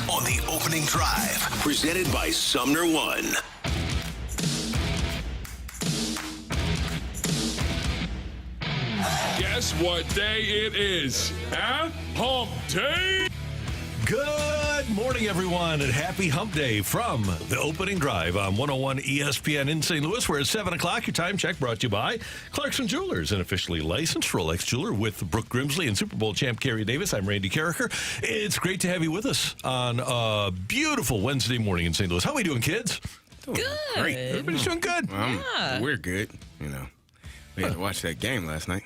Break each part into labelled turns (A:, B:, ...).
A: on the opening drive. Presented by Sumner One.
B: Guess what day it is? Huh? Hump Day?
C: Good morning, everyone, and happy Hump Day from the opening drive on 101 ESPN in St. Louis. We're at 7 o'clock. Your time check brought to you by Clarkson Jewelers, an officially licensed Rolex jeweler with Brooke Grimsley and Super Bowl champ Carey Davis. I'm Randy Karraker. It's great to have you with us on a beautiful Wednesday morning in St. Louis. How are we doing, kids?
D: Good.
C: Great. Everybody's doing good.
D: Yeah.
E: We're good, you know. We had to watch that game last night.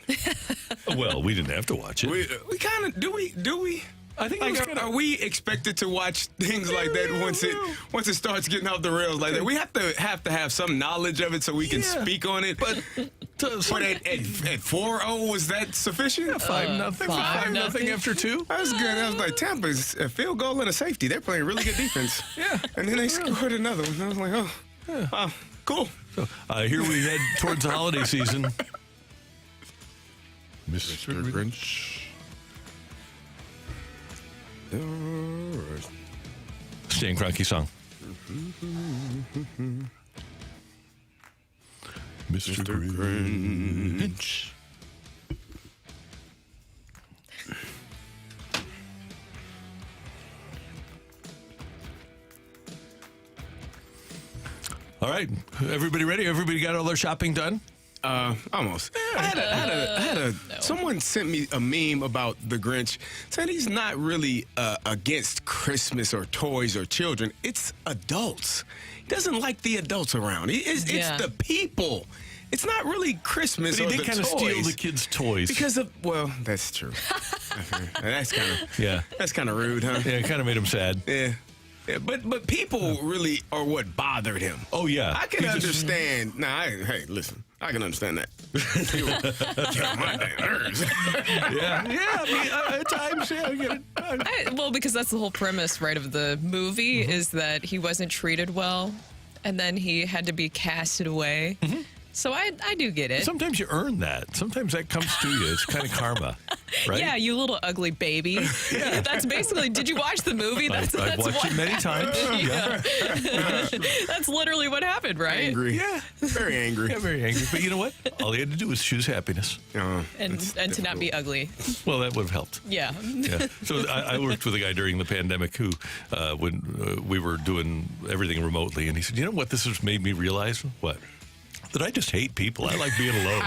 C: Well, we didn't have to watch it.
E: We kind of do we?
C: I think
E: Like,
C: it was kinda,
E: are we expected to watch things like that once it starts getting off the rails like that? We have to have some knowledge of it so we can speak on it. But at 4-0, was that sufficient?
C: Yeah, 5-0. 5-0 after 2.
E: That was good. I was like, Tampa's a field goal and a safety. They're playing really good defense.
C: Yeah.
E: And then they scored another one. I was like, wow, cool.
C: So, here we head towards the holiday season. Mr. Grinch. Stan Kroenke song. Mr. Grinch. All right, everybody ready? Everybody got all their shopping done?
E: Almost. Someone sent me a meme about the Grinch, saying he's not really against Christmas or toys or children. It's adults. He doesn't like the adults around. It's the people. It's not really Christmas.
C: But he
E: or
C: did
E: the
C: kind of
E: toys.
C: steal the kids' toys.
E: Because of, well, that's true. That's kind of rude, huh?
C: Yeah, it kind of made him sad.
E: Yeah. Yeah, but people really are what bothered him.
C: Oh, yeah.
E: I can understand. Hey, listen. I can understand that. Get on my damn nerves.
C: Yeah. I mean, at times, I get it.
D: Well, because that's the whole premise, right, of the movie, is that he wasn't treated well, and then he had to be casted away. Mm-hmm. So I do get it.
C: Sometimes you earn that. Sometimes that comes to you. It's kind of karma, right?
D: Yeah, you little ugly baby. Yeah. That's basically, did you watch the movie?
C: I've watched it many times.
D: Yeah. That's literally what happened, right?
E: Angry.
C: Yeah.
E: Very angry.
C: Yeah, very angry. But you know what? All he had to do was choose happiness.
D: And to not be ugly.
C: Well, that would have helped.
D: Yeah.
C: So I worked with a guy during the pandemic who, when we were doing everything remotely, and he said, you know what this has made me realize? What? That I just hate people. I like being alone.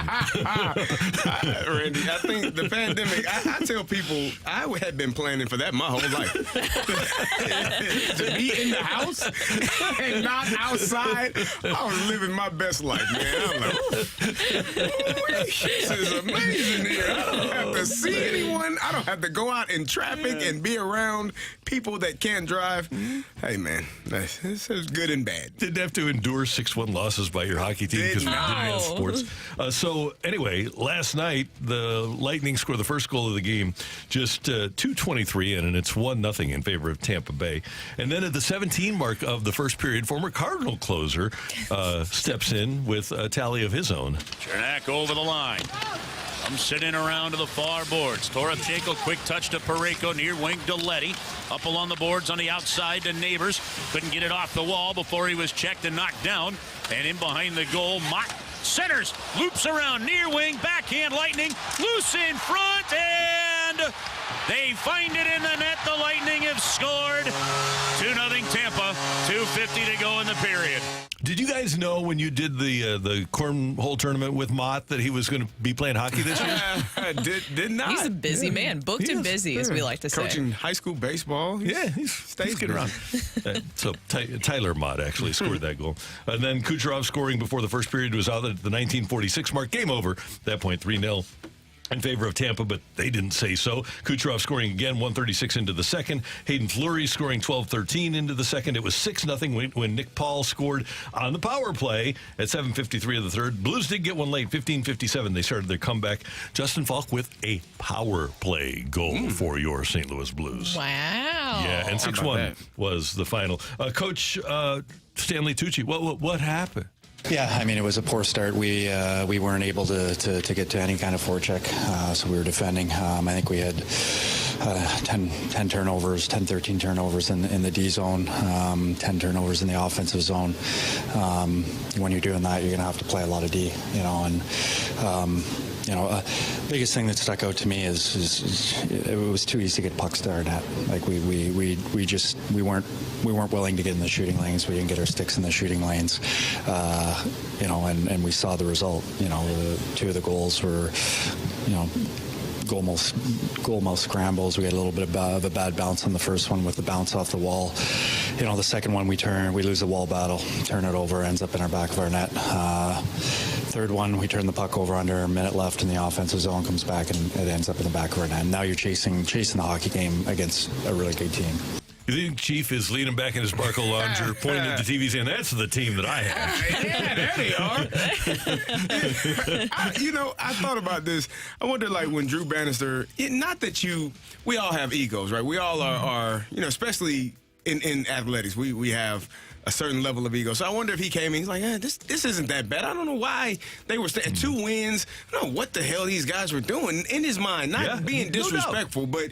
E: Randy, I think the pandemic, I tell people, I had been planning for that my whole life. To be in the house and not outside, I was living my best life, man. I'm like, this is amazing here. I don't have to see anyone. I don't have to go out in traffic and be around people that can't drive. Hey, man, this is good and bad.
C: Didn't have to endure 6-1 losses by your hockey team because we didn't have sports. So anyway, last night the Lightning scored the first goal of the game, just 2:23 in, and it's 1-0 in favor of Tampa Bay. And then at the 17 mark of the first period, former Cardinal closer steps in with a tally of his own.
F: Chernak over the line. I'm sitting around to the far boards. Torachenko, quick touch to Parayko, near wing to Letty. Up along the boards on the outside to Neighbors. Couldn't get it off the wall before he was checked and knocked down. And in behind the goal, Mott centers, loops around near wing, backhand Lightning, loose in front, and they find it in the net. The Lightning have scored. 2-0 Tampa, 2:50 to go in the period.
C: Did you guys know when you did the cornhole tournament with Mott that he was going to be playing hockey this year?
E: Did not.
D: He's a busy man, booked and busy, as we like to say.
E: Coaching high school baseball.
C: He's getting around. So Tyler Mott actually scored that goal. And then Kucherov scoring before the first period was out at the 1946 mark. Game over. At that point, 3-0. In favor of Tampa, but they didn't say so. Kucherov scoring again, 1:36 into the second. Hayden Fleury scoring 12:13 into the second. It was 6-0 when Nick Paul scored on the power play at 7:53 of the third. Blues did get one late, 15:57. They started their comeback. Justin Falk with a power play goal for your St. Louis Blues.
D: Wow.
C: Yeah, and 6-1 was the final. Coach Stanley Tucci, what happened?
G: Yeah, I mean, it was a poor start. We weren't able to get to any kind of forecheck, so we were defending. I think we had 10 turnovers, 10, 13 turnovers in the D zone, 10 turnovers in the offensive zone. When you're doing that, you're going to have to play a lot of D, and biggest thing that stuck out to me is it was too easy to get pucks to our net. Like we weren't willing to get in the shooting lanes. We didn't get our sticks in the shooting lanes, and we saw the result. Two of the goals were, goal mouth scrambles. We had a little bit of a bad bounce on the first one with the bounce off the wall. The second one we lose the wall battle, turn it over, ends up in our back of our net. Third one, we turn the puck over under a minute left in the offensive zone, comes back, and it ends up in the back of our net. And now you're chasing the hockey game against a really good team.
C: You think Chief is leaning back in his Barco Lounger, pointing at the TV, saying, "That's the team that I have."
E: Yeah, there they are. I thought about this. I wonder, like, when Drew Bannister, not that we all have egos, right? We all are especially in athletics, we have a certain level of ego. So I wonder if he came in, he's like, this isn't that bad. I don't know why they were 2 wins. I don't know what the hell these guys were doing in his mind. Not being disrespectful, but,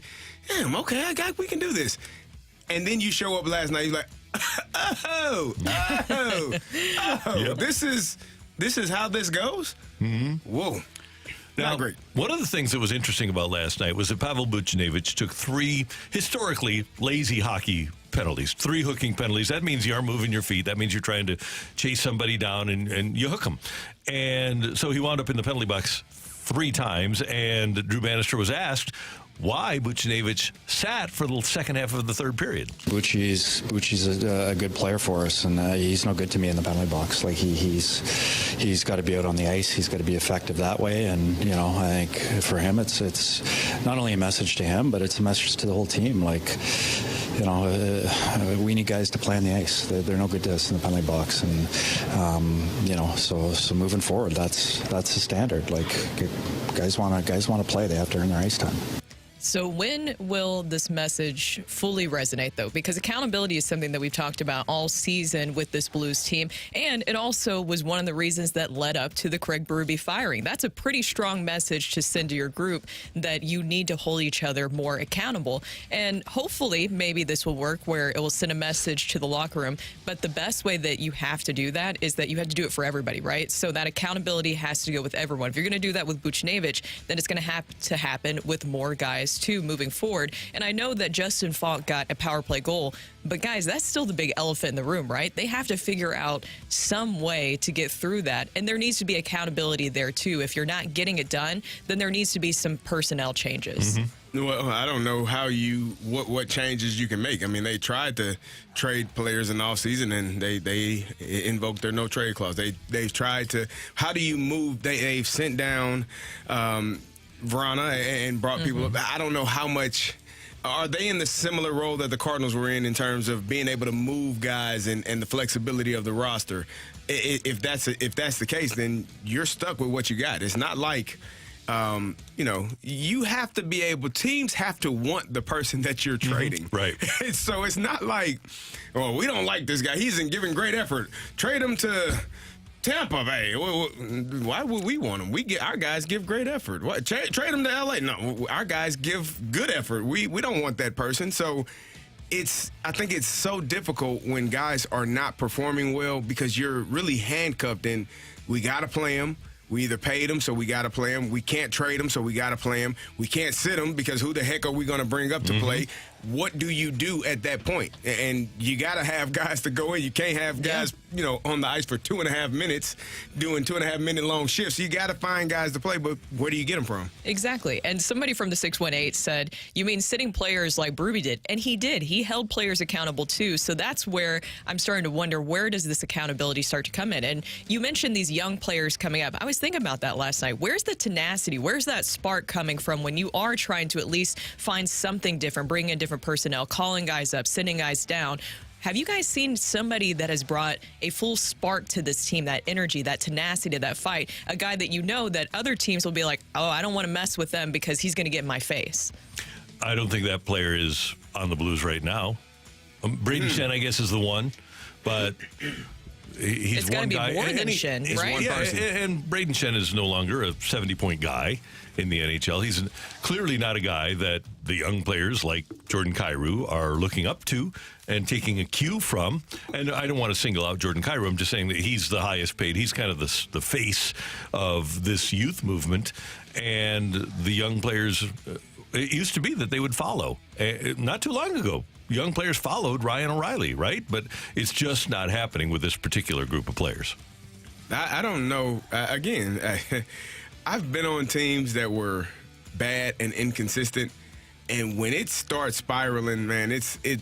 E: damn, okay, we can do this. And then you show up last night, you're like, yep. This is how this goes? Mm-hmm. Whoa.
C: Now,
E: not great.
C: One of the things that was interesting about last night was that Pavel Buchnevich took 3 historically lazy hockey penalties, 3 hooking penalties. That means you aren't moving your feet. That means you're trying to chase somebody down and you hook them. And so he wound up in the penalty box 3 times, and Drew Bannister was asked why Buchnevich sat for the second half of the third period.
G: Bucci's a good player for us, and he's no good to me in the penalty box. Like he's got to be out on the ice. He's got to be effective that way. And I think for him, it's not only a message to him, but it's a message to the whole team. Like we need guys to play on the ice. They're no good to us in the penalty box, and so moving forward, that's the standard. Like guys want to play. They have to earn their ice time.
D: So when will this message fully resonate, though? Because accountability is something that we've talked about all season with this Blues team, and it also was one of the reasons that led up to the Craig Berube firing. That's a pretty strong message to send to your group, that you need to hold each other more accountable. And hopefully, maybe this will work where it will send a message to the locker room. But the best way that you have to do that is that you have to do it for everybody, right? So that accountability has to go with everyone. If you're going to do that with Buchnevich, then it's going to have to happen with more guys too moving forward. And I know that Justin Falk got a power play goal, but guys, that's still the big elephant in the room, right? They have to figure out some way to get through that, and there needs to be accountability there too. If you're not getting it done, then there needs to be some personnel changes.
E: Mm-hmm. Well, I don't know how what changes you can make. I mean, they tried to trade players in the offseason, and they invoked their no trade clause. They've tried to. How do you move? They've sent down Vrana and brought people up. I don't know how much. Are they in the similar role that the Cardinals were in terms of being able to move guys and the flexibility of the roster? If that's the case, then you're stuck with what you got. It's not like, you have to be able. Teams have to want the person that you're trading.
C: Right.
E: So it's not like, oh, we don't like this guy. He isn't giving great effort. Trade him to Tampa Bay. Why would we want him? Our guys give great effort. What? Trade him to LA? No, our guys give good effort. We don't want that person. So I think it's so difficult when guys are not performing well, because you're really handcuffed in. We got to play him. We either paid him, so we got to play him. We can't trade him, so we got to play him. We can't sit him, because who the heck are we going to bring up to play? What do you do at that point? And you got to have guys to go in. You can't have guys, on the ice for 2.5 minutes doing 2.5-minute long shifts. You got to find guys to play, but where do you get them from?
D: Exactly. And somebody from the 618 said, you mean sitting players like Berube did? And he did. He held players accountable, too. So that's where I'm starting to wonder, where does this accountability start to come in? And you mentioned these young players coming up. I was thinking about that last night. Where's the tenacity? Where's that spark coming from when you are trying to at least find something different, bring in different personnel, calling guys up, sending guys down? Have you guys seen somebody that has brought a full spark to this team, that energy, that tenacity, that fight? A guy that that other teams will be like, oh, I don't want to mess with them because he's going to get in my face.
C: I don't think that player is on the Blues right now. Braden Shen, I guess, is the one. But he's
D: It's gotta
C: one
D: be
C: guy.
D: more
C: and
D: than
C: he-
D: Shen,
C: he's
D: right?
C: one person. And Braden Shen is no longer a 70-point guy in the NHL. He's clearly not a guy that the young players like Jordan Kyrou are looking up to and taking a cue from. And I don't want to single out Jordan Kyrou. I'm just saying that he's the highest paid. He's kind of the face of this youth movement. And the young players, it used to be that they would follow. Not too long ago, young players followed Ryan O'Reilly, right? But it's just not happening with this particular group of players.
E: I don't know. Again, I've been on teams that were bad and inconsistent, and when it starts spiraling, man,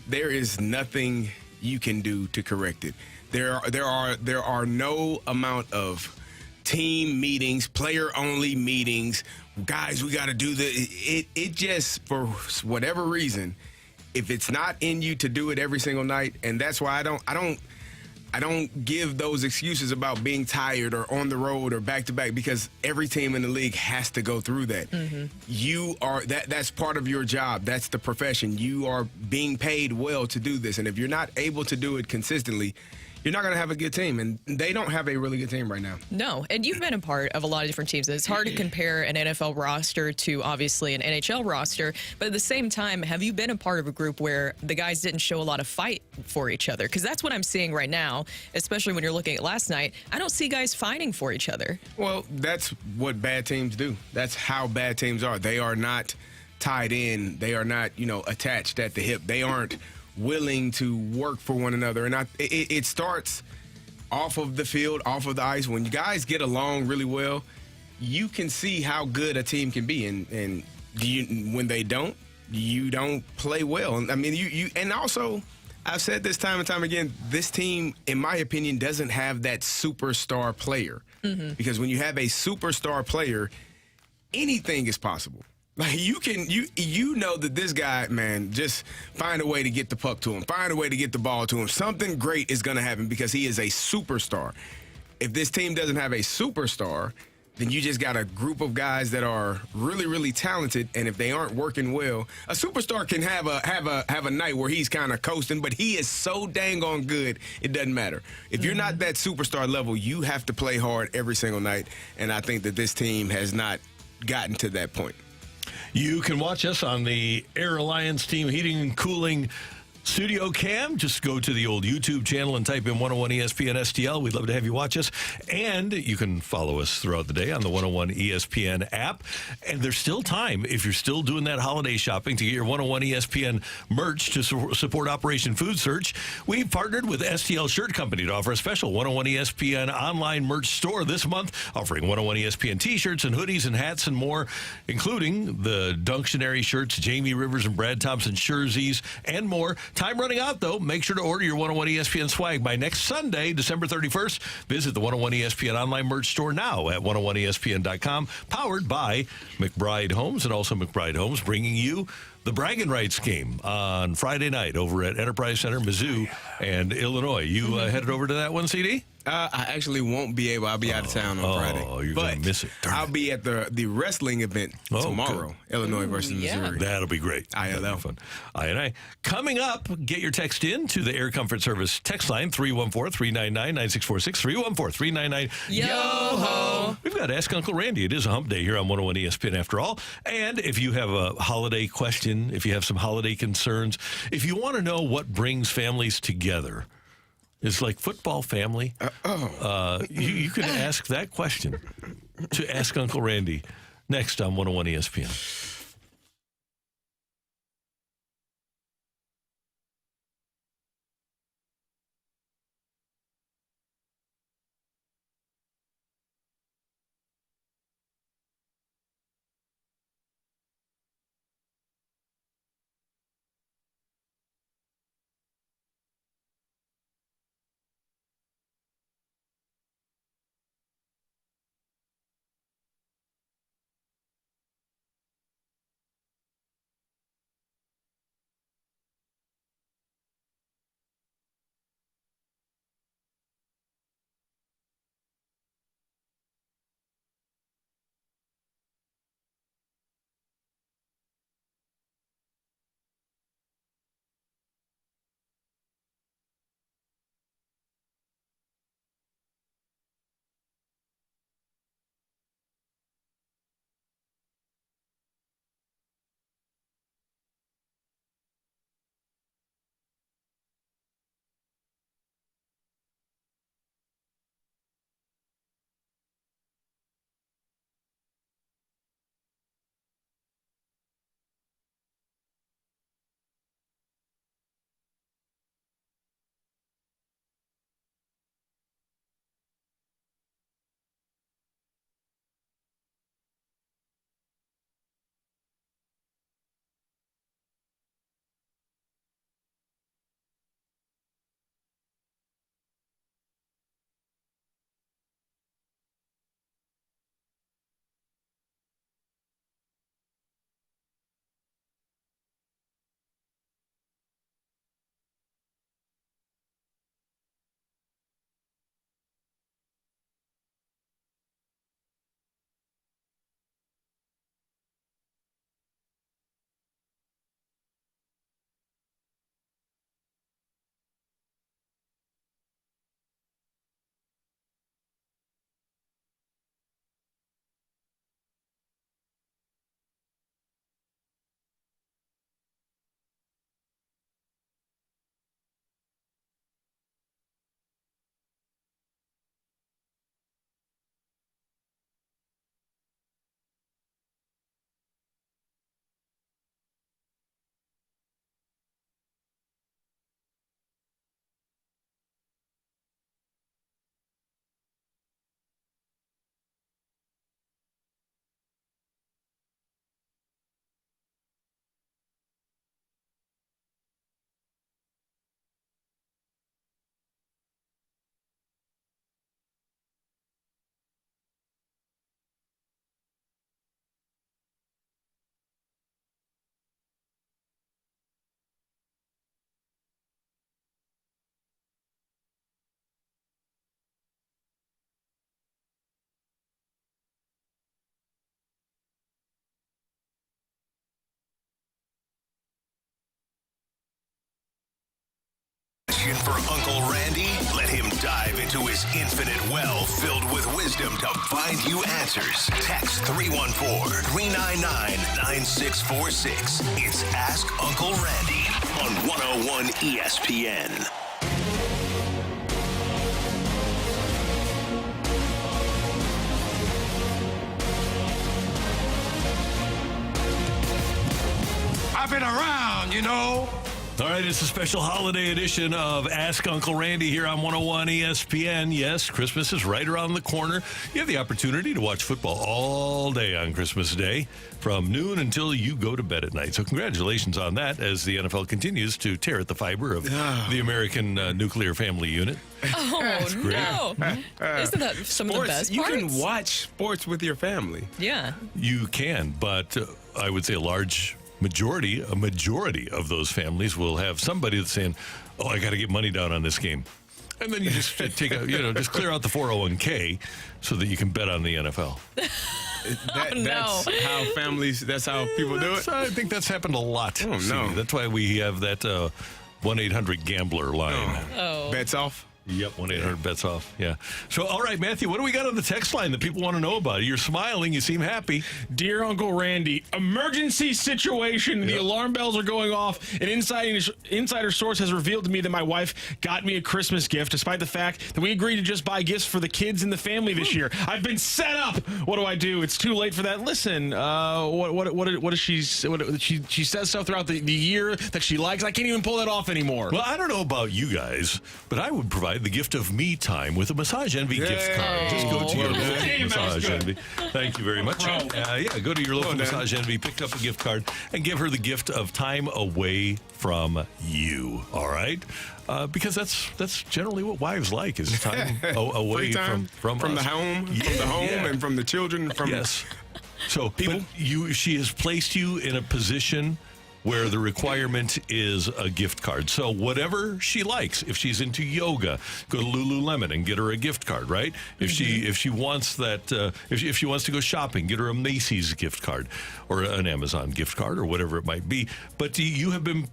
E: there is nothing you can do to correct it. There are no amount of team meetings, player-only meetings. Guys, we got to do this. It just, for whatever reason, if it's not in you to do it every single night, and that's why I don't give those excuses about being tired or on the road or back to back, because every team in the league has to go through that.
D: Mm-hmm.
E: You are that's part of your job. That's the profession. You are being paid well to do this, and if you're not able to do it consistently, you're not going to have a good team, and they don't have a really good team right now.
D: No, and you've been a part of a lot of different teams. It's hard to compare an NFL roster to obviously an NHL roster, but at the same time, have you been a part of a group where the guys didn't show a lot of fight for each other? Because that's what I'm seeing right now, especially when you're looking at last night. I don't see guys fighting for each other.
E: Well, that's what bad teams do. That's how bad teams are. They are not tied in. They are not, attached at the hip. They aren't willing to work for one another. And it starts off of the field, off of the ice. When you guys get along really well, you can see how good a team can be. And when they don't, you don't play well. I mean, and also, I've said this time and time again, this team, in my opinion, doesn't have that superstar player. Mm-hmm. Because when you have a superstar player, anything is possible. Like, you know that this guy, man, just find a way to get the puck to him, find a way to get the ball to him. Something great is going to happen because he is a superstar. If this team doesn't have a superstar, then you just got a group of guys that are really, really talented, and if they aren't working well, a superstar can have a night where he's kind of coasting, but he is so dang on good, it doesn't matter. If you're not that superstar level, you have to play hard every single night, and I think that this team has not gotten to that point.
C: You can watch us on the Air Alliance Team Heating and Cooling Studio Cam. Just go to the old YouTube channel and type in 101 ESPN STL. We'd love to have you watch us. And you can follow us throughout the day on the 101 ESPN app. And there's still time, if you're still doing that holiday shopping, to get your 101 ESPN merch to support Operation Food Search. We've partnered with STL Shirt Company to offer a special 101 ESPN online merch store this month, offering 101 ESPN t-shirts and hoodies and hats and more, including the Dunctionary shirts, Jamie Rivers and Brad Thompson jerseys, and more. Time running out, though. Make sure to order your 101 ESPN swag by next Sunday, December 31st. Visit the 101 ESPN online merch store now at 101ESPN.com, powered by McBride Homes, and also McBride Homes bringing you the bragging rights game on Friday night over at Enterprise Center, Mizzou, and Illinois. You headed over to that one, CD?
E: I actually won't be able. I'll be out of town on Friday.
C: Oh, you're going to miss it.
E: I'll be at the wrestling event tomorrow,
C: good.
E: Illinois versus Missouri.
C: That'll be great.
E: ILL.
C: Fun. I. Coming up, get your text in to the Air Comfort Service text line, 314-399-9646, 314-399-YO-HO. We've got Ask Uncle Randy. It is a hump day here on 101 ESPN after all. And if you have a holiday question, if you have some holiday concerns, if you want to know what brings families together, it's like football family. You can ask that question to Ask Uncle Randy next on 101 ESPN.
A: question for Uncle Randy? Let him dive into his infinite well filled with wisdom to find you answers. Text 314-399-9646. It's Ask Uncle Randy on 101 ESPN.
H: I've been around, you know.
C: All right, it's a special holiday edition of Ask Uncle Randy here on 101 ESPN. Yes, Christmas is right around the corner. You have the opportunity to watch football all day on Christmas Day from noon until you go to bed at night. So congratulations on that as the NFL continues to tear at the fiber of the American nuclear family unit.
D: Oh, no. Isn't that some of the best
E: you
D: parts?
E: can watch sports with your family.
D: Yeah.
C: You can, but I would say a majority of those families will have somebody that's saying, "Oh, I got to get money down on this game," and then you just take just clear out the 401k so that you can bet on the NFL.
E: That's how families. That's how people do it.
C: I think that's happened a lot.
E: Oh, no.
C: That's why we have that 1-800-GAMBLER line.
D: Oh.
E: Bets off.
C: Yep, 1-800-BETS off. Yeah. So, all right, Matthew, what do we got on the text line that people want to know about? You're smiling. You seem happy.
I: Dear Uncle Randy, emergency situation. The alarm bells are going off. An insider source has revealed to me that my wife got me a Christmas gift, despite the fact that we agreed to just buy gifts for the kids in the family this year. I've been set up. What do I do? It's too late for that. Listen, what does she says stuff throughout the year that she likes. I can't even pull that off anymore.
C: Well, I don't know about you guys, but I would provide the gift of me time with a Massage Envy gift card. Just go to your local Massage Envy. Thank you very much. Go to your local Massage Envy, pick up a gift card, and give her the gift of time away from you. All right? Because that's generally what wives like, is time away
E: time
C: from
E: the
C: us.
E: home, and from the children.
C: Yes. So
E: people.
C: She has placed you in a position where the requirement is a gift card. So whatever she likes, if she's into yoga, go to Lululemon and get her a gift card, right? If she wants that, if she wants to go shopping, get her a Macy's gift card or an Amazon gift card or whatever it might be. But you have been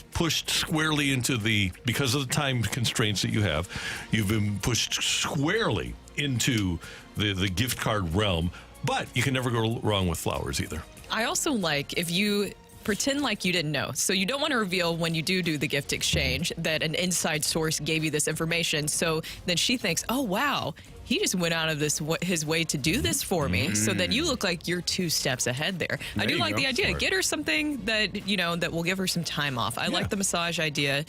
C: pushed squarely into because of the time constraints that you've been pushed squarely into the gift card realm. But you can never go wrong with flowers either.
D: I also like if you pretend like you didn't know. So you don't want to reveal when you do the gift exchange that an inside source gave you this information. So then she thinks, oh, wow, he just went out of his way to do this for me. So then you look like you're 2 steps ahead there. I do like the idea. Get her something that, that will give her some time off. I like the massage idea.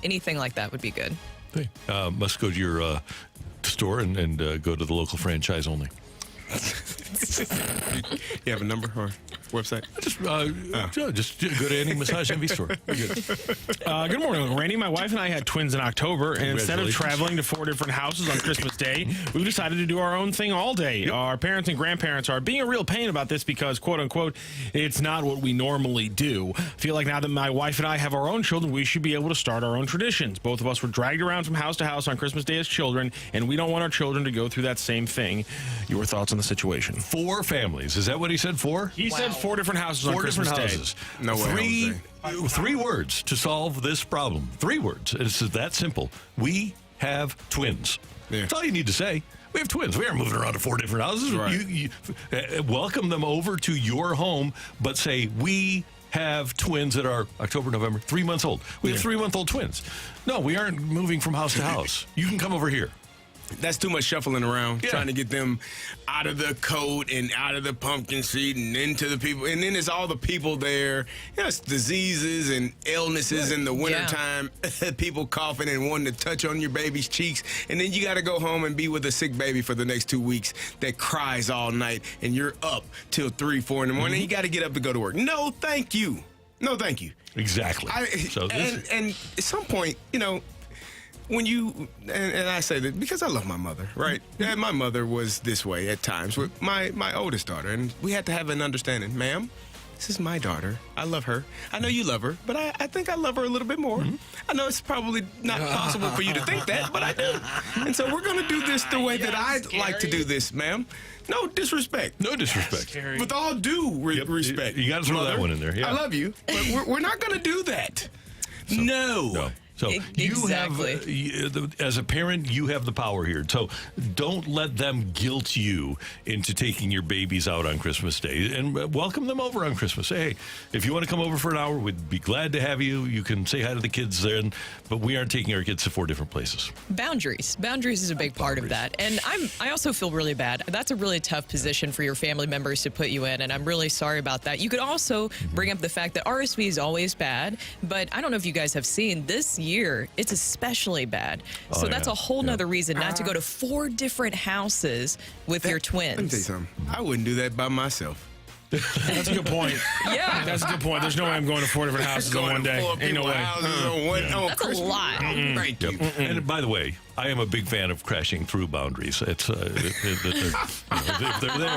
D: Anything like that would be good.
C: Hey, must go to your store and go to the local franchise only.
E: You have a number or website?
C: Just go to any Massage Envy store.
I: Good morning, Uncle Randy. My wife and I had twins in October, and instead of traveling to 4 different houses on Christmas Day, we've decided to do our own thing all day. Yep. Our parents and grandparents are being a real pain about this because, quote unquote, it's not what we normally do. I feel like now that my wife and I have our own children, we should be able to start our own traditions. Both of us were dragged around from house to house on Christmas Day as children, and we don't want our children to go through that same thing. Your thoughts on the situation?
C: 4 families. Is that what he said? 4?
I: He said 4 different houses on Christmas Day.
E: No way.
C: 3 words to solve this problem. 3 words. It's that simple. We have twins. Yeah. That's all you need to say. We have twins. We aren't moving around to 4 different houses. Right. You welcome them over to your home, but say, we have twins that are October, November, 3 months old. We have 3-month-old twins. No, we aren't moving from house to house. You can come over here.
E: That's too much shuffling around, trying to get them out of the coat and out of the pumpkin seat and into the people. And then it's all the people there. It's diseases and illnesses in the wintertime. People coughing and wanting to touch on your baby's cheeks. And then you got to go home and be with a sick baby for the next 2 weeks that cries all night. And you're up till 3, 4 in the morning. You got to get up to go to work. No, thank you. No, thank you.
C: Exactly.
E: And at some point, when you, and I say that because I love my mother, right? And my mother was this way at times with my oldest daughter, and we had to have an understanding. Ma'am, this is my daughter. I love her. I know you love her, but I think I love her a little bit more. I know it's probably not possible for you to think that, but I do. And so we're going to do this the way that I like to do this, ma'am. No disrespect.
C: No disrespect.
E: With all due respect.
C: You got to throw that one in there. Yeah.
E: I love you, but we're not going to do that.
C: No. So as a parent, you have the power here. So don't let them guilt you into taking your babies out on Christmas Day, and welcome them over on Christmas. Hey, if you want to come over for an hour, we'd be glad to have you. You can say hi to the kids then, but we aren't taking our kids to 4 different places.
D: Boundaries is a big part of that. And I also feel really bad. That's a really tough position for your family members to put you in, and I'm really sorry about that. You could also bring up the fact that RSV is always bad, but I don't know if you guys have seen this year, it's especially bad. So that's a whole nother reason not to go to 4 different houses with your twins.
E: Let me tell you something. I wouldn't do that by myself.
I: That's a good point.
D: Yeah.
I: That's a good point. There's no way I'm going to 4 different houses in one day. Ain't no way.
D: That's a lot.
E: Thank you.
C: And by the way, I am a big fan of crashing through boundaries. It's if they're there,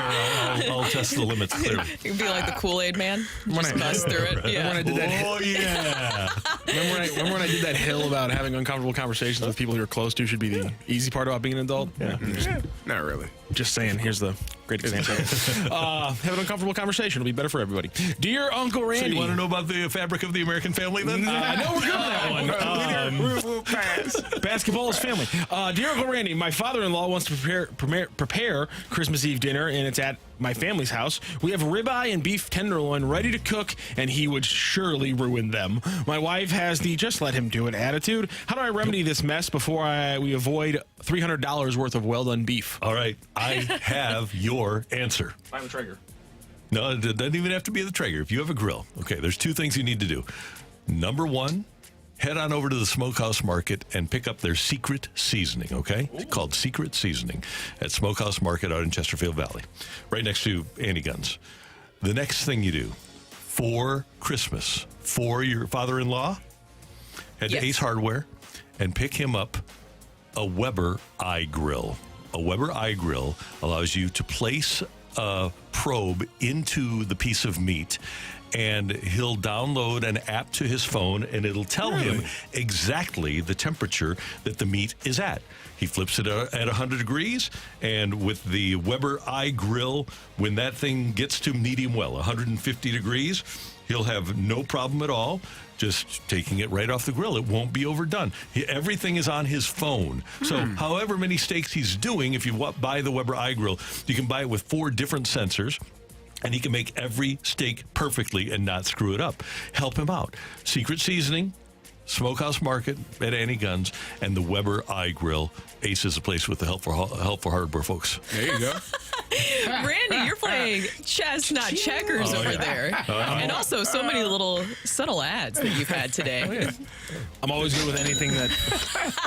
C: I'll test the limits clearly.
D: You'd be like the Kool-Aid man. Just bust through it. Yeah.
I: When I did that Remember when I did that hill about having uncomfortable conversations with people you're close to should be the easy part about being an adult? Yeah.
E: Not really.
I: Just saying, here's the great example. Have an uncomfortable conversation. It'll be better for everybody. Dear Uncle Randy.
C: So you want to know about the fabric of the American family then?
I: No, we're good on that one.
E: We'll pass.
I: Basketball is family. Dear Uncle Randy, my father-in-law wants to prepare Christmas Eve dinner, and it's at my family's house. We have ribeye and beef tenderloin ready to cook, and he would surely ruin them. My wife has the just let him do it attitude. How do I remedy this mess before we avoid $300 worth of well-done beef?
C: All right, I have your answer.
I: I'm a Traeger.
C: No, it doesn't even have to be the Traeger. If you have a grill, okay, there's 2 things you need to do. Number 1, head on over to the Smokehouse Market and pick up their secret seasoning, okay? It's called Secret Seasoning at Smokehouse Market out in Chesterfield Valley, right next to Annie Gunn's. The next thing you do for Christmas, for your father-in-law, head to Ace Hardware and pick him up a Weber iGrill. A Weber iGrill allows you to place a probe into the piece of meat, and he'll download an app to his phone, and it'll tell him exactly the temperature that the meat is at. He flips it at 100 degrees, and with the Weber iGrill, when that thing gets to medium well, 150 degrees, he'll have no problem at all just taking it right off the grill. It won't be overdone. Everything is on his phone. So however many steaks he's doing, if you buy the Weber iGrill, you can buy it with 4 different sensors, and he can make every steak perfectly and not screw it up. Help him out. Secret Seasoning, Smokehouse Market at Annie Gunn's, and the Weber iGrill. Ace is a place with the help for hardware folks.
E: There you go.
D: Randy, you're playing chess, not checkers over there. And also so many little subtle ads that you've had today.
I: I'm always good with anything that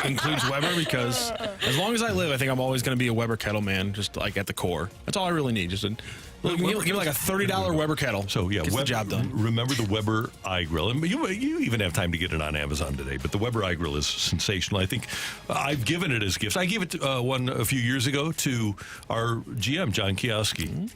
I: includes Weber, because as long as I live, I think I'm always going to be a Weber kettle man, just like at the core. That's all I really need. Just give me like a $30 Weber kettle.
C: So yeah,
I: gets the job done.
C: Remember the Weber iGrill, and you even have time to get it on Amazon today. But the Weber iGrill is sensational. I think I've given it as gifts. I gave it one a few years ago to our GM John Kioski.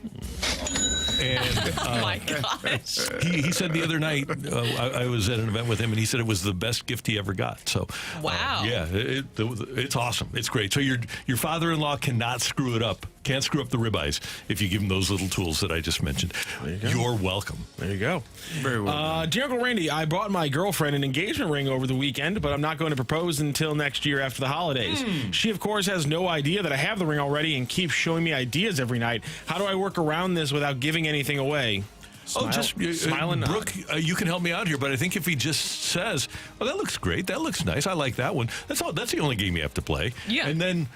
C: And
D: Oh my gosh.
C: he said the other night, I was at an event with him, and he said it was the best gift he ever got. So
D: Wow.
C: yeah, it's awesome. It's great. So your father-in-law cannot screw it up. Can't screw up the ribeyes if you give him those little tools that I just mentioned. You're welcome.
I: There you go.
E: Very well.
I: Dear Uncle Randy, I bought my girlfriend an engagement ring over the weekend, but I'm not going to propose until next year after the holidays. She, of course, has no idea that I have the ring already and keeps showing me ideas every night. How do I work around this without giving anything away?
C: Smiling. Brooke, you can help me out here, but I think if he just says, "Oh, that looks great. That looks nice. I like that one." That's all. That's the only game you have to play.
D: Yeah.
C: And then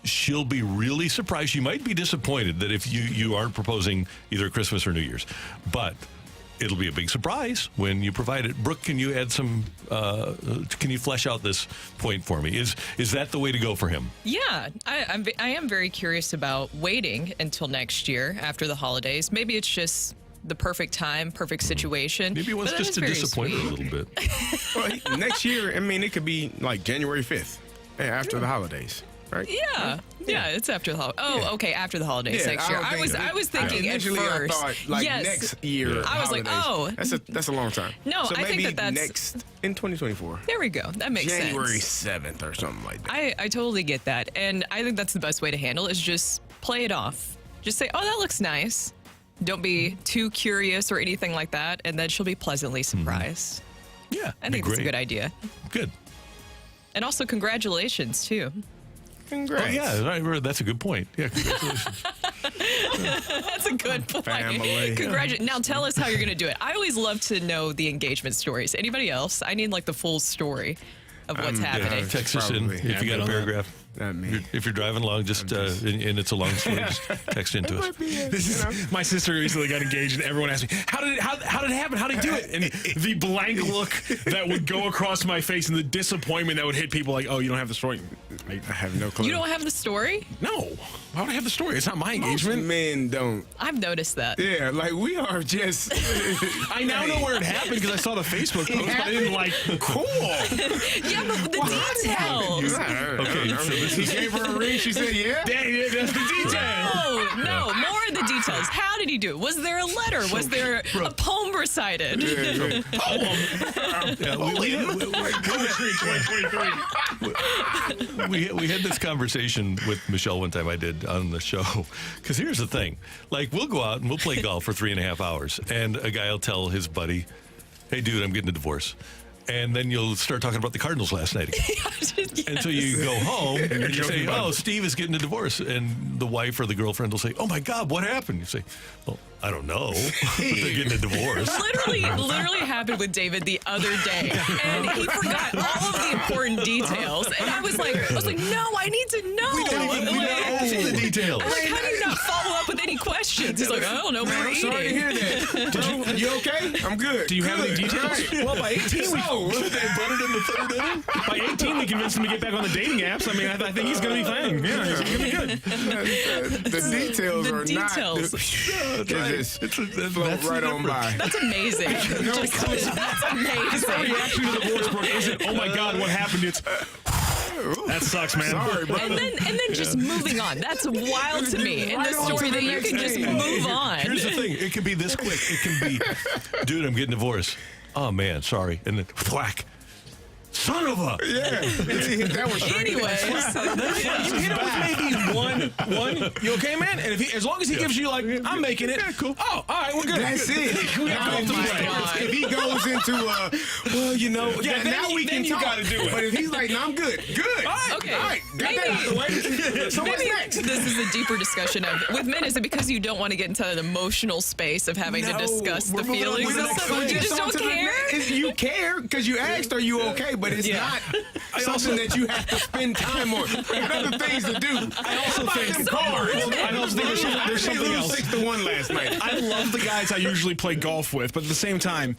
C: she'll be really surprised. She might be disappointed that if you aren't proposing either Christmas or New Year's, but it'll be a big surprise when you provide it. Brooke, can you add some? Can you flesh out this point for me? Is that the way to go for him?
D: Yeah, I am very curious about waiting until next year after the holidays. Maybe it's just the perfect time, perfect situation.
C: Maybe he wants just to disappoint her a little bit.
E: Well, next year, I mean, it could be like January 5th, after the holidays. Right?
D: Yeah, it's after the holidays. Oh, okay, after the holidays next year. I was thinking at first.
E: I thought like next year.
D: I was like, oh,
E: that's a long time.
D: No,
E: so
D: I
E: maybe
D: think that's
E: next in 2024.
D: There we go. That makes
E: January
D: sense.
E: 7th or something like that.
D: I totally get that, and I think that's the best way to handle it, is just play it off. Just say, oh, that looks nice. Don't be too curious or anything like that, and then she'll be pleasantly surprised.
C: Yeah,
D: I think that's a good idea.
C: Good.
D: And also, congratulations, too.
E: Congrats.
C: Oh, yeah, right, that's a good point. Yeah, congratulations.
D: That's a good point.
E: Family.
D: Now, tell us how you're going to do it. I always love to know the engagement stories. Anybody else? I need, like, the full story of what's happening.
C: Text us in
E: Probably.
C: if you got a paragraph.
E: Not me.
C: If you're driving along, and it's a long story, just text into us.
I: My sister recently got engaged, and everyone asked me, "How did it happen? How did he do it?" And the blank look that would go across my face, and the disappointment that would hit people, like, "Oh, you don't have the story."
E: I have no clue.
D: You don't have the story?
I: No, why would I have the story? It's not my
E: Most
I: engagement.
E: men don't.
D: I've noticed that.
E: Yeah, like we are just.
I: I now know where it happened because I saw the Facebook post, but I didn't like.
E: Cool.
D: Yeah, but the details.
C: Okay, so
E: He gave her a ring. She said, "Yeah."
I: That's the detail.
D: No, more of the details. How did he do it? Was there a letter? Was there a poem recited?
C: We had this conversation with Michelle one time I did on the show. Because here's the thing. Like, we'll go out and we'll play golf for 3.5 hours. And a guy will tell his buddy, "Hey, dude, I'm getting a divorce." And then you'll start talking about the Cardinals last night again. And so you go home and you say, "Oh, Steve is getting a divorce." And the wife or the girlfriend will say, "Oh, my God, what happened?" You say, "Well, I don't know. They're getting a divorce."
D: Literally happened with David the other day, and he forgot all of the important details. And I was like, "No, I need to know."
C: We don't ask the details.
D: I'm like, "How do you not follow up with any questions?" He's like, "I don't know. We were
E: I'm sorry to
D: eating."
E: hear that. You okay? I'm good.
I: Do you have any details?
E: Right.
I: Well, by 18, we
C: Buttered in the third inning?
I: By 18, we convinced him to get back on the dating apps. I mean, I think he's going to be fine. Yeah, he's going to be good.
E: The details
D: The
E: are
D: details.
E: not. Float right on by.
D: That's amazing. That's
I: The
D: amazing.
I: reaction to the divorce, Brooke, isn't, "Oh my God, what happened?" It's, "That sucks, man."
E: Sorry, bro.
D: And then just moving on. That's wild to me in the story that you can just move on.
C: Here's the thing. It can be this quick. It can be, "Dude, I'm getting divorced." "Oh, man, sorry." And then whack. "Son of a."
E: Yeah. That was
D: Anyways,
I: You hit him with maybe one. You okay, man? And as long as he gives you, like, "I'm making it."
C: Yeah, cool.
I: Oh, all right, we're good.
E: That's it.
I: We have to
D: my
I: play.
D: God.
E: If he goes into, well, you know,
I: Yeah,
E: now we
I: then
E: can
I: you
E: talk.
I: gotta do it.
E: But if he's like, "No, I'm good," good.
D: Okay.
E: All right. Got that out the way. So what's
D: maybe
E: next?
D: this is a deeper discussion of with men. Is it because you don't want to get into that emotional space of having to
C: No,
D: discuss
C: we're
D: the
C: moving on to
D: feelings?
C: the
D: of
C: next
D: someone?
C: one.
D: You just don't care.
E: You care because you asked, "Are you okay?" But it's not something that you have to spend time on. We got other things to do.
I: I also think there's something else.
E: 6-1 last night.
I: I love the guys I usually play golf with, but at the same time,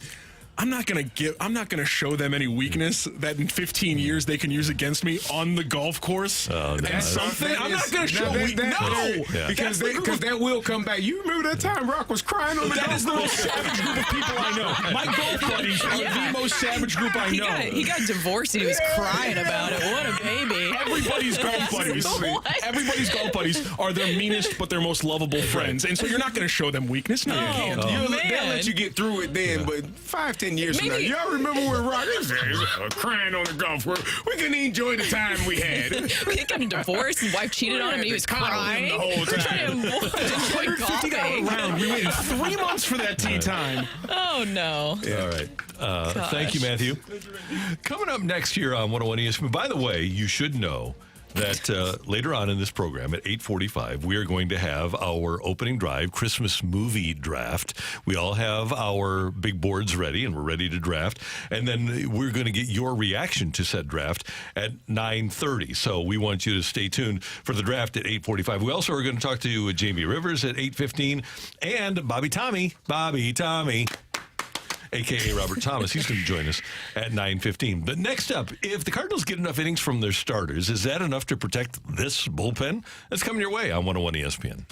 I: I'm not gonna show them any weakness that in 15 years they can use against me on the golf course.
C: Oh, no.
I: And something I'm not gonna show weakness. No,
C: Yeah.
E: Because that will come back. You remember that time Rock was crying on the
I: that is the most savage group of people I know. My golf buddies are the most savage group I know.
D: He got divorced and he was crying about it. What a baby.
I: Everybody's golf buddies.
D: What?
I: Everybody's golf buddies are their meanest but their most lovable friends, and so you're not going to show them weakness. No, you can't.
D: Oh,
E: They'll
D: man.
E: let you get through it then, but 5-10 years from now,
D: Maybe-
E: y'all remember when Rock was crying on the golf course? We couldn't enjoy the time we had.
D: He got divorced. His wife cheated on him and he was crying.
E: The whole
D: We're trying to avoid golfing.
I: round. We waited 3 months for that tee time.
D: Oh, no.
C: All right. Thank you, Matthew. Coming up next here on 101 ESPN. By the way, you should know that later on in this program at 8:45, we are going to have our opening drive Christmas movie draft. We all have our big boards ready, and we're ready to draft. And then we're going to get your reaction to said draft at 9:30. So we want you to stay tuned for the draft at 8:45. We also are going to talk to Jamie Rivers at 8:15 and Bobby Tommy, a.k.a. Robert Thomas. He's going to join us at 9:15. But next up, if the Cardinals get enough innings from their starters, is that enough to protect this bullpen? That's coming your way on 101 ESPN.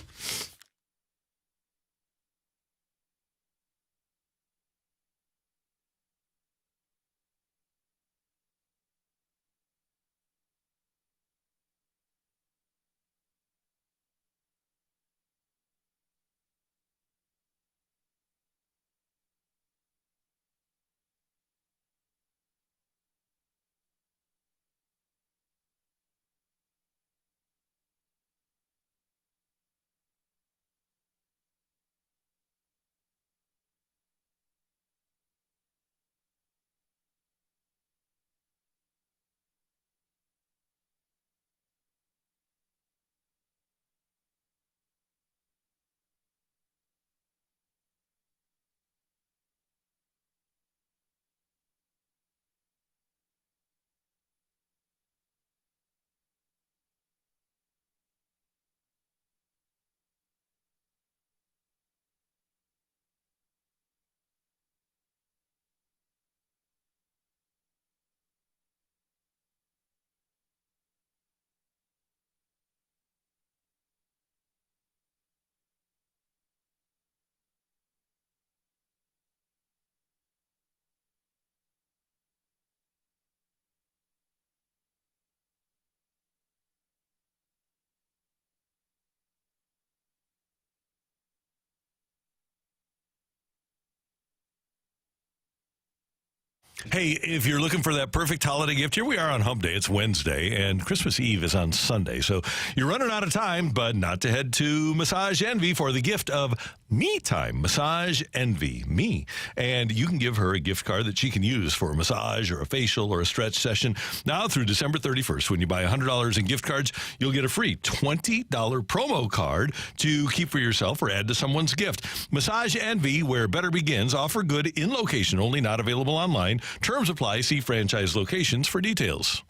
C: Hey, if you're looking for that perfect holiday gift, here we are on Hump Day. It's Wednesday, and Christmas Eve is on Sunday. So you're running out of time, but not to head to Massage Envy for the gift of me time. Massage Envy, me. And you can give her a gift card that she can use for a massage or a facial or a stretch session. Now through December 31st, when you buy $100 in gift cards, you'll get a free $20 promo card to keep for yourself or add to someone's gift. Massage Envy, where better begins, offer good in location only, not available online. Terms apply. See franchise locations for details.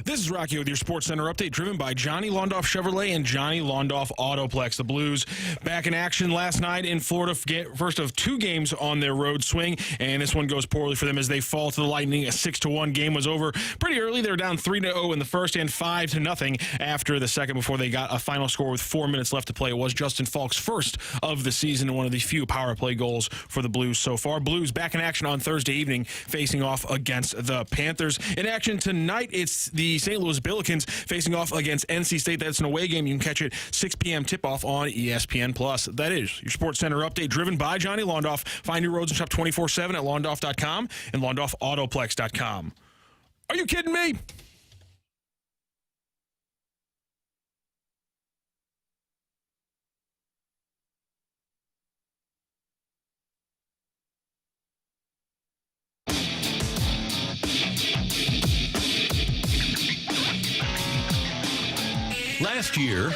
I: This is Rocky with your Sports Center update, driven by Johnny Londoff Chevrolet and Johnny Londoff Autoplex. The Blues back in action last night in Florida, first of two games on their road swing, and this one goes poorly for them as they fall to the Lightning. A 6-1 game was over pretty early. They were down 3-0 in the first and 5-0 after the second before they got a final score with 4 minutes left to play. It was Justin Falk's first of the season and one of the few power play goals for the Blues so far. Blues back in action on Thursday evening, facing off against the Panthers. In action tonight, it's the St. Louis Billikens facing off against NC State. That's an away game. You can catch it 6 p.m. tip-off on ESPN+. That is your Sports Center update, driven by Johnny Londoff. Find your roads and shop 24/7 at londoff.com and londoffautoplex.com. Are you kidding me?
C: Last year,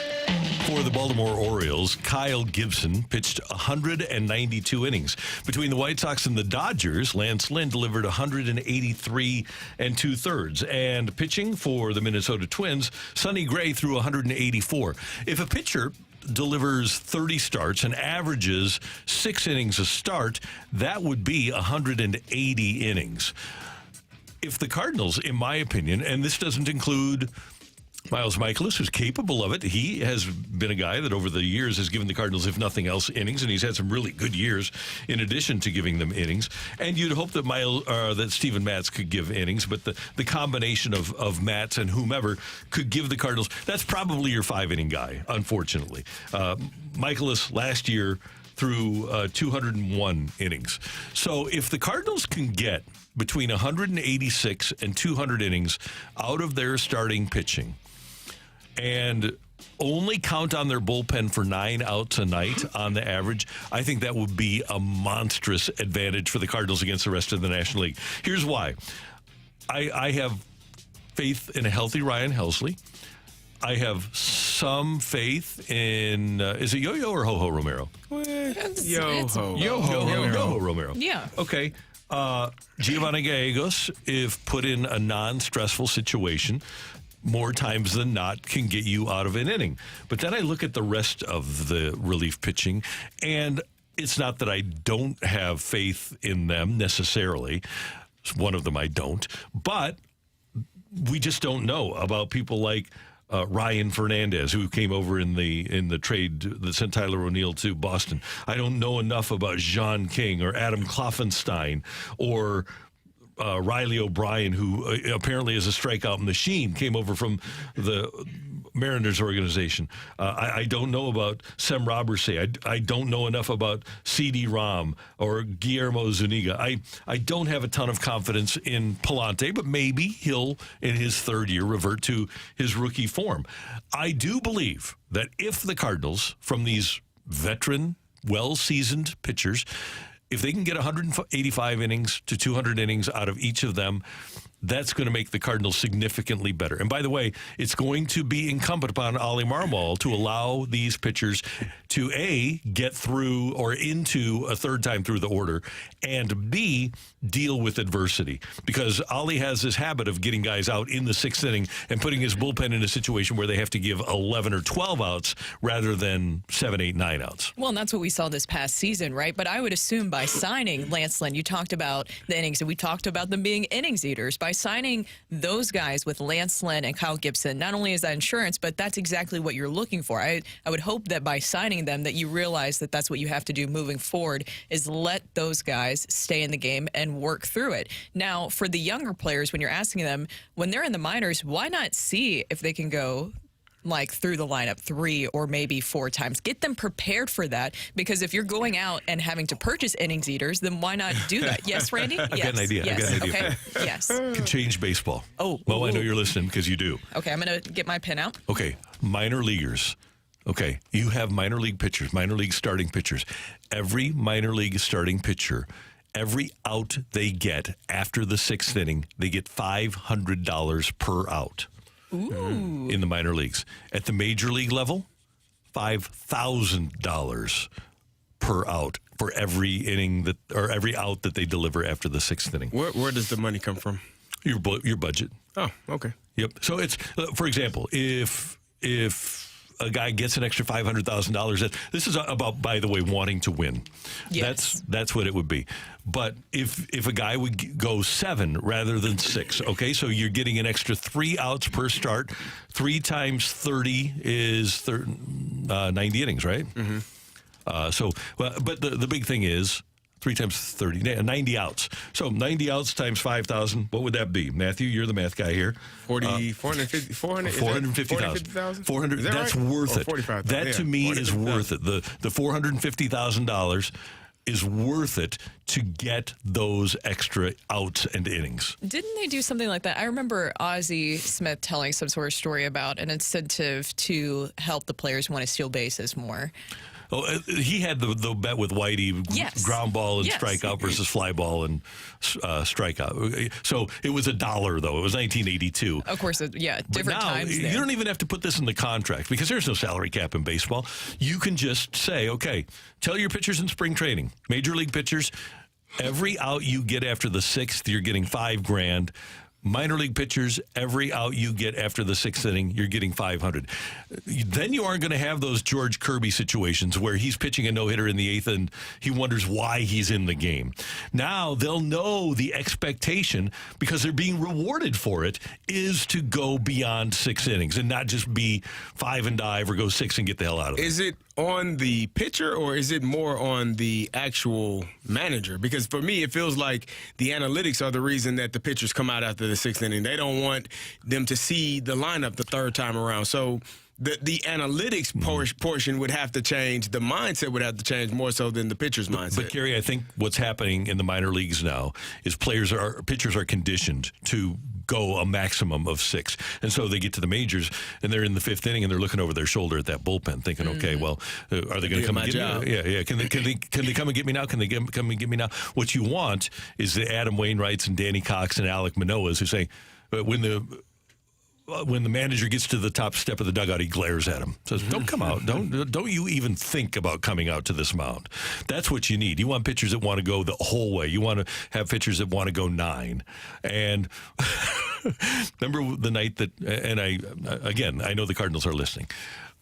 C: for the Baltimore Orioles, Kyle Gibson pitched 192 innings. Between the White Sox and the Dodgers, Lance Lynn delivered 183 2/3. And pitching for the Minnesota Twins, Sonny Gray threw 184. If a pitcher delivers 30 starts and averages 6 innings a start, that would be 180 innings. If the Cardinals, in my opinion, and this doesn't include Miles Mikolas, who's capable of it. He has been a guy that over the years has given the Cardinals, if nothing else, innings, and he's had some really good years in addition to giving them innings. And you'd hope that that Steven Matz could give innings, but the combination of Matz and whomever could give the Cardinals, that's probably your 5-inning guy, unfortunately. Mikolas last year threw 201 innings. So if the Cardinals can get between 186 and 200 innings out of their starting pitching, and only count on their bullpen for 9 outs a night on the average, I think that would be a monstrous advantage for the Cardinals against the rest of the National League. Here's why. I have faith in a healthy Ryan Helsley. I have some faith in, is it Yo-Yo or Ho-Ho Romero? Yo-Ho Romero.
D: Yeah.
C: Okay. Giovanni Gallegos, if put in a non-stressful situation, more times than not can get you out of an inning. But then I look at the rest of the relief pitching, and it's not that I don't have faith in them necessarily. One of them I don't. But we just don't know about people like Ryan Fernandez, who came over in the trade that sent Tyler O'Neill to Boston. I don't know enough about John King or Adam Kloffenstein or Riley O'Brien, who apparently is a strikeout machine, came over from the Mariners organization. I don't know about Sem Robertse. I don't know enough about CD Ram or Guillermo Zuniga. I don't have a ton of confidence in Palante, but maybe he'll, in his third year, revert to his rookie form. I do believe that if the Cardinals, from these veteran, well-seasoned pitchers, if they can get 185 innings to 200 innings out of each of them, that's going to make the Cardinals significantly better. And by the way, it's going to be incumbent upon Ali Marmol to allow these pitchers to, A, get through or into a third time through the order, and B, deal with adversity. Because Ali has this habit of getting guys out in the 6th inning and putting his bullpen in a situation where they have to give 11 or 12 outs rather than 7, 8, 9 outs.
D: Well, and that's what we saw this past season, right? But I would assume by signing Lance Lynn, you talked about the innings, and we talked about them being innings eaters. By signing those guys with Lance Lynn and Kyle Gibson, not only is that insurance, but that's exactly what you're looking for. I would hope that by signing them that you realize that that's what you have to do moving forward, is let those guys stay in the game and work through it. Now, for the younger players, when you're asking them, when they're in the minors, why not see if they can go like through the lineup 3 or maybe 4 times? Get them prepared for that, because if you're going out and having to purchase innings eaters, then why not do that? Yes, Randy?
C: I've got an idea.
D: Yes. Okay. Yes.
C: Can change baseball.
D: Oh.
C: Mo, I know you're listening because you do.
D: Okay, I'm going to get my pen out.
C: Okay, minor leaguers. Okay, you have minor league pitchers, minor league starting pitchers. Every minor league starting pitcher, every out they get after the 6th inning, they get $500 per out.
D: Ooh.
C: In the minor leagues. At the major league level, $5,000 per out for every inning or every out that they deliver after the 6th inning.
E: Where does the money come from?
C: Your budget.
E: Oh, okay.
C: Yep. So it's, for example, if a guy gets an extra $500,000, this is about, by the way, wanting to win.
D: Yes.
C: That's what it would be. But if a guy would go 7 rather than 6, okay, so you're getting an extra 3 outs per start. 3 times 30 is 90 innings, right? Mm-hmm. But the big thing is 3 times 30, 90 outs. So 90 outs times 5,000, what would that be? Matthew, you're the math guy here.
E: 450,000?
C: 400. That's
E: right?
C: worth it.
E: 45,000.
C: That to me is worth it. The $450,000 is worth it to get those extra outs and innings.
D: Didn't they do something like that? I remember Ozzie Smith telling some sort of story about an incentive to help the players want to steal bases more.
C: Oh, he had the bet with Whitey,
D: yes.
C: ground ball and
D: yes.
C: strikeout versus fly ball and strikeout. So it was $1, though. It was 1982.
D: Of course, different
C: but now,
D: times.
C: You don't even have to put this in the contract because there's no salary cap in baseball. You can just say, okay, tell your pitchers in spring training, major league pitchers, every out you get after the 6th, you're getting $5,000. Minor league pitchers, every out you get after the 6th inning, you're getting $500. Then you aren't going to have those George Kirby situations where he's pitching a no-hitter in the 8th and he wonders why he's in the game. Now they'll know the expectation, because they're being rewarded for it, is to go beyond 6 innings and not just be 5 and dive or go 6 and get the hell out of it.
E: Is it on the pitcher or is it more on the actual manager? Because for me, it feels like the analytics are the reason that the pitchers come out after the 6th inning. They don't want them to see the lineup the 3rd time around. So the analytics portion would have to change. The mindset would have to change more so than the pitcher's mindset.
C: But Carey, I think what's happening in the minor leagues now is pitchers are conditioned to go a maximum of 6. And so they get to the majors, and they're in the 5th inning, and they're looking over their shoulder at that bullpen, thinking, okay, well, are they going to come and get me? Yeah. Can they come and get me now? Can they come and get me now? What you want is the Adam Wainwrights and Danny Cox and Alek Manoahs who say, when the manager gets to the top step of the dugout, he glares at him. Says, "Don't come out. Don't you even think about coming out to this mound." That's what you need. You want pitchers that want to go the whole way. You want to have pitchers that want to go 9. And remember the night that, and I know the Cardinals are listening,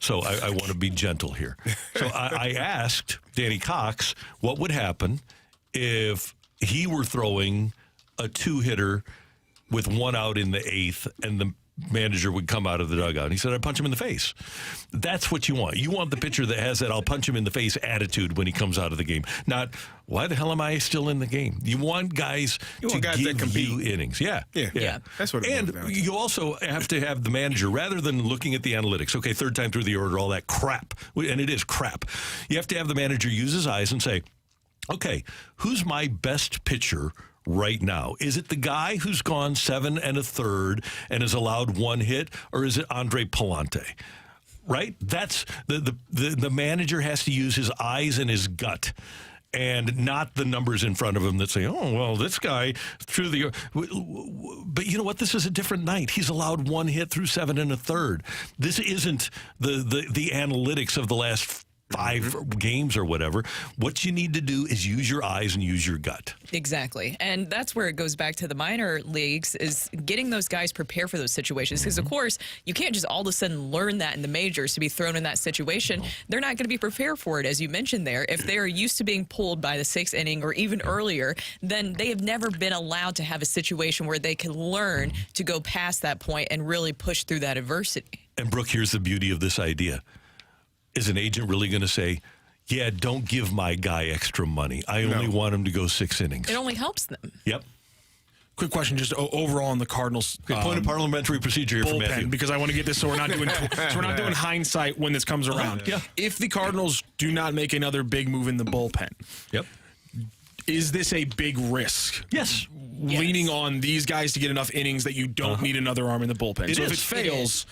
C: so I want to be gentle here. So I asked Danny Cox what would happen if he were throwing a 2-hitter with 1 out in the 8th, and the manager would come out of the dugout. And he said, I'd punch him in the face. That's what you want. You want the pitcher that has that I'll punch him in the face attitude when he comes out of the game. Not, why the hell am I still in the game? You want guys to give you innings. Yeah.
E: That's what it
C: And you also have to have the manager, rather than looking at the analytics, okay, 3rd time through the order, all that crap, and it is crap. You have to have the manager use his eyes and say, okay, who's my best pitcher right now? Is it the guy who's gone 7 1/3 and has allowed 1 hit, or is it Andre Palante? Right? That's the manager has to use his eyes and his gut, and not the numbers in front of him that say, oh, well, this guy through the... But you know what? This is a different night. He's allowed 1 hit through 7 1/3. This isn't the analytics of the last 5 games or whatever. What you need to do is use your eyes and use your gut.
D: Exactly. And that's where it goes back to the minor leagues, is getting those guys prepared for those situations. Because, of course, you can't just all of a sudden learn that in the majors to be thrown in that situation. They're not going to be prepared for it, as you mentioned there. If they are used to being pulled by the 6th inning or even earlier, then they have never been allowed to have a situation where they can learn to go past that point and really push through that adversity.
C: And, Brooke, here's the beauty of this idea. Is an agent really going to say, yeah, don't give my guy extra money? I only want him to go 6 innings.
D: It only helps them.
C: Yep.
I: Quick question, just overall on the Cardinals.
C: Point of parliamentary procedure here for Matthew.
I: Because I want to get this so we're not doing hindsight when this comes around.
C: Yeah.
I: If the Cardinals do not make another big move in the bullpen, is this a big risk?
C: Yes.
I: Leaning on these guys to get enough innings that you don't need another arm in the bullpen. If it fails,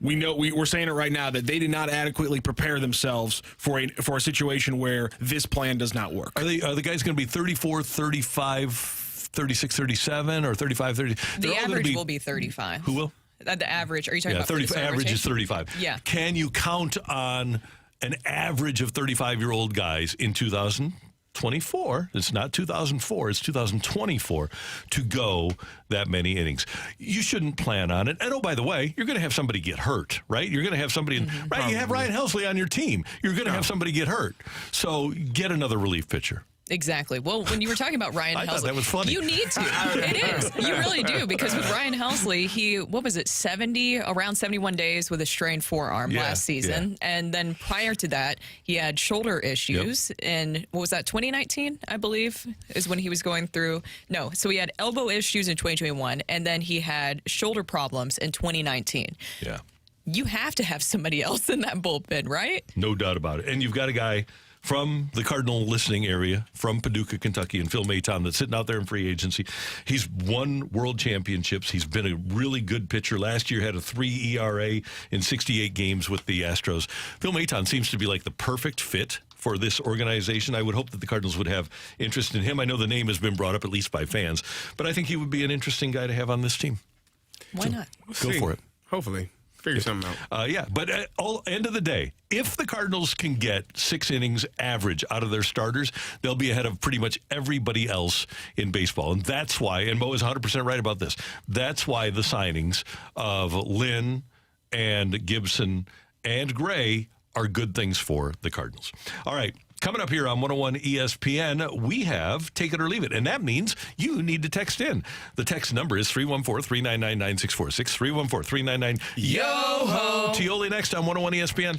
I: we know we're saying it right now that they did not adequately prepare themselves for a situation where this plan does not work.
C: Are the guys going to be 34, 35, 36, 37, or 35, 30?
D: The average will be 35.
C: Who will?
D: The average. Are you talking about
C: 30? Average is 35.
D: Yeah.
C: Can you count on an average of 35-year-old guys in 2024? It's not 2004, it's 2024 to go that many innings. You shouldn't plan on it. And oh, by the way, you're going to have somebody get hurt, right? You're going to have somebody, right? You have Ryan Helsley on your team. You're going to have somebody get hurt. So get another relief pitcher.
D: Exactly. Well, when you were talking about Ryan Helsley,
C: thought that was funny.
D: You need to. It is. You really do, because with Ryan Helsley, he, around 71 days with a strained forearm last season. Yeah. And then prior to that, he had shoulder issues. And what was that, 2019, I believe, is when he was going through. No, so he had elbow issues in 2021, and then he had shoulder problems in 2019.
C: Yeah.
D: You have to have somebody else in that bullpen, right?
C: No doubt about it. And you've got a guy from the Cardinal listening area, from Paducah, Kentucky, and Phil Maton, that's sitting out there in free agency. He's won world championships. He's been a really good pitcher. Last year had a 3 ERA in 68 games with the Astros. Phil Maton seems to be like the perfect fit for this organization. I would hope that the Cardinals would have interest in him. I know the name has been brought up, at least by fans, but I think he would be an interesting guy to have on this team.
D: Why not?
C: Go for it.
E: Hopefully. Figure something out.
C: But at end of the day, if the Cardinals can get 6 innings average out of their starters, they'll be ahead of pretty much everybody else in baseball. And that's why, and Mo is 100% right about this, that's why the signings of Lynn and Gibson and Gray are good things for the Cardinals. All right. Coming up here on 101 ESPN, we have Take It or Leave It, and that means you need to text in. The text number is 314-399-9646, 314-399-YO-HO. Tioli next on 101 ESPN.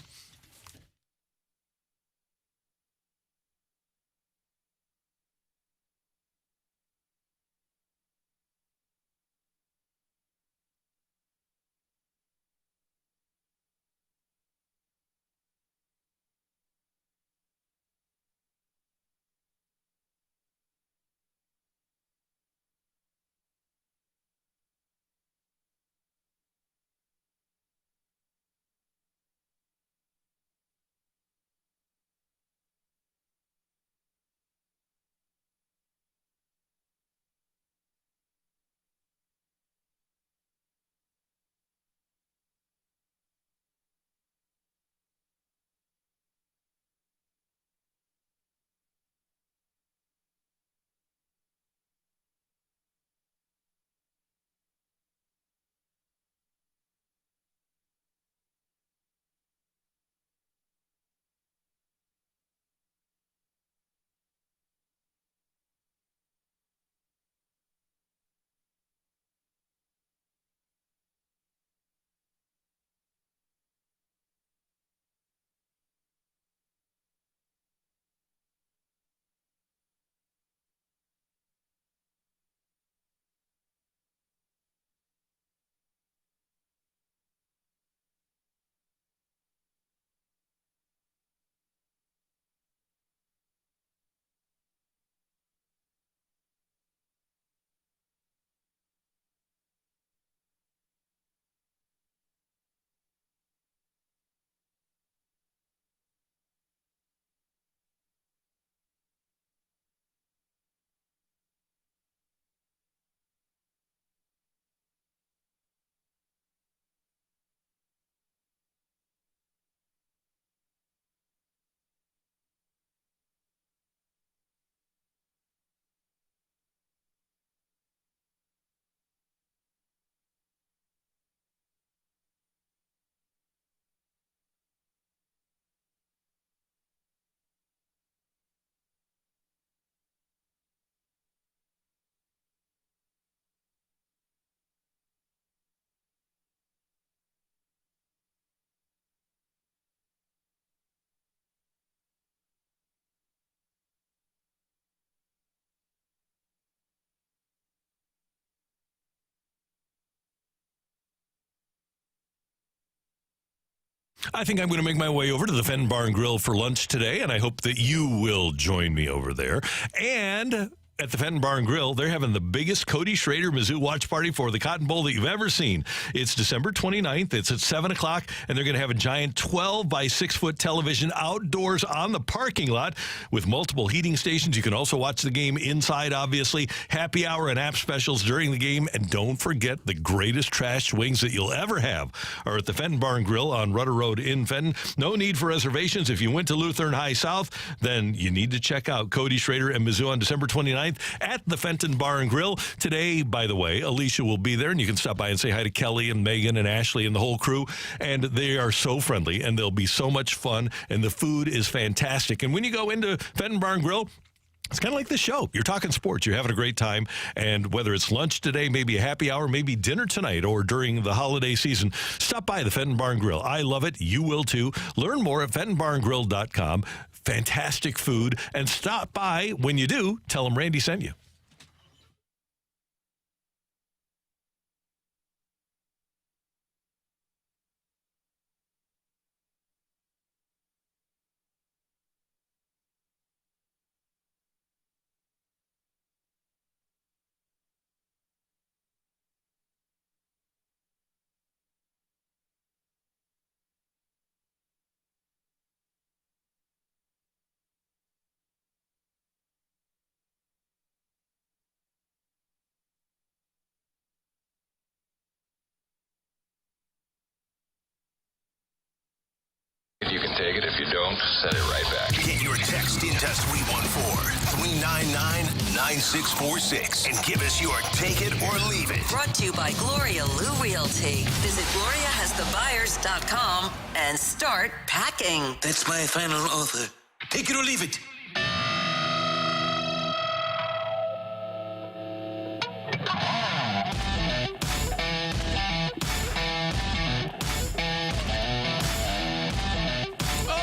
C: I think I'm going to make my way over to the Fenton Bar and Grill for lunch today, and I hope that you will join me over there. And at the Fenton Bar and Grill, they're having the biggest Cody Schrader Mizzou watch party for the Cotton Bowl that you've ever seen. It's December 29th. It's at 7 o'clock, and they're going to have a giant 12 by 6 foot television outdoors on the parking lot with multiple heating stations. You can also watch the game inside, obviously. Happy hour and app specials during the game. And don't forget, the greatest trash wings that you'll ever have are at the Fenton Bar and Grill on Rudder Road in Fenton. No need for reservations. If you went to Lutheran High South, then you need to check out Cody Schrader and Mizzou on December 29th. At the Fenton Bar and Grill. Today, by the way, Alicia will be there, and you can stop by and say hi to Kelly and Megan and Ashley and the whole crew. And they are so friendly, and they'll be so much fun, and the food is fantastic. And when you go into Fenton Bar and Grill, it's kind of like this show. You're talking sports. You're having a great time. And whether it's lunch today, maybe a happy hour, maybe dinner tonight, or during the holiday season, stop by the Fenton Bar and Grill. I love it. You will too. Learn more at FentonBarandGrill.com. Fantastic food. And stop by. When you do, tell them Randy sent you.
J: You can take it. If you don't, send it right back.
A: Get your text into 314-399-9646 and give us your take it or leave it.
K: Brought to you by Gloria Lou Realty. Visit GloriaHasTheBuyers.com and start packing.
L: That's my final offer. Take it or leave it.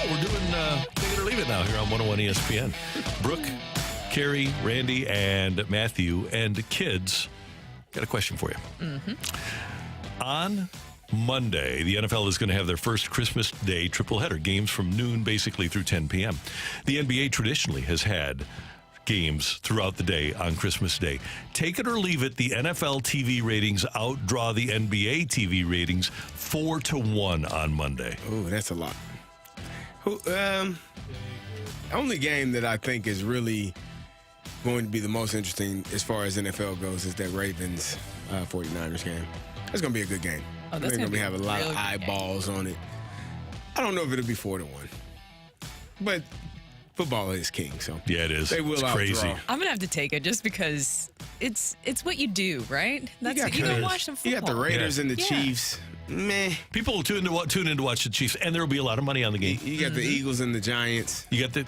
C: We're doing Take It or Leave It now here on 101 ESPN. Brooke, Carey, Randy, and Matthew, and kids, got a question for you. On Monday, the NFL is going to have their first Christmas Day triple header, games from noon basically through 10 p.m. The NBA traditionally has had games throughout the day on Christmas Day. Take it or leave it, the NFL TV ratings outdraw the NBA TV ratings 4-1 on Monday.
E: Oh, that's a lot. Only game that I think is really going to be the most interesting as far as NFL goes is that Ravens 49ers game. That's going to be a good game.
D: Oh, that's
E: going to have a lot
D: really
E: of eyeballs on it. I don't know if it'll be 4-1, but football is king. So
C: yeah, it is.
E: They will
C: it's crazy.
D: I'm gonna have to take it just because it's what you do, right? That's you don't watch some football.
E: You got the Raiders and the Chiefs. Meh.
C: People will tune in to watch the Chiefs, and there will be a lot of money on the game.
E: You got the Eagles and the Giants.
C: You got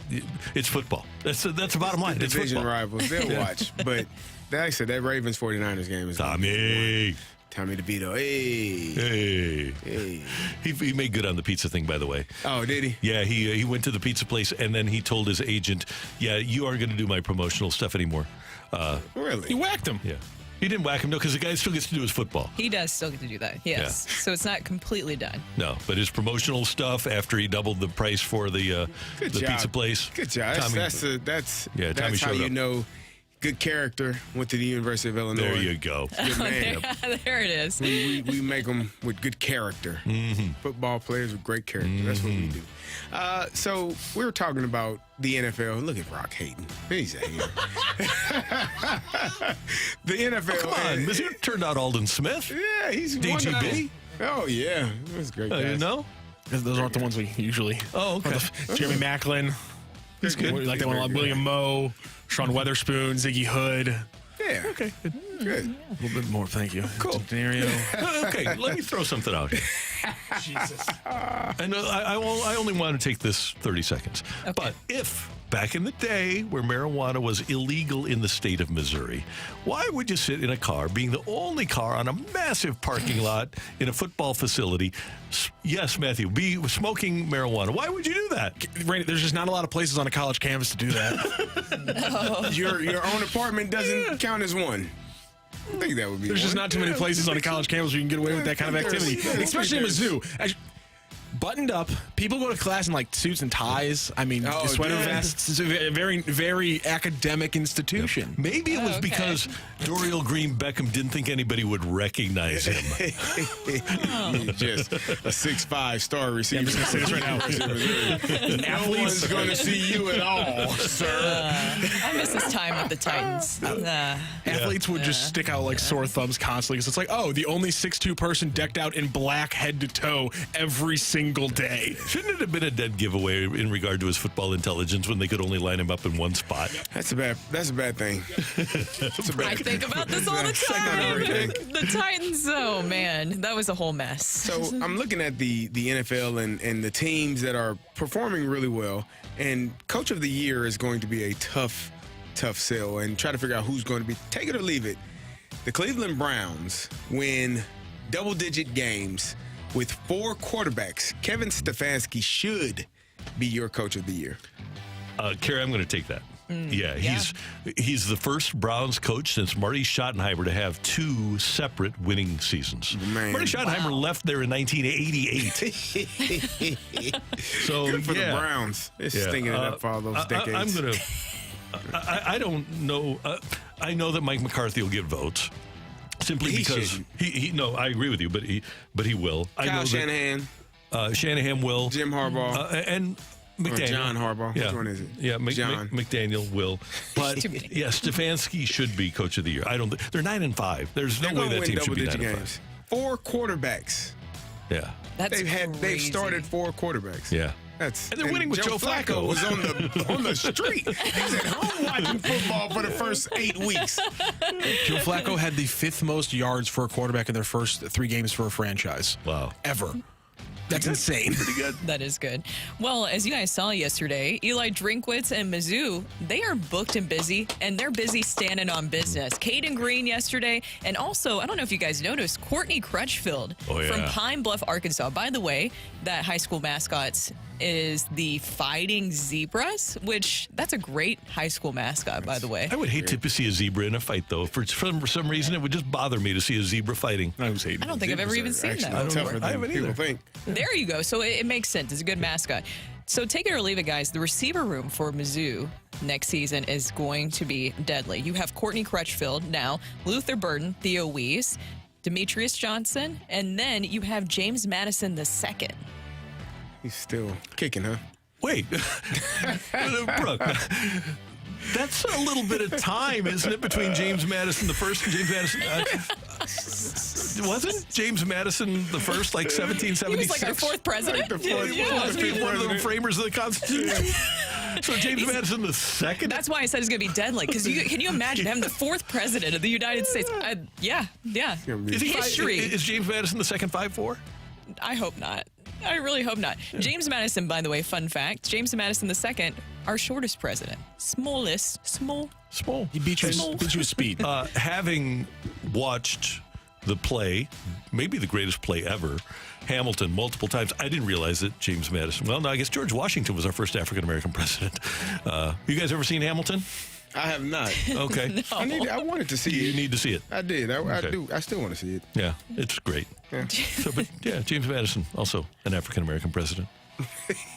C: it's football. That's the bottom line. It's
E: division
C: football.
E: rivals. They'll watch. But like I said, that Ravens 49ers game is Tommy DeVito. Hey.
C: He made good on the pizza thing, by the way.
E: Oh, did he?
C: Yeah, he went to the pizza place, and then he told his agent, yeah, you aren't going to do my promotional stuff anymore.
E: Really?
I: You whacked him.
C: Yeah. He didn't whack him, no, because the guy still gets to do his football.
D: He does still get to do that, yes. Yeah. So it's not completely done.
C: No, but his promotional stuff after he doubled the price for the pizza place.
E: Good job. That's how you know good character. Went to the University of Illinois.
C: There you go.
E: Good man.
D: There it is.
E: We make them with good character.
C: Mm-hmm.
E: Football players with great character. Mm-hmm. That's what we do. So we were talking about the NFL. Look at Rock Hayden. He's a hater. The NFL.
C: Oh, come on. Mizzou turned out Alden Smith.
E: Yeah, he's
C: DGB.
E: Oh, yeah. That was great.
C: You know?
I: Those aren't the ones we usually.
C: Oh, okay.
I: Jeremy Macklin.
C: He's good.
I: Like that one, William Moe, Sean Weatherspoon, Ziggy Hood.
E: Yeah.
C: Okay.
E: Good.
I: A little bit more, thank you.
C: Cool.
I: Scenario.
C: Okay, let me throw something out here.
I: Jesus.
C: And I only want to take this 30 seconds. Okay. But if back in the day where marijuana was illegal in the state of Missouri, why would you sit in a car, being the only car on a massive parking lot in a football facility? Yes, Matthew, be smoking marijuana. Why would you do that?
I: Randy, there's just not a lot of places on a college campus to do that.
E: No. Your own apartment doesn't count as one. I think that would be.
I: There's just not too many places on a college campus where you can get away with that kind of activity, especially in Mizzou. buttoned up. People go to class in like suits and ties. I mean, sweater vests. It's a very, very academic institution.
C: Maybe it was because Dorial Green Beckham didn't think anybody would recognize him.
E: Just a 6'5" star receiver.
I: I'm just going to say this right now.
E: No one's going to see you at all, sir.
D: I miss his time with the Titans.
I: Athletes would just stick out like sore thumbs constantly because it's like, the only 6'2" person decked out in black head to toe every single day.
C: Shouldn't it have been a dead giveaway in regard to his football intelligence when they could only line him up in one spot?
E: That's a bad thing.
D: I think about this all the time. The Titans, oh man, that was a whole mess.
E: So I'm looking at the NFL and the teams that are performing really well, and Coach of the Year is going to be a tough sell, and try to figure out who's going to be. Take it or leave it. The Cleveland Browns win double-digit games with 4 quarterbacks. Kevin Stefanski should be your Coach of the Year.
C: Carey, I'm going to take that. He's the first Browns coach since Marty Schottenheimer to have 2 separate winning seasons.
E: Man.
C: Marty Schottenheimer left there in 1988. So
E: good for the Browns. They're stinging it up for all those decades.
C: I'm going to. I don't know. I know that Mike McCarthy will get votes simply because he. No, I agree with you, but he will.
E: Kyle Shanahan.
C: Shanahan will.
E: Jim Harbaugh
C: and McDaniel.
E: Or John Harbaugh.
C: Yeah.
E: Which one is it?
C: Yeah,
E: John.
C: McDaniel will. But Stefanski should be Coach of the Year. They're 9-5. There's no way that team should be 9-5.
E: 4 quarterbacks.
C: Yeah.
E: They've started 4 quarterbacks.
C: Yeah.
E: And
C: they're winning with Joe Flacco.
E: Was on the street. He's at home watching football for the first 8 weeks.
I: Joe Flacco had the 5th most yards for a quarterback in their first 3 games for a franchise.
C: Wow.
I: Ever. That's insane.
C: Pretty good.
D: That is good. Well, as you guys saw yesterday, Eli Drinkwitz and Mizzou, they are booked and busy, and they're busy standing on business. Caden Green yesterday, and also, I don't know if you guys noticed, Courtney Crutchfield from Pine Bluff, Arkansas. By the way, that high school mascot is the Fighting Zebras, which that's a great high school mascot, by the way.
C: I would hate to see a zebra in a fight, though. For some reason, it would just bother me to see a zebra fighting.
D: I don't think I've ever even seen that.
E: I haven't either.
D: There you go. So it makes sense. It's a good mascot. So take it or leave it, guys. The receiver room for Mizzou next season is going to be deadly. You have Courtney Crutchfield now, Luther Burden, Theo Weiss, Demetrius Johnson, and then you have James Madison II.
E: He's still kicking, huh?
C: Wait. Brooke, that's a little bit of time, isn't it, between James Madison the first and James Madison? Wasn't James Madison the first, like 1776?
D: He was like our 4th president.
C: One of the framers of the Constitution. So James Madison the second?
D: That's why I said it's going to be deadly. Because can you imagine having the 4th president of the United States? Yeah.
C: Is
D: history.
C: Is James Madison the second 5'4"?
D: I hope not. I really hope not. Yeah. James Madison, by the way, fun fact, James Madison II, our shortest president. Small.
I: He beat you with speed.
C: Having watched the play, maybe the greatest play ever, Hamilton, multiple times, I didn't realize that James Madison, well, no, I guess George Washington was our first African-American president. You guys ever seen Hamilton?
E: I have not.
C: Okay.
D: No.
E: I wanted to see it.
C: You need to see it.
E: I did. I do. I still want to see it.
C: Yeah, it's great.
E: Yeah.
C: James Madison, also an African-American president.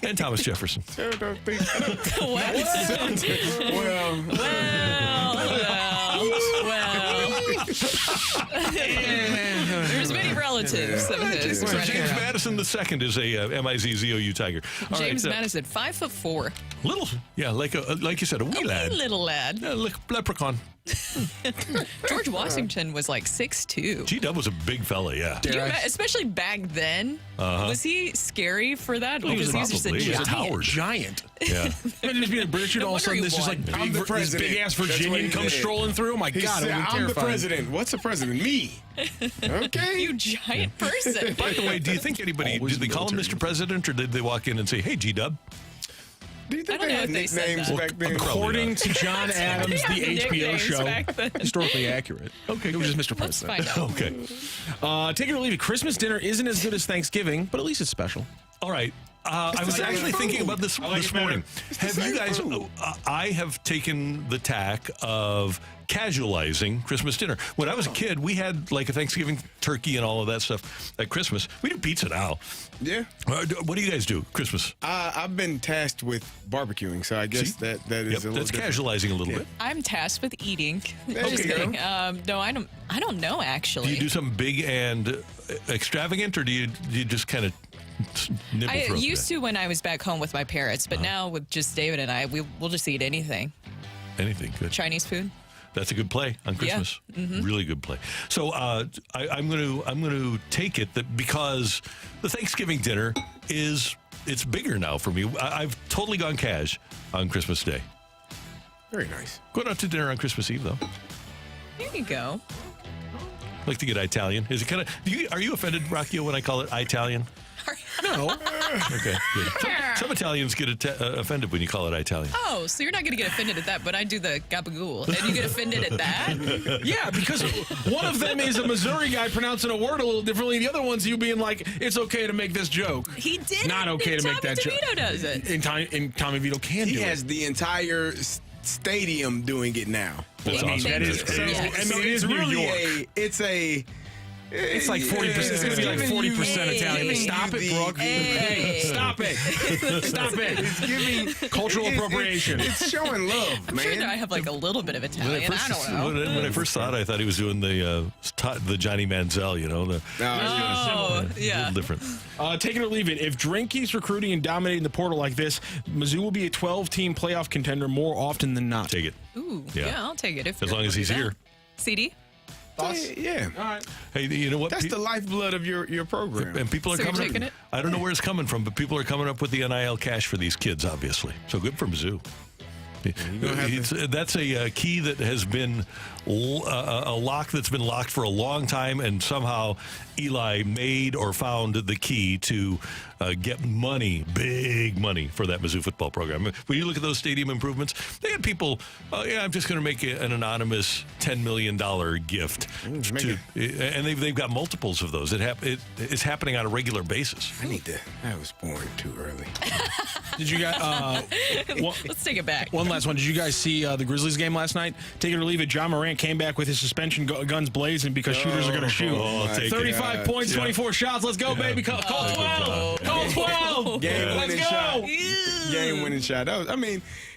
C: And Thomas Jefferson.
E: I don't think
D: There's many relatives of his.
C: So James Madison II is a M-I-Z-Z-O-U Tiger.
D: James Madison, 5'4".
C: Little, like you said, a wee lad.
D: Little lad.
C: Yeah, leprechaun.
D: George Washington was like 6'2".
C: G-Dub was a big fella, yeah.
D: Especially back then. Was he scary for that? Because he's just a
I: giant.
C: Yeah.
I: Imagine just being a British and all of a sudden this just like this big-ass Virginian comes strolling through. Oh, my God,
E: I'm the president. What's the president? Me. Okay.
D: You giant person.
C: By the way, do you think anybody, did they call him Mr. President, or did they walk in and say, hey, G-Dub?
E: Do you think they had nicknames back then?
I: According to John Adams, the HBO show, historically accurate.
C: Okay,
I: it was just Mr. President.
D: Let's find out.
C: Okay.
I: Take it or leave it. Christmas dinner isn't as good as Thanksgiving, but at least it's special.
C: All right. I was actually thinking about this this morning. Have you guys? I have taken the tack of casualizing Christmas dinner. When I was a kid, we had like a Thanksgiving turkey and all of that stuff at Christmas. We do pizza now.
E: Yeah.
C: What do you guys do Christmas?
E: I've been tasked with barbecuing, so I guess that is a little
C: that's
E: different.
C: casualizing a little bit.
D: I'm tasked with eating.
E: There
D: Just
E: you go.
D: kidding. No, I don't know actually.
C: Do you do something big and extravagant, or do you just kind of nibble
D: I
C: through it?
D: used to when I was back home with my parents, but now with just David and I, we'll just eat anything.
C: Anything good.
D: Chinese food.
C: That's a good play on Christmas.
D: Yeah. Mm-hmm.
C: Really good play. So I'm going to take it that because the Thanksgiving dinner it's bigger now for me. I've totally gone cash on Christmas Day.
E: Very nice.
C: Going out to dinner on Christmas Eve though.
D: There you go.
C: I like to get Italian. Is it kind of? Are you offended, Rockio, when I call it Italian?
E: No.
C: Okay, good. Some Italians get offended when you call it Italian.
D: Oh, so you're not going to get offended at that, but I do the gabagool, and you get offended at that?
I: Yeah, because one of them is a Missouri guy pronouncing a word a little differently. The other one's you being like, it's okay to make this joke.
D: He did.
I: Not okay to make that joke.
D: Tommy DeVito does it.
I: And Tommy Vito can do
E: He
I: it.
E: has the entire stadium doing it now.
C: That's
I: I mean,
C: awesome.
I: that is,
D: So-
I: it is,
D: yeah.
I: I mean, it is New
E: really
I: York.
E: It's
I: It's like 40%. It's going to be like 40% Italian.
E: Hey.
I: Stop it, Brooke.
D: Hey.
I: Stop it. Stop it.
E: It's giving
I: Cultural appropriation.
E: It's showing love,
D: I'm
E: man.
D: sure I have like a little bit of Italian. I don't know.
C: When I first saw it, I thought he was doing the Johnny Manziel, you know.
D: Oh,
C: A
D: yeah.
C: little different.
I: Take it or leave it. If Drink keeps recruiting and dominating the portal like this, Mizzou will be a 12-team playoff contender more often than not.
C: Take it.
D: Ooh,
C: Yeah.
D: yeah, I'll take it. If
C: As
D: you're
C: long as
D: gonna
C: he's
D: do that.
C: here.
D: CD?
E: Yeah.
I: All right.
C: Hey, you know what?
E: That's the lifeblood of your program.
C: And people are
D: So you're
C: coming
D: taking
C: up.
D: it?
C: I don't know where it's coming from, but people are coming up with the NIL cash for these kids, obviously. So good for Mizzou. That's a key that has been a lock that's been locked for a long time, and somehow Eli made or found the key to get money, big money, for that Mizzou football program. When you look at those stadium improvements, they had people, I'm just going to make an anonymous $10 million gift. And they've got multiples of those. It's happening on a regular basis.
E: I was born too early.
I: Did you guys?
D: Let's take it back.
I: One last one. Did you guys see the Grizzlies game last night? Take it or leave it. John Morant came back with his suspension guns blazing because shooters are going to shoot. 35 points, 24 shots. Let's go, baby. Call 12. Call 12. Let's go.
E: Game winning shot.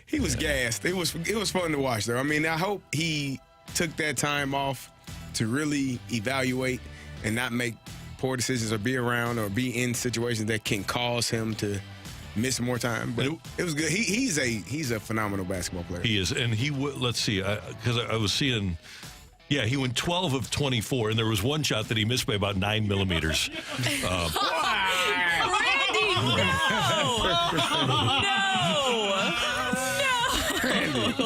E: He was gassed. It was fun to watch, though. I hope he took that time off to really evaluate and not make poor decisions or be around or be in situations that can cause him to miss more time. But it was good. He's a phenomenal basketball player.
C: He is, and let's see, because I was seeing. Yeah, he went 12 of 24, and there was one shot that he missed by about 9 millimeters.
D: Randy, no!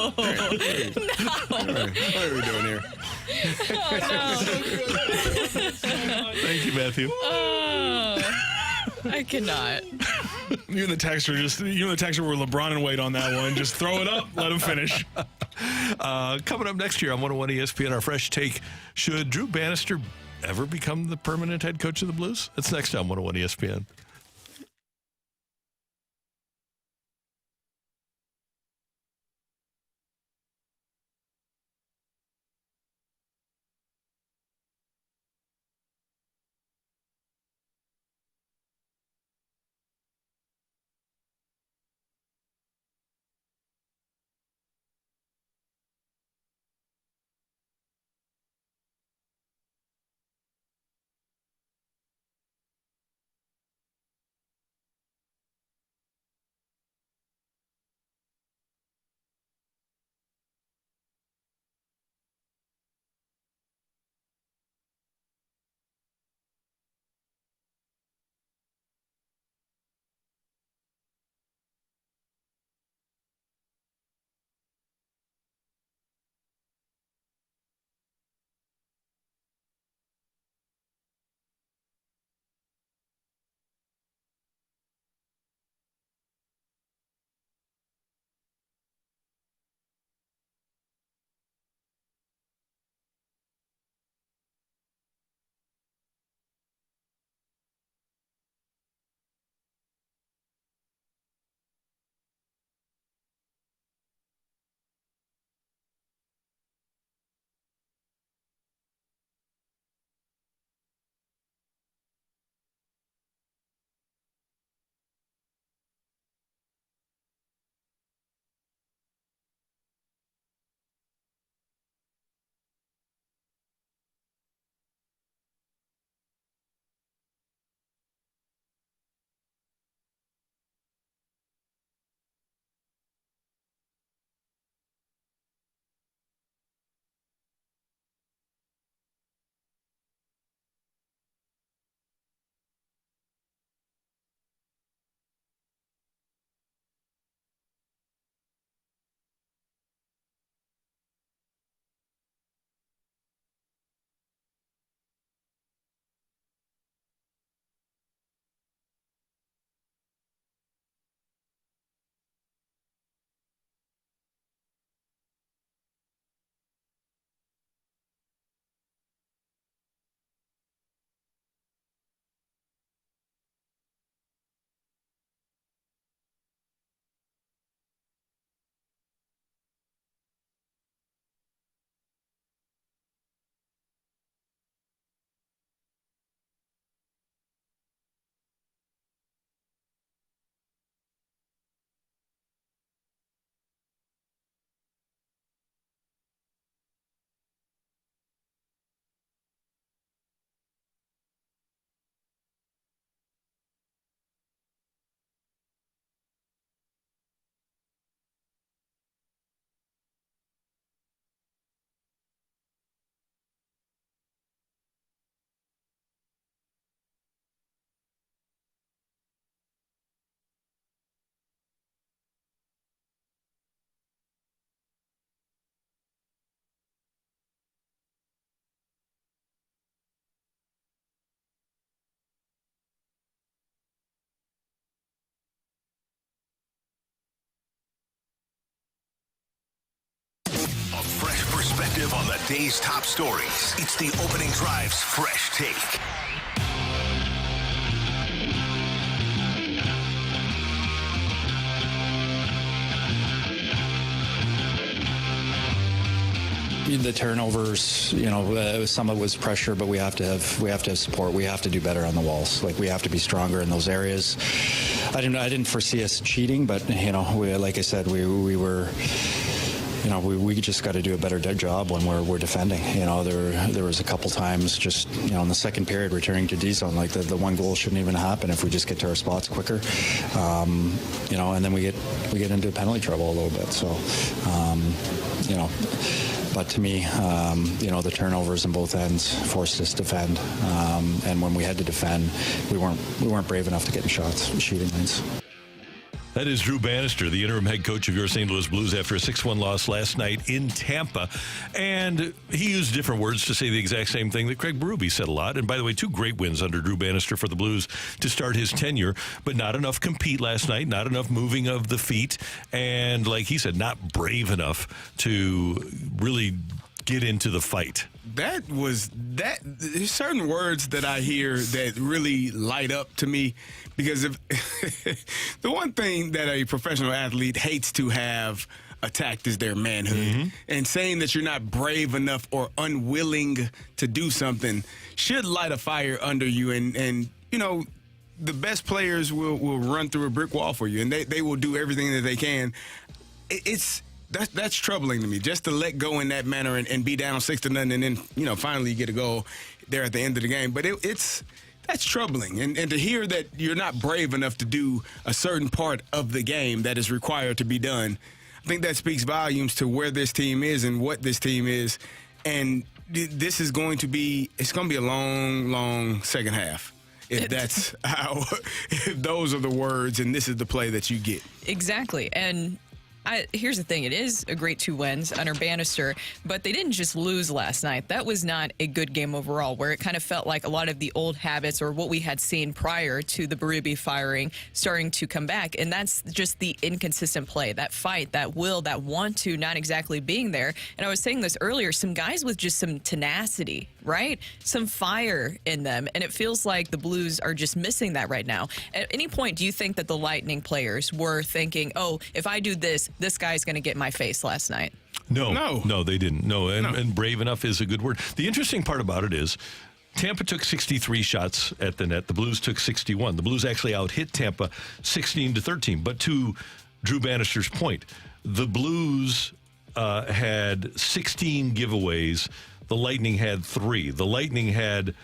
E: What are we doing here?
C: Thank you, Matthew.
D: I cannot.
I: You and the texter were LeBron and Wade on that one. Just throw it up, let him finish.
C: Coming up next year on 101 ESPN, our fresh take: should Drew Bannister ever become the permanent head coach of the Blues? That's next on 101 ESPN.
A: perspective on the day's top stories. It's the Opening Drive's Fresh Take.
G: The turnovers, some of it was pressure, but we have to have support. We have to do better on the walls. Like, we have to be stronger in those areas. I didn't foresee us cheating, but like I said, we were. We just got to do a better job when we're defending. There was a couple times just in the second period returning to D zone, like the one goal shouldn't even happen if we just get to our spots quicker. And then we get into penalty trouble a little bit. So, But to me, the turnovers on both ends forced us to defend. And when we had to defend, we weren't brave enough to get in shooting lanes.
C: That is Drew Bannister, the interim head coach of your St. Louis Blues after a 6-1 loss last night in Tampa. And he used different words to say the exact same thing that Craig Berube said a lot. And by the way, 2 great wins under Drew Bannister for the Blues to start his tenure, but not enough compete last night, not enough moving of the feet, and like he said, not brave enough to really get into the fight.
E: There's certain words that I hear that really light up to me, because if the one thing that a professional athlete hates to have attacked is their manhood. And saying that you're not brave enough or unwilling to do something should light a fire under you. And the best players will run through a brick wall for you, and they will do everything that they can. That's troubling to me, just to let go in that manner and be down 6-0, and then finally you get a goal there at the end of the game. But that's troubling, and to hear that you're not brave enough to do a certain part of the game that is required to be done, I think that speaks volumes to where this team is and what this team is. And this is going to be a long, long second half. If those are the words and this is the play that you get.
D: Exactly. And here's the thing. It is a great 2 wins under Bannister, but they didn't just lose last night. That was not a good game overall, where it kind of felt like a lot of the old habits or what we had seen prior to the Berube firing starting to come back. And that's just the inconsistent play, that fight, that will, that want to not exactly being there. And I was saying this earlier, some guys with just some tenacity, right? Some fire in them. And it feels like the Blues are just missing that right now. At any point, do you think that the Lightning players were thinking, oh, if I do this guy's going to get my face last night?
C: No, they didn't. No, and brave enough is a good word. The interesting part about it is Tampa took 63 shots at the net. The Blues took 61. The Blues actually out-hit Tampa 16-13. But to Drew Bannister's point, the Blues had 16 giveaways. The Lightning had 3. The Lightning had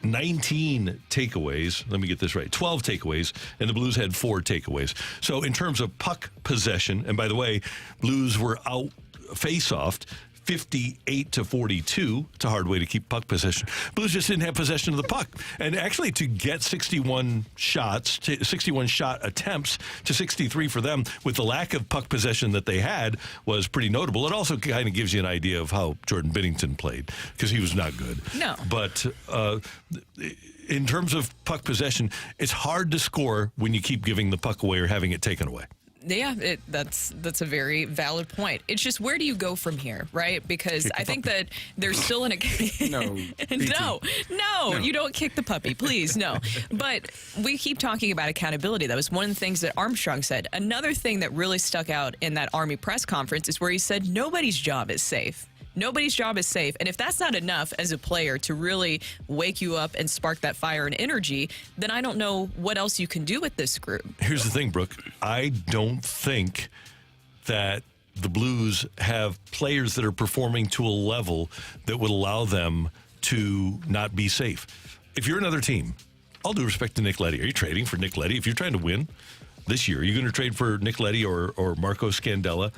C: 19 takeaways. Let me get this right. 12 takeaways, and the Blues had 4 takeaways. So in terms of puck possession, and by the way, Blues were out face-offed 58-42. It's a hard way to keep puck possession. Blues just didn't have possession of the puck. And actually to get 61 shot attempts to 63 for them with the lack of puck possession that they had was pretty notable. It also kind of gives you an idea of how Jordan Binnington played, because he was not good. No. But in terms of puck possession, it's hard to score when you keep giving the puck away or having it taken away.
D: Yeah, that's a very valid point. It's just, where do you go from here, right? Because I think that they're still in a... No, you don't kick the puppy, please, no. But we keep talking about accountability. That was one of the things that Armstrong said. Another thing that really stuck out in that Army press conference is where he said nobody's job is safe. Nobody's job is safe. And if that's not enough as a player to really wake you up and spark that fire and energy, then I don't know what else you can do with this group.
C: Here's the thing, Brooke. I don't think that the Blues have players that are performing to a level that would allow them to not be safe. If you're another team, all due respect to Nick Leddy, are you trading for Nick Leddy? If you're trying to win this year, are you going to trade for Nick Leddy or Marco Scandella?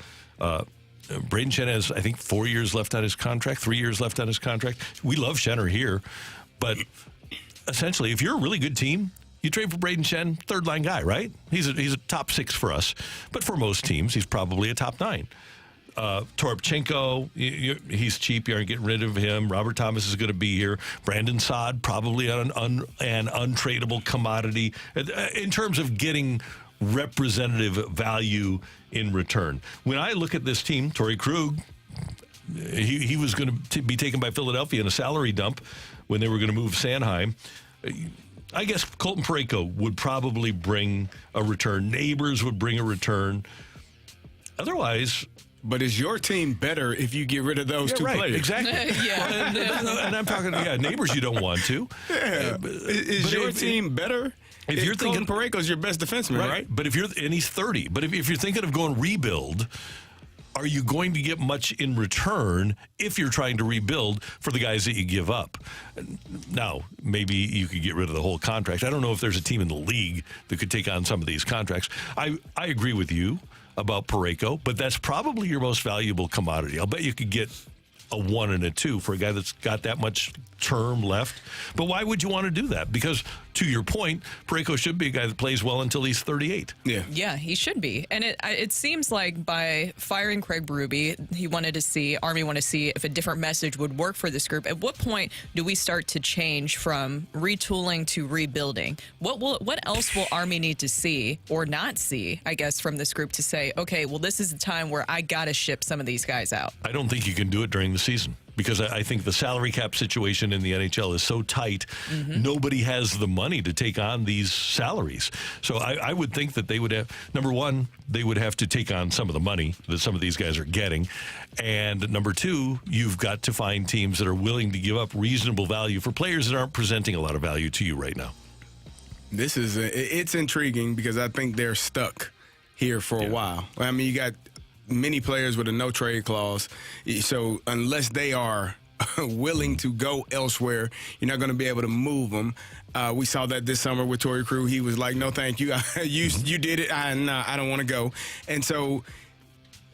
C: Braden Shen has, I think, 4 years left on his contract, 3 years left on his contract. We love Shenner here, but essentially, if you're a really good team, you trade for Braden Shen, third-line guy, right? He's a top 6 for us, but for most teams, he's probably a top 9. Toropchenko, he's cheap. You aren't getting rid of him. Robert Thomas is going to be here. Brandon Saad, probably an untradeable commodity in terms of getting representative value in return. When I look at this team, Torrey Krug, he was going to be taken by Philadelphia in a salary dump when they were going to move Sanheim. I guess Colton Parayko would probably bring a return. Neighbors would bring a return. Otherwise...
E: But is your team better if you get rid of those two players?
C: Exactly. And I'm talking, neighbors you don't want to.
E: Yeah. Is your team better?
C: If you're thinking
E: Parayko's your best defenseman, right?
C: But and he's 30. But if you're thinking of going rebuild, are you going to get much in return if you're trying to rebuild for the guys that you give up? Now, maybe you could get rid of the whole contract. I don't know if there's a team in the league that could take on some of these contracts. I agree with you about Parayko, but that's probably your most valuable commodity. I'll bet you could get a 1 and a 2 for a guy that's got that much term left. But why would you want to do that? Because, to your point, Parayko should be a guy that plays well until he's 38.
D: Yeah, he should be. And it seems like by firing Craig Berube, Army wanted to see if a different message would work for this group. At what point do we start to change from retooling to rebuilding? What else will Army need to see or not see, I guess, from this group to say, okay, well, this is the time where I got to ship some of these guys out?
C: I don't think you can do it during the season, because I think the salary cap situation in the NHL is so tight, nobody has the money to take on these salaries. So I would think that they would have, number one, they would have to take on some of the money that some of these guys are getting. And number two, you've got to find teams that are willing to give up reasonable value for players that aren't presenting a lot of value to you right now.
E: It's intriguing because I think they're stuck here for a while. I mean, you got many players with a no trade clause. So unless they are willing to go elsewhere, you're not going to be able to move them. We saw that this summer with Torrey Krug. He was like, no, thank you. You did it. I don't want to go. And so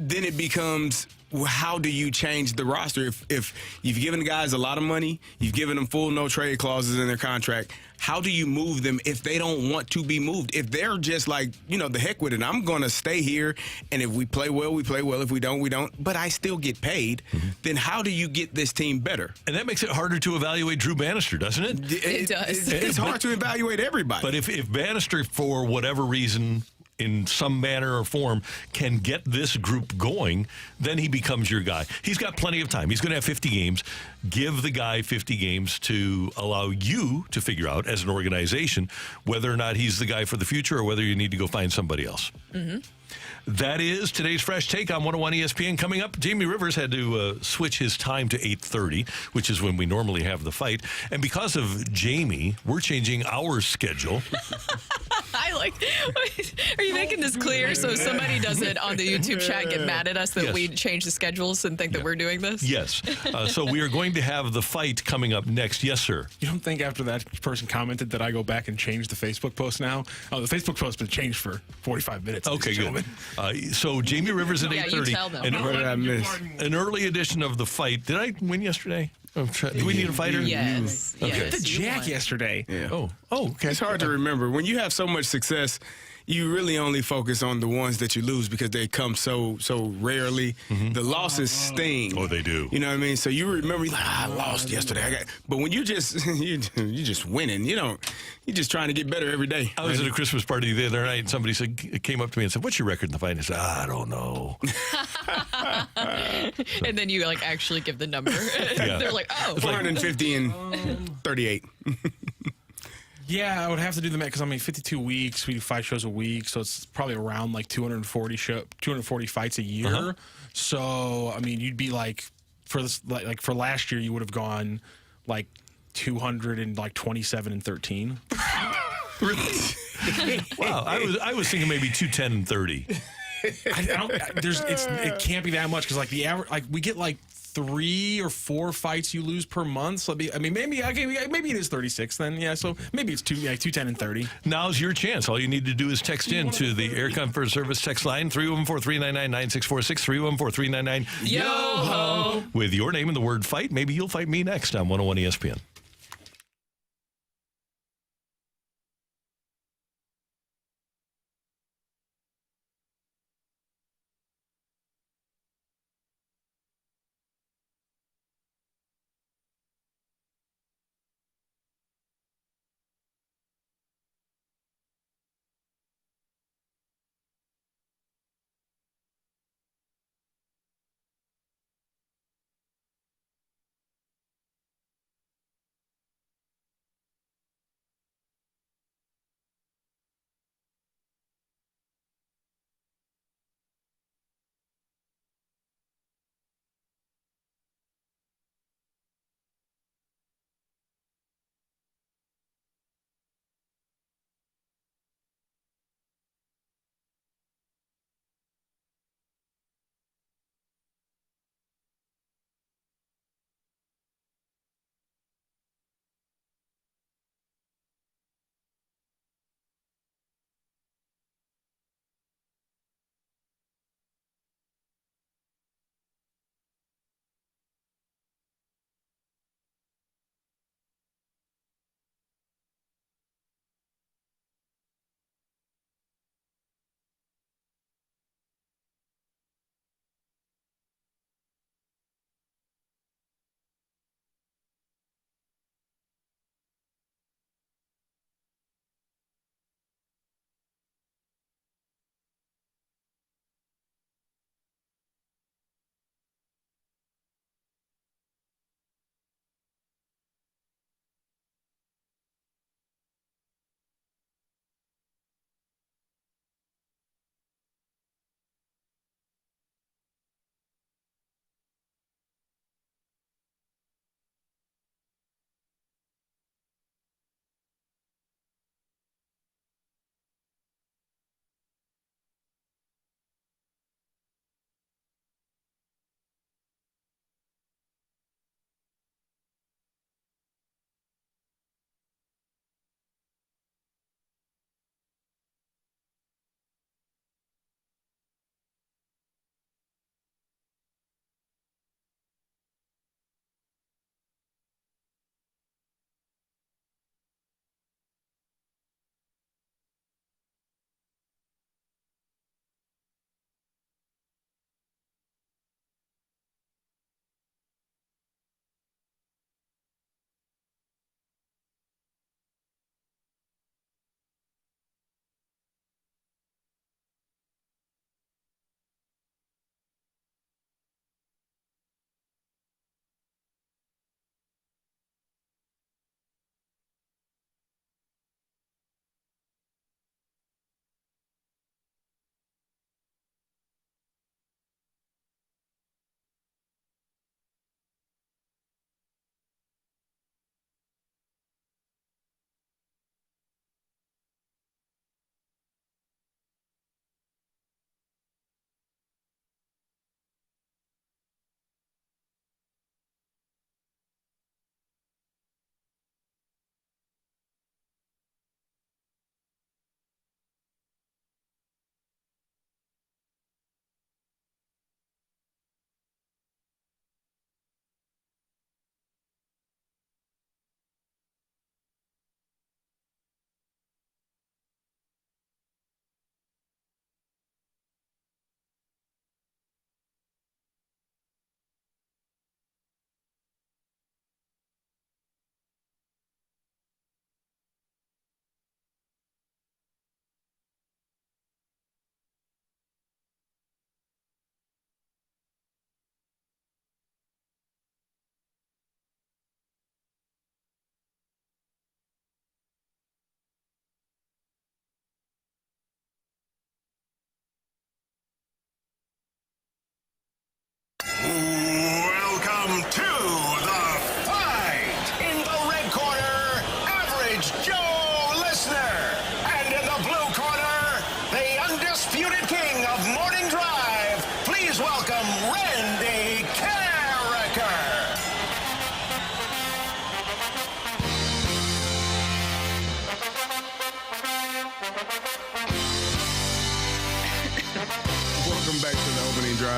E: then it becomes, how do you change the roster? If you've given guys a lot of money, you've given them full no trade clauses in their contract, how do you move them if they don't want to be moved? If they're just like, the heck with it, I'm going to stay here, and if we play well, we play well. If we don't, we don't. But I still get paid. Then how do you get this team better?
C: And that makes it harder to evaluate Drew Bannister, doesn't it?
D: It does.
E: It's hard to evaluate everybody.
C: But if Bannister, for whatever reason, in some manner or form, can get this group going, then he becomes your guy. He's got plenty of time. He's going to have 50 games. Give the guy 50 games to allow you to figure out, as an organization, whether or not he's the guy for the future or whether you need to go find somebody else. That is today's Fresh Take on 101 ESPN. Coming up, Jamie Rivers had to switch his time to 8:30, which is when we normally have the fight. And because of Jamie, we're changing our schedule.
D: Are you making this clear so somebody doesn't on the YouTube chat get mad at us that we change the schedules and think that we're doing this?
C: Yes. So we are going to have the fight coming up next. Yes, sir.
I: You don't think after that person commented that I go back and change the Facebook post now? Oh, the Facebook post has been changed for 45 minutes.
C: Okay, good. So Jamie Rivers at 8:30.
D: tell them.
E: What did I miss?
C: An early edition of the fight. Did I win yesterday? Do we need a fighter?
D: Yes.
C: Okay.
I: The Jack yesterday.
E: Yeah.
C: Oh, okay.
E: It's hard to remember. When you have so much success, you really only focus on the ones that you lose because they come so rarely. The losses sting.
C: Oh, they do.
E: You know what I mean? So you remember, you're like, I lost yesterday. But when you just you just winning, you're just trying to get better every day.
C: I was at a Christmas party the other night, and somebody came up to me and said, "What's your record in the fight?" And I said, I don't know.
D: And then you actually give the number. They're like,
E: 450 and 38.
I: Yeah, I would have to do the math because 52 weeks. We do 5 shows a week, so it's probably around 240 fights a year. So you'd be for this for last year, you would have gone 227 and 13.
C: Wow, I was thinking maybe 210 and 30.
I: It can't be that much because the average we get 3 or 4 fights you lose per month. So maybe it is 36 then. Yeah, so maybe it's 210 and 30.
C: Now's your chance. All you need to do is text in to the Air Comfort Service text line 314-399-9646 314-399
D: Yo-ho!
C: With your name and the word fight. Maybe you'll fight me next on 101 ESPN.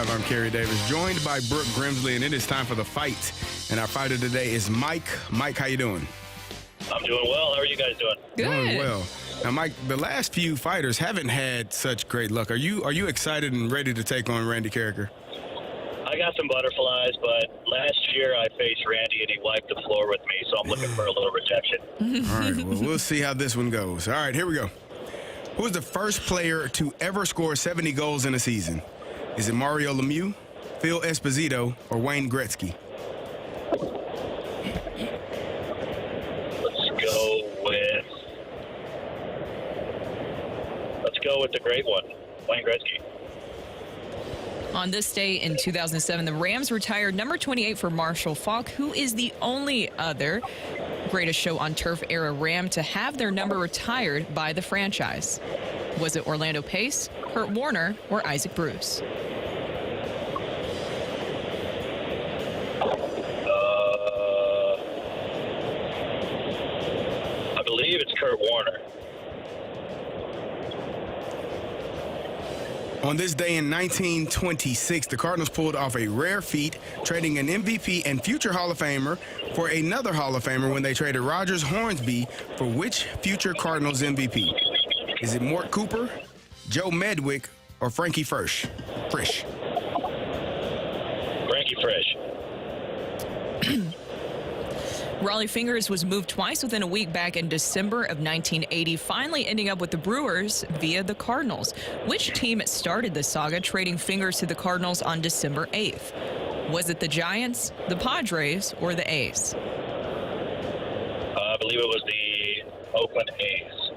E: Drive. I'm Carey Davis, joined by Brooke Grimsley, and it is time for the fight. And our fighter today is Mike. Mike, how you doing?
M: I'm doing well. How are you guys doing?
D: Good.
E: Doing well. Now, Mike, the last few fighters haven't had such great luck. Are you excited and ready to take on Randy Karraker?
M: I got some butterflies, but last year I faced Randy and he wiped the floor with me, so I'm looking for a little rejection.
E: All right, well, we'll see how this one goes. All right, here we go. Who was the first player to ever score 70 goals in a season? Is it Mario Lemieux, Phil Esposito, or Wayne Gretzky?
M: Let's go with the great one, Wayne Gretzky.
D: On this day in 2007, the Rams retired number 28 for Marshall Faulk, who is the only other greatest show on turf era Ram to have their number retired by the franchise. Was it Orlando Pace, Kurt Warner, or Isaac Bruce?
M: I believe it's Kurt Warner.
E: On this day in 1926, the Cardinals pulled off a rare feat, trading an MVP and future Hall of Famer for another Hall of Famer when they traded Rogers Hornsby for which future Cardinals MVP? Is it Mort Cooper, Joe Medwick, or Frankie Frisch?
M: Frankie Frisch.
D: Raleigh Fingers was moved twice within a week back in December of 1980, finally ending up with the Brewers via the Cardinals. Which team started the saga, trading Fingers to the Cardinals on December 8th? Was it the Giants, the Padres, or the A's?
M: I believe it was the Oakland A's.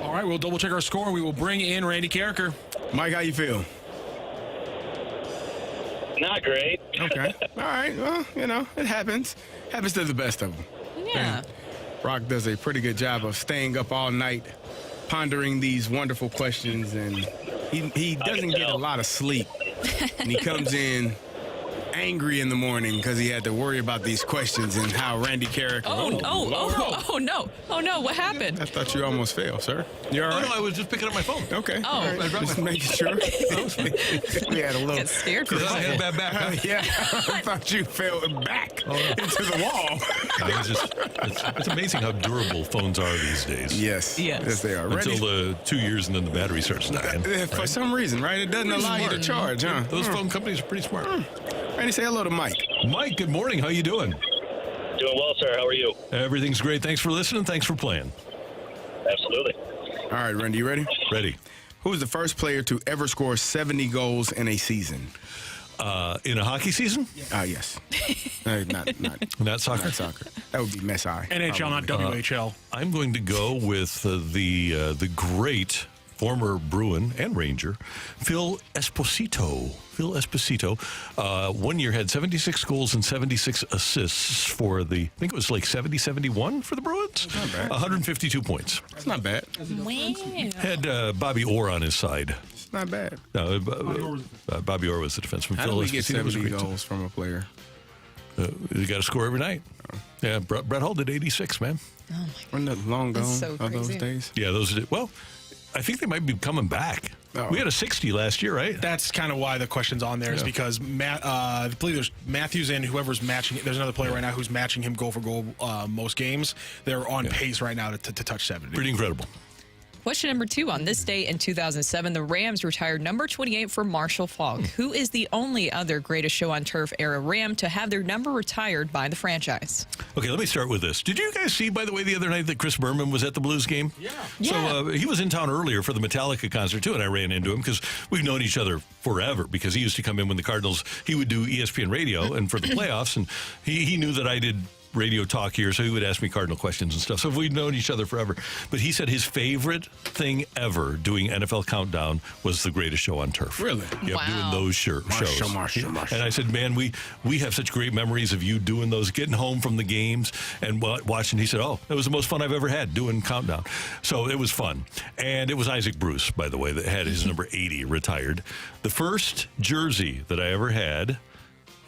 I: All right, we'll double check our score. We will bring in Randy Karraker.
E: Mike, how you feel?
M: Not great.
E: Okay. All right. Well, it happens. Happens to the best of them.
D: Yeah.
E: And Rock does a pretty good job of staying up all night, pondering these wonderful questions, and he doesn't get a lot of sleep. And he comes in angry in the morning because he had to worry about these questions and how Randy Karraker.
D: Oh no! What happened?
E: I thought you almost failed, sir. You all right?
C: Oh, no, I was just picking up my phone.
E: Okay.
D: Oh.
E: All right. Just making sure. We had a little.
D: Got scared for a
C: I had a
D: second.
C: bad back. Huh?
E: Yeah, I thought you fell back into the wall.
C: It's amazing how durable phones are these days.
E: Yes, they are.
C: Until the 2 years and then the battery starts dying.
E: For
C: right?
E: some reason, right? It doesn't allow you to charge, huh?
C: Those phone companies are pretty smart.
E: Randy, say hello to Mike.
C: Mike, good morning. How you doing?
M: Doing well, sir. How are you?
C: Everything's great. Thanks for listening. Thanks for playing.
M: Absolutely.
E: All right, Randy, you ready?
C: Ready.
E: Who was the first player to ever score 70 goals in a season?
C: In a hockey season?
E: Yes. Not
C: soccer?
E: Not soccer. That would be Messi.
I: NHL, not WHL.
C: I'm going to go with the great former Bruin and Ranger, Phil Esposito. 1 year had 76 goals and 76 assists for I think it was like 70-71 for the Bruins.
E: Not bad.
C: 152 points.
E: That's not bad.
D: Wow.
C: Had Bobby Orr on his side.
E: It's not bad.
C: No, Bobby Orr was the defenseman.
E: How
C: Phil
E: do we get
C: Esposito was
E: 70
C: great,
E: goals from a player?
C: You got to score every night. Yeah, Brett Hull did 86, man.
D: Oh my
E: Wasn't that long gone
D: That's so
E: of those
D: crazy.
E: days?
C: Yeah, well, I think they might be coming back.
E: Oh.
C: We had a 60 last year, right?
I: That's kind of why the question's on there is because I believe there's Matthews and whoever's matching. There's another player right now who's matching him goal for goal most games. They're on pace right now to touch 70.
C: Pretty incredible.
D: Question number 2. On this day in 2007, the Rams retired number 28 for Marshall Faulk, who is the only other greatest show on turf era Ram to have their number retired by the franchise.
C: Okay, let me start with this. Did you guys see, by the way, the other night that Chris Berman was at the Blues game?
I: Yeah.
C: So he was in town earlier for the Metallica concert, too, and I ran into him because we've known each other forever because he used to come in when the Cardinals, he would do ESPN radio and for the playoffs, and he knew that I did radio talk here, so he would ask me Cardinal questions and stuff. So we'd known each other forever. But he said his favorite thing ever doing NFL Countdown was the greatest show on turf.
E: Really?
C: Yeah,
D: Wow.
C: doing those shows.
E: Marshall.
C: And I said, man, we have such great memories of you doing those, getting home from the games and watching. He said, oh, it was the most fun I've ever had doing Countdown. So it was fun. And it was Isaac Bruce, by the way, that had his number 80 retired. The first jersey that I ever had,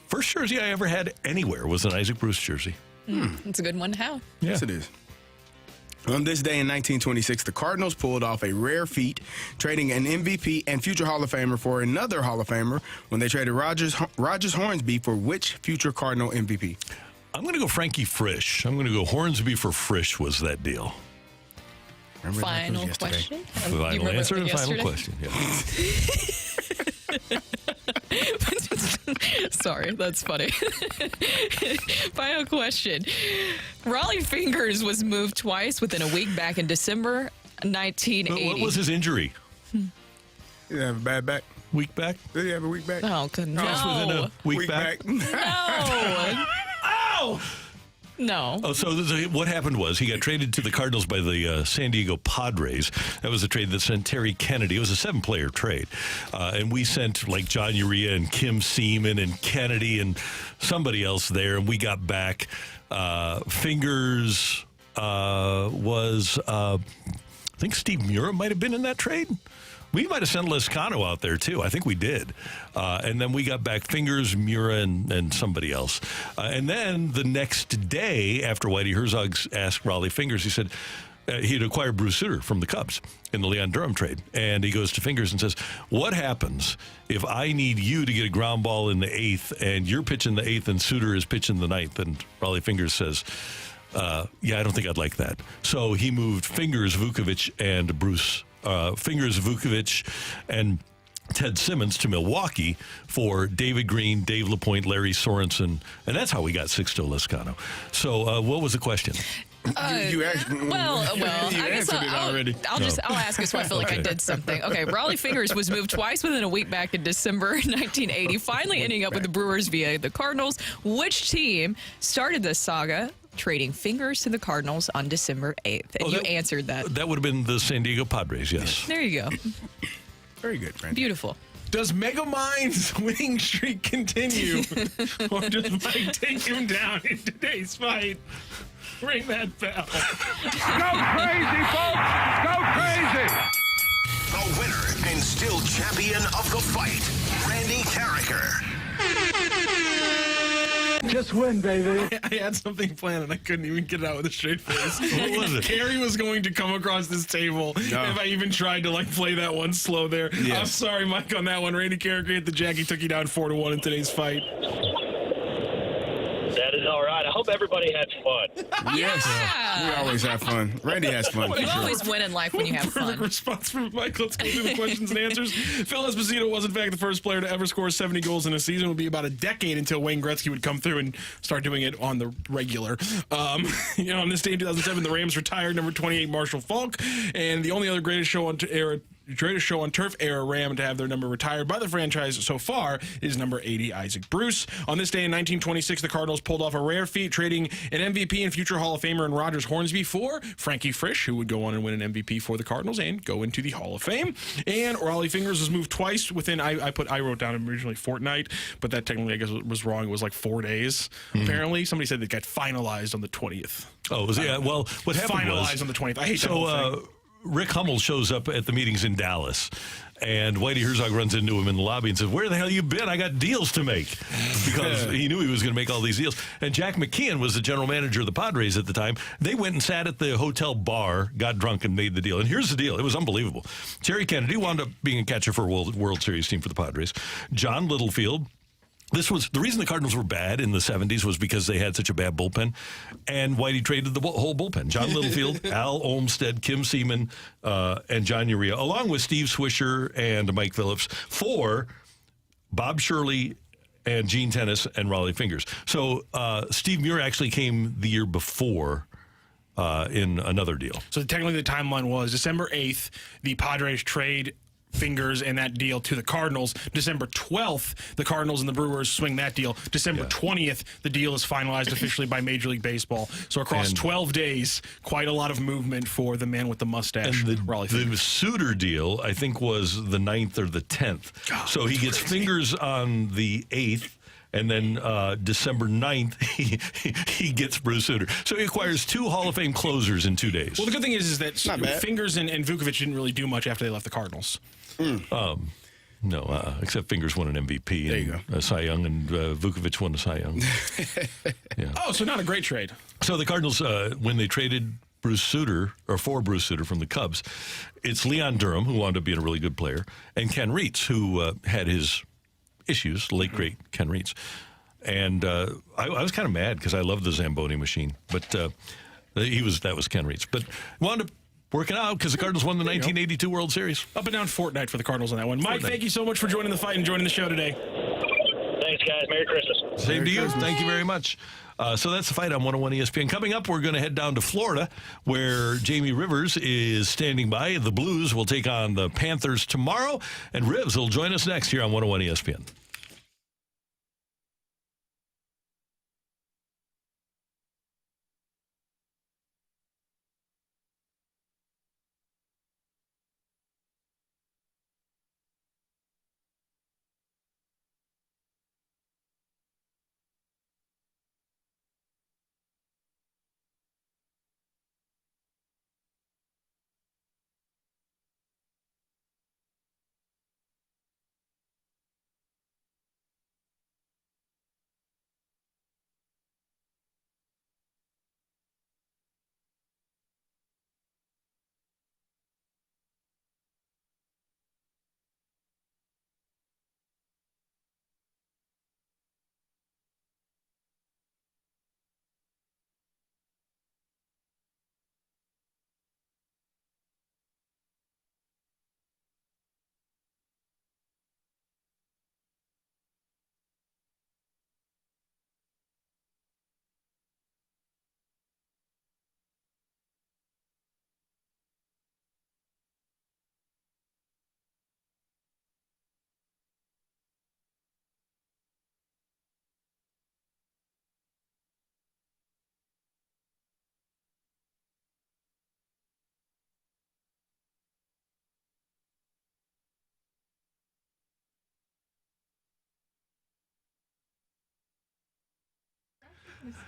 C: first jersey I ever had anywhere was an Isaac Bruce jersey.
D: It's a good one to have.
E: Yes, it is. On this day in 1926, the Cardinals pulled off a rare feat, trading an MVP and future Hall of Famer for another Hall of Famer when they traded Rogers Hornsby for which future Cardinal MVP?
C: I'm going to go Frankie Frisch. I'm going to go Hornsby for Frisch was that deal.
D: Final question?
C: Final answer and final question, yeah.
D: Sorry, that's funny. Final question. Raleigh Fingers was moved twice within a week back in December 1980.
C: But what was his injury?
E: He have a bad back.
C: Weak back?
E: Did he have a weak back?
D: Oh, no.
C: Within a week back?
D: No.
C: Ow!
D: No.
C: Oh, so what happened was he got traded to the Cardinals by the San Diego Padres. That was a trade that sent Terry Kennedy. It was a 7-player trade. And we sent like John Urea and Kim Seaman and Kennedy and somebody else there. And we got back Fingers was, I think Steve Mura might have been in that trade. We might have sent Lescano out there, too. I think we did. And then we got back Fingers, Mura, and somebody else. And then the next day, after Whitey Herzog asked Raleigh Fingers, he said he'd acquired Bruce Sutter from the Cubs in the Leon Durham trade. And he goes to Fingers and says, what happens if I need you to get a ground ball in the 8th, and you're pitching the 8th and Sutter is pitching the 9th? And Raleigh Fingers says, yeah, I don't think I'd like that. So he moved Fingers, Vukovich, and Bruce Fingers, Vukovich, and Ted Simmons to Milwaukee for David Green, Dave LaPointe, Larry Sorensen, and that's how we got Sixto Lescano. So what was the question?
E: You actually,
D: I guess I'll ask it so I feel like
C: Okay.
D: I did something. Okay, Raleigh Fingers was moved twice within a week back in December 1980, finally ending up with the Brewers via the Cardinals. Which team started this saga, trading Fingers to the Cardinals on December 8th? And you answered that.
C: That would have been the San Diego Padres, yes.
D: There you go.
E: Very good, Randy.
D: Beautiful.
I: Does Megamind's winning streak continue? Or does Mike take him down in today's fight? Ring that bell.
H: Go crazy, folks! Go crazy!
A: The winner and still champion of the fight, Randy Karraker.
H: Just win, baby.
I: I had something planned and I couldn't even get it out with a straight face.
C: What was it?
I: Carey was going to come across this table if I even tried to play that one slow there.
E: Yes.
I: I'm sorry, Mike, on that one. Randy Karraker hit the jack. He took you down 4-1 in today's fight.
M: That is all right. I hope everybody had fun.
E: Yes. We always have fun. Randy has fun. for
D: You
E: sure.
D: always win in life when you have
I: Perfect
D: fun.
I: response from Mike. Let's go through the questions and answers. Phil Esposito was, in fact, the first player to ever score 70 goals in a season. It would be about a decade until Wayne Gretzky would come through and start doing it on the regular. On this day in 2007, the Rams retired number 28 Marshall Faulk, and the only other greatest show on turf era Ram to have their number retired by the franchise so far is number 80 Isaac Bruce. On this day in 1926, the Cardinals pulled off a rare feat, trading an MVP and future Hall of Famer in Rogers Hornsby for Frankie Frisch, who would go on and win an MVP for the Cardinals and go into the Hall of Fame. And Raleigh Fingers was moved twice within, I wrote down originally fortnight, but that technically I guess was wrong. It was like 4 days. Apparently, somebody said it got finalized on the 20th.
C: Oh, yeah. Well, what happened was...
I: Finalized on the 20th. I hate that whole thing.
C: Rick Hummel shows up at the meetings in Dallas, and Whitey Herzog runs into him in the lobby and says, where the hell you been? I got deals to make, because he knew he was going to make all these deals. And Jack McKeon was the general manager of the Padres at the time. They went and sat at the hotel bar, got drunk, and made the deal. And here's the deal. It was unbelievable. Terry Kennedy wound up being a catcher for a World Series team for the Padres. John Littlefield. This was the reason the Cardinals were bad in the 70s was because they had such a bad bullpen, and Whitey traded the whole bullpen. John Littlefield, Al Olmsted, Kim Seaman, and John Urea, along with Steve Swisher and Mike Phillips, for Bob Shirley and Gene Tennis and Raleigh Fingers. So Steve Muir actually came the year before in another deal.
I: So technically the timeline was December 8th, the Padres trade Fingers and that deal to the Cardinals. December 12th, the Cardinals and the Brewers swing that deal. December 20th, the deal is finalized officially by Major League Baseball. So across 12 days, quite a lot of movement for the man with the mustache, Raleigh Fingers.
C: The Suter deal, I think, was the 9th or the 10th. So he gets Fingers on the 8th. And then December 9th, he gets Bruce Sutter. So he acquires 2 Hall of Fame closers in 2 days.
I: Well, the good thing is that Fingers and Vukovich didn't really do much after they left the Cardinals.
C: No, except Fingers won an MVP.
E: There you go.
C: A Cy Young, and Vukovich won a Cy Young.
I: Oh, so not a great trade.
C: So the Cardinals, when they traded Bruce Sutter, or for Bruce Sutter from the Cubs. It's Leon Durham, who wound up being a really good player, and Ken Reitz, who had his issues, late, great Ken Reitz. And I was kind of mad because I loved the Zamboni machine, but that was Ken Reitz. But wound up working out because the Cardinals won the 1982 World Series.
I: Up and down Fortnite for the Cardinals on that one. Mike, thank you so much for joining the fight and joining the show today.
M: Thanks, guys. Merry Christmas.
C: Same to you. Thank you very much. So that's the fight on 101 ESPN. Coming up, we're going to head down to Florida, where Jamie Rivers is standing by. The Blues will take on the Panthers tomorrow, and Rivs will join us next here on 101 ESPN.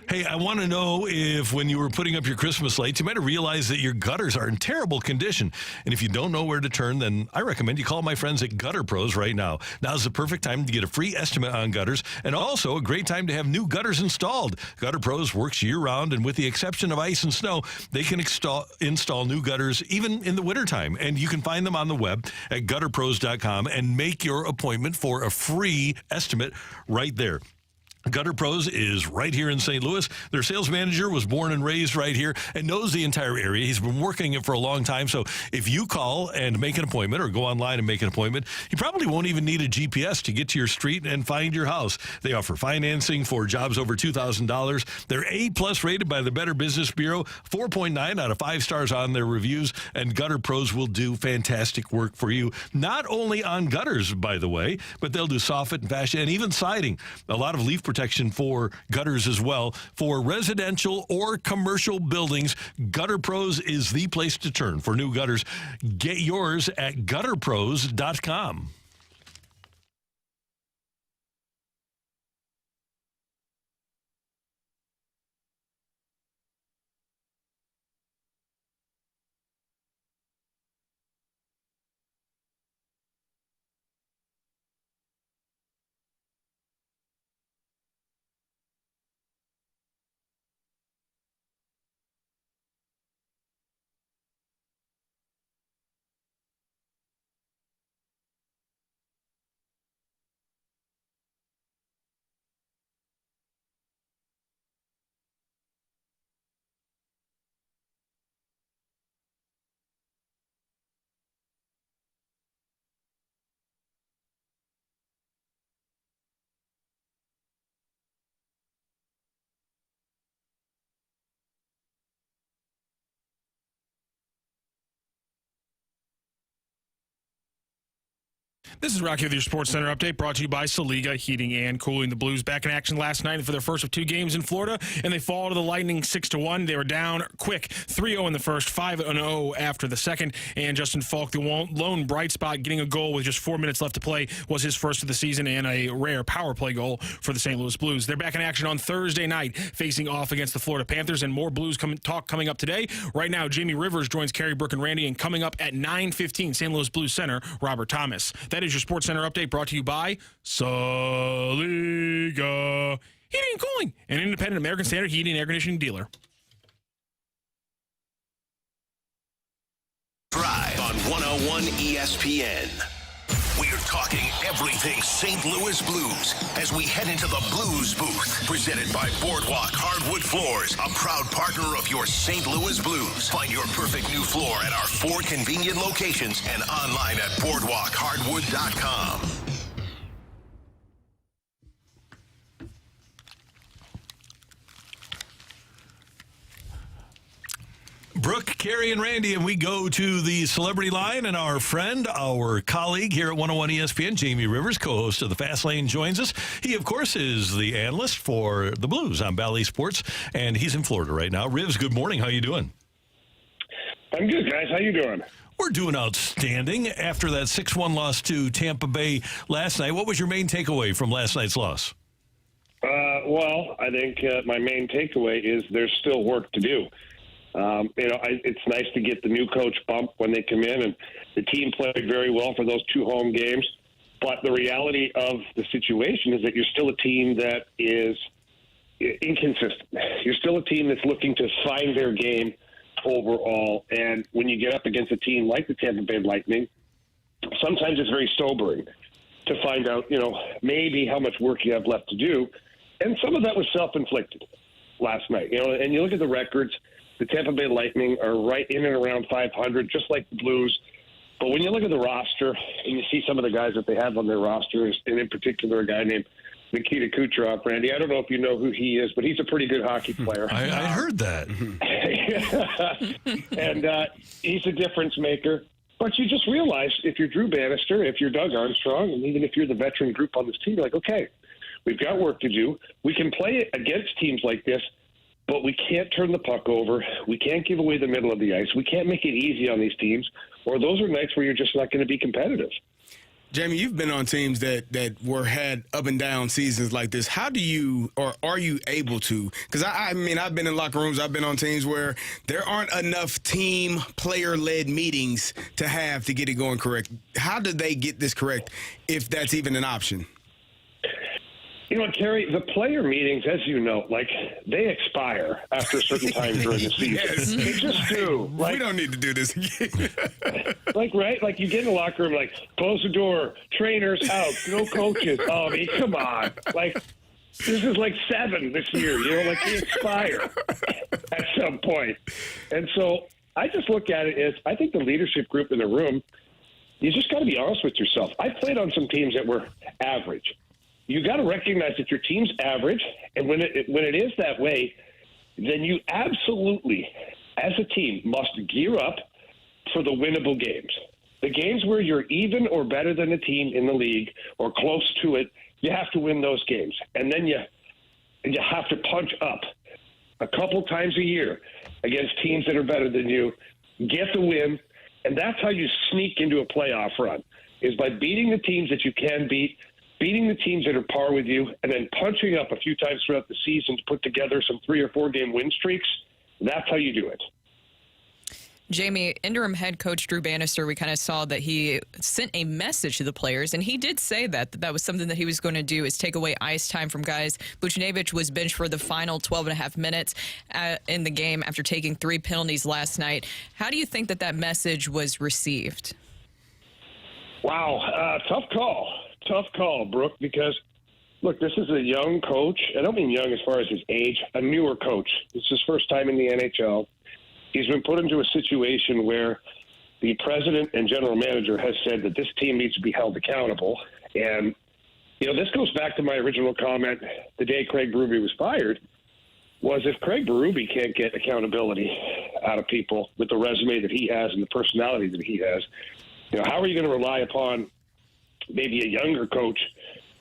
C: Hey, I want to know if when you were putting up your Christmas lights, you might have realized that your gutters are in terrible condition. And if you don't know where to turn, then I recommend you call my friends at Gutter Pros right now. Now's the perfect time to get a free estimate on gutters, and also a great time to have new gutters installed. Gutter Pros works year-round, and with the exception of ice and snow, they can install new gutters even in the wintertime. And you can find them on the web at gutterpros.com and make your appointment for a free estimate right there. Gutter Pros is right here in St. Louis. Their sales manager was born and raised right here and knows the entire area. He's been working it for a long time. So if you call and make an appointment or go online and make an appointment, you probably won't even need a GPS to get to your street and find your house. They offer financing for jobs over $2,000. They're A+ rated by the Better Business Bureau, 4.9 out of 5 stars on their reviews, and Gutter Pros will do fantastic work for you. Not only on gutters, by the way, but they'll do soffit and fascia and even siding. A lot of leaf protection for gutters as well. For residential or commercial buildings, Gutter Pros is the place to turn for new gutters. Get yours at gutterpros.com.
I: This is Rocky with your Sports Center update, brought to you by Saliga Heating and Cooling. The Blues back in action last night for their first of 2 games in Florida, and they fall to the Lightning 6-1. They were down quick, 3-0 in the first, 5-0 after the second. And Justin Falk, the lone bright spot, getting a goal with just 4 minutes left to play, was his first of the season and a rare power play goal for the St. Louis Blues. They're back in action on Thursday night, facing off against the Florida Panthers, and more Blues talk coming up today. Right now, Jamie Rivers joins Carey, Brooke, and Randy, and coming up at 9:15, St. Louis Blues center Robert Thomas. That is your Sports Center update, brought to you by Saliga Heating and Cooling, an independent American Standard heating and air conditioning dealer.
A: Drive on 101 ESPN. We are talking everything St. Louis Blues as we head into the Blues Booth. Presented by Boardwalk Hardwood Floors, a proud partner of your St. Louis Blues. Find your perfect new floor at our 4 convenient locations and online at boardwalkhardwood.com.
C: Brooke, Carey, and Randy, and we go to the celebrity line, and our friend, our colleague here at 101 ESPN, Jamie Rivers, co-host of the Fast Lane, joins us. He, of course, is the analyst for the Blues on Bally Sports, and he's in Florida right now. Rivs, good morning. How you doing?
N: I'm good, guys. How you doing?
C: We're doing outstanding. After that 6-1 loss to Tampa Bay last night, what was your main takeaway from last night's loss?
N: Well, I think my main takeaway is there's still work to do. It's nice to get the new coach bump when they come in, and the team played very well for those 2 home games. But the reality of the situation is that you're still a team that is inconsistent. You're still a team that's looking to find their game overall. And when you get up against a team like the Tampa Bay Lightning, sometimes it's very sobering to find out, maybe how much work you have left to do. And some of that was self-inflicted last night. And you look at the records. The Tampa Bay Lightning are right in and around 500, just like the Blues. But when you look at the roster and you see some of the guys that they have on their roster, and in particular a guy named Nikita Kucherov, Randy, I don't know if you know who he is, but he's a pretty good hockey player.
C: I heard that.
N: And he's a difference maker. But you just realize if you're Drew Bannister, if you're Doug Armstrong, and even if you're the veteran group on this team, you're like, okay, we've got work to do. We can play against teams like this, but we can't turn the puck over. We can't give away the middle of the ice. We can't make it easy on these teams, or those are nights where you're just not going to be competitive.
E: Jamie, you've been on teams that had up and down seasons like this. How do you, or are you able to? Because I mean, I've been in locker rooms. I've been on teams where there aren't enough team player-led meetings to get it going correct. How do they get this correct, if that's even an option?
N: You know what, Carey, the player meetings, as you know, they expire after a certain time during the season.
E: Yes.
N: They just do.
E: We don't need to do this again.
N: Right? You get in the locker room, close the door, trainers out, no coaches. Oh, I mean, come on. This is 7 this year, they expire at some point. And so I just look at it as, I think the leadership group in the room, you just got to be honest with yourself. I played on some teams that were average. You got to recognize that your team's average, and when it is that way, then you absolutely, as a team, must gear up for the winnable games. The games where you're even or better than the team in the league or close to it, you have to win those games. And then you have to punch up a couple times a year against teams that are better than you, get the win, and that's how you sneak into a playoff run, is by beating the teams that you can beating the teams that are par with you, and then punching up a few times throughout the season to put together some 3 or 4 game win streaks. That's how you do it.
D: Jamie, interim head coach Drew Bannister, we kind of saw that he sent a message to the players, and he did say that was something that he was going to do, is take away ice time from guys. Buchnevich was benched for the final 12.5 minutes in the game after taking 3 penalties last night. How do you think that message was received?
N: Wow, tough call. Tough call, Brooke, because, look, this is a young coach. I don't mean young as far as his age, a newer coach. It's his first time in the NHL. He's been put into a situation where the president and general manager has said that this team needs to be held accountable. And, this goes back to my original comment the day Craig Berube was fired, was if Craig Berube can't get accountability out of people with the resume that he has and the personality that he has, how are you going to rely upon maybe a younger coach,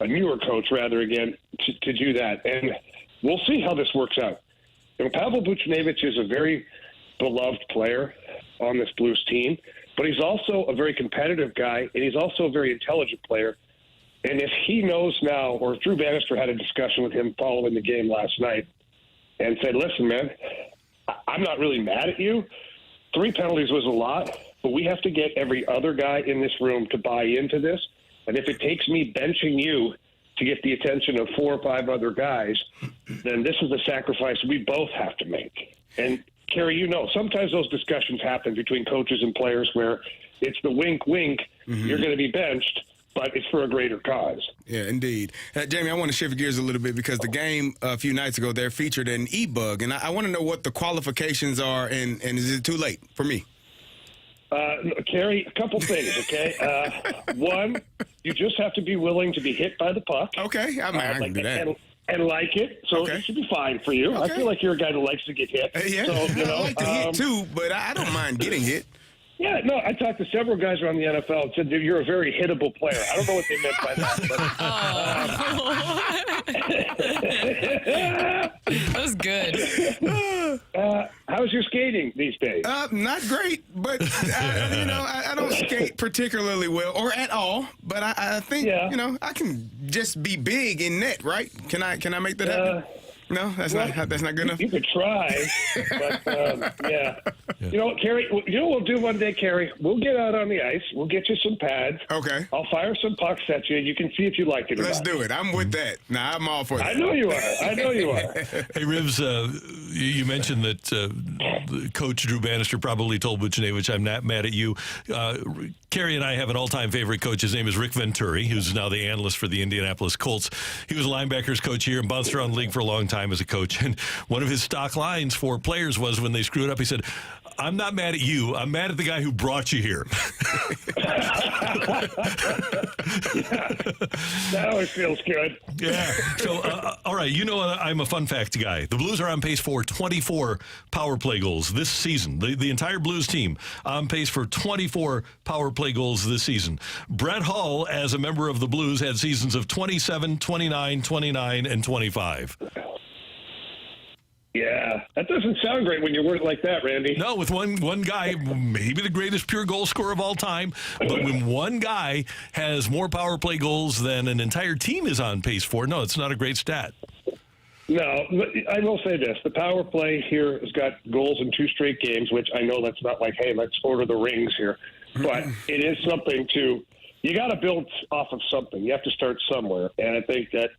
N: a newer coach, rather, again, to do that? And we'll see how this works out. Pavel Buchnevich is a very beloved player on this Blues team, but he's also a very competitive guy, and he's also a very intelligent player. And if he knows now, or if Drew Bannister had a discussion with him following the game last night and said, listen, man, I'm not really mad at you. 3 penalties was a lot, but we have to get every other guy in this room to buy into this. And if it takes me benching you to get the attention of 4 or 5 other guys, then this is a sacrifice we both have to make. And Carey, you know, sometimes those discussions happen between coaches and players where it's the wink, wink, you're going to be benched, but it's for a greater cause.
E: Yeah, indeed. Jamie, I want to shift gears a little bit because the game a few nights ago there featured an e-bug, and I want to know what the qualifications are, and is it too late for me?
N: Carey, a couple things, okay? One, you just have to be willing to be hit by the puck.
E: Okay, I can do that.
N: And like it, so it should be fine for you. I feel like you're a guy that likes to get hit.
E: Yeah,
N: so, you know,
E: I like to hit too, but I don't mind getting hit.
N: Yeah, no, I talked to several guys around the NFL and said, you're a very hittable player. I don't know what they meant by
D: that. That was good.
N: How's your skating these days?
E: Not great, but I don't skate particularly well or at all. But I think I can just be big in net, right? Can I make that happen? No, that's not good enough.
N: You could try, but yeah. You know what, Carey? You know what we'll do one day, Carey? We'll get out on the ice. We'll get you some pads.
E: Okay.
N: I'll fire some pucks at you. You can see if you like it or
E: Let's
N: not.
E: do it. I'm with that. Nah, I'm all for that.
N: I know you are.
C: Hey, Rivs, you mentioned that Coach Drew Bannister probably told Buchnevich, I'm not mad at you. Carey and I have an all-time favorite coach. His name is Rick Venturi, who's now the analyst for the Indianapolis Colts. He was a linebackers coach here and bounced around the league for a long time as a coach. And one of his stock lines for players was when they screwed up, he said, I'm not mad at you. I'm mad at the guy who brought you here.
N: That always feels good.
C: Yeah. So, all right, you know I'm a fun fact guy. The Blues are on pace for 24 power play goals this season. The entire Blues team on pace for 24 power play goals this season. Brett Hull, as a member of the Blues, had seasons of 27, 29, 29, and 25.
N: Yeah, that doesn't sound great when you word it like that, Randy.
C: No, with one guy, maybe the greatest pure goal scorer of all time, but when one guy has more power play goals than an entire team is on pace for, no, it's not a great stat.
N: No, I will say this. The power play here has got goals in 2 straight games, which I know that's not like, hey, let's order the rings here. But it is something you got to build off of something. You have to start somewhere. And I think that,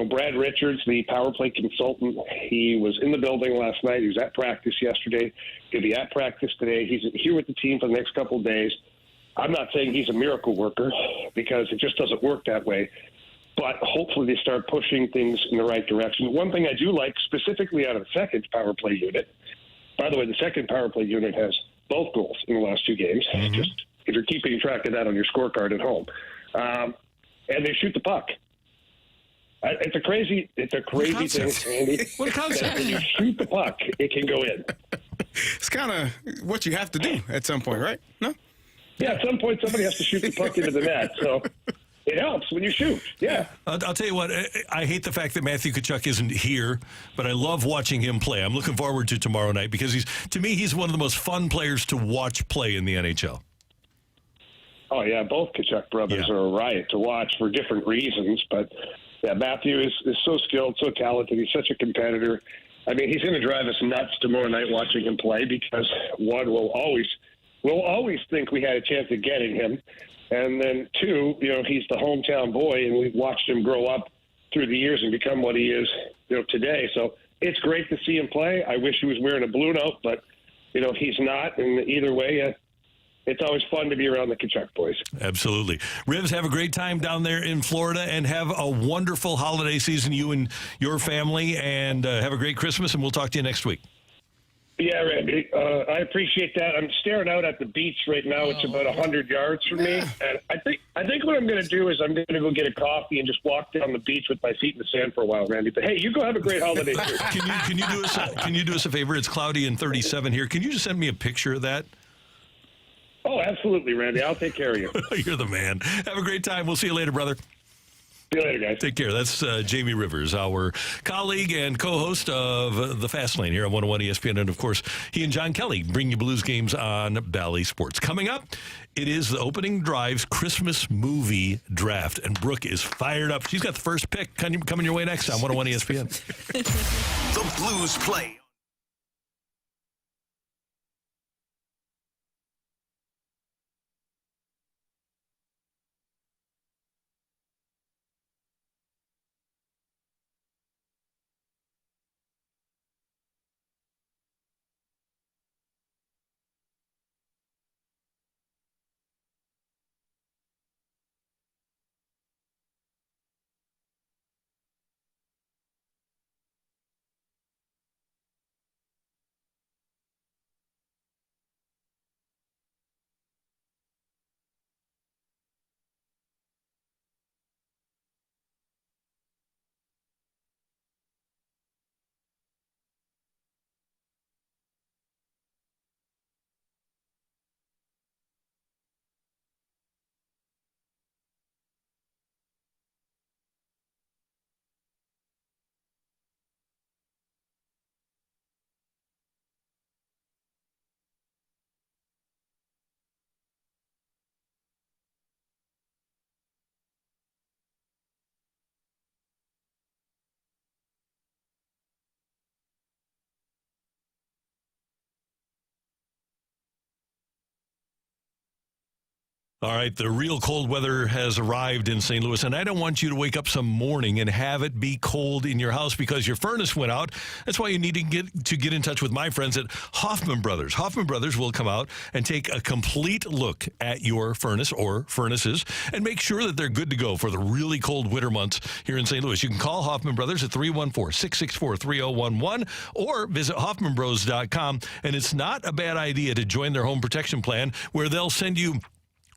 N: Brad Richards, the power play consultant, he was in the building last night. He was at practice yesterday. He'll be at practice today. He's here with the team for the next couple of days. I'm not saying he's a miracle worker because it just doesn't work that way. But hopefully they start pushing things in the right direction. One thing I do like, specifically out of the second power play unit, by the way, the second power play unit has both goals in the last 2 games, just if you're keeping track of that on your scorecard at home. And they shoot the puck. It's a crazy thing, Andy.
C: What a concept.
N: When you shoot the puck, it can go in.
E: It's kind of what you have to do at some point, right? No?
N: Yeah, at some point somebody has to shoot the puck into the net, so it helps when you shoot. Yeah.
C: I'll tell you what, I hate the fact that Matthew Tkachuk isn't here, but I love watching him play. I'm looking forward to tomorrow night because he's one of the most fun players to watch play in the NHL.
N: Oh, yeah, both Tkachuk brothers are a riot to watch for different reasons, but yeah, Matthew is so skilled, so talented. He's such a competitor. I mean, he's going to drive us nuts tomorrow night watching him play because, one, we'll always think we had a chance of getting him. And then, two, he's the hometown boy, and we've watched him grow up through the years and become what he is, today. So it's great to see him play. I wish he was wearing a blue note, but, he's not. And either way, it's always fun to be around the Tkachuk boys.
C: Absolutely. Rivs, have a great time down there in Florida and have a wonderful holiday season, you and your family, and have a great Christmas, and we'll talk to you next week.
N: Yeah, Randy, I appreciate that. I'm staring out at the beach right now. It's about 100 yards from me. And I think what I'm going to do is I'm going to go get a coffee and just walk down the beach with my feet in the sand for a while, Randy. But, hey, you go have a great holiday.
C: Can you do us a favor? It's cloudy and 37 here. Can you just send me a picture of that?
N: Oh, absolutely, Randy. I'll take care of you.
C: You're the man. Have a great time. We'll see you later, brother.
N: See you later, guys.
C: Take care. That's Jamie Rivers, our colleague and co-host of The Fast Lane here on 101 ESPN. And, of course, he and John Kelly bring you Blues games on Bally Sports. Coming up, it is the Opening Drive's Christmas movie draft. And Brooke is fired up. She's got the first pick coming your way next on 101 ESPN.
A: The Blues play.
C: All right, the real cold weather has arrived in St. Louis, and I don't want you to wake up some morning and have it be cold in your house because your furnace went out. That's why you need to get in touch with my friends at Hoffman Brothers. Hoffman Brothers will come out and take a complete look at your furnace or furnaces and make sure that they're good to go for the really cold winter months here in St. Louis. You can call Hoffman Brothers at 314-664-3011 or visit hoffmanbros.com, and it's not a bad idea to join their home protection plan where they'll send you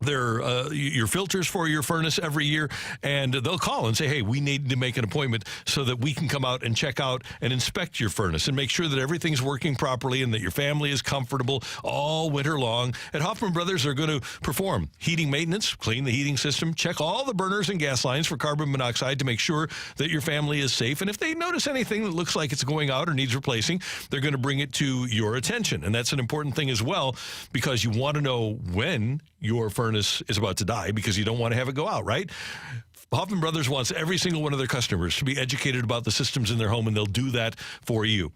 C: your filters for your furnace every year, and they'll call and say, hey, we need to make an appointment so that we can come out and check out and inspect your furnace and make sure that everything's working properly and that your family is comfortable all winter long. At Hoffman Brothers, they're going to perform heating maintenance, clean the heating system, check all the burners and gas lines for carbon monoxide to make sure that your family is safe. And if they notice anything that looks like it's going out or needs replacing, they're going to bring it to your attention. And that's an important thing as well, because you want to know when your furnace is about to die, because you don't want to have it go out, right? Hoffman Brothers wants every single one of their customers to be educated about the systems in their home, and they'll do that for you.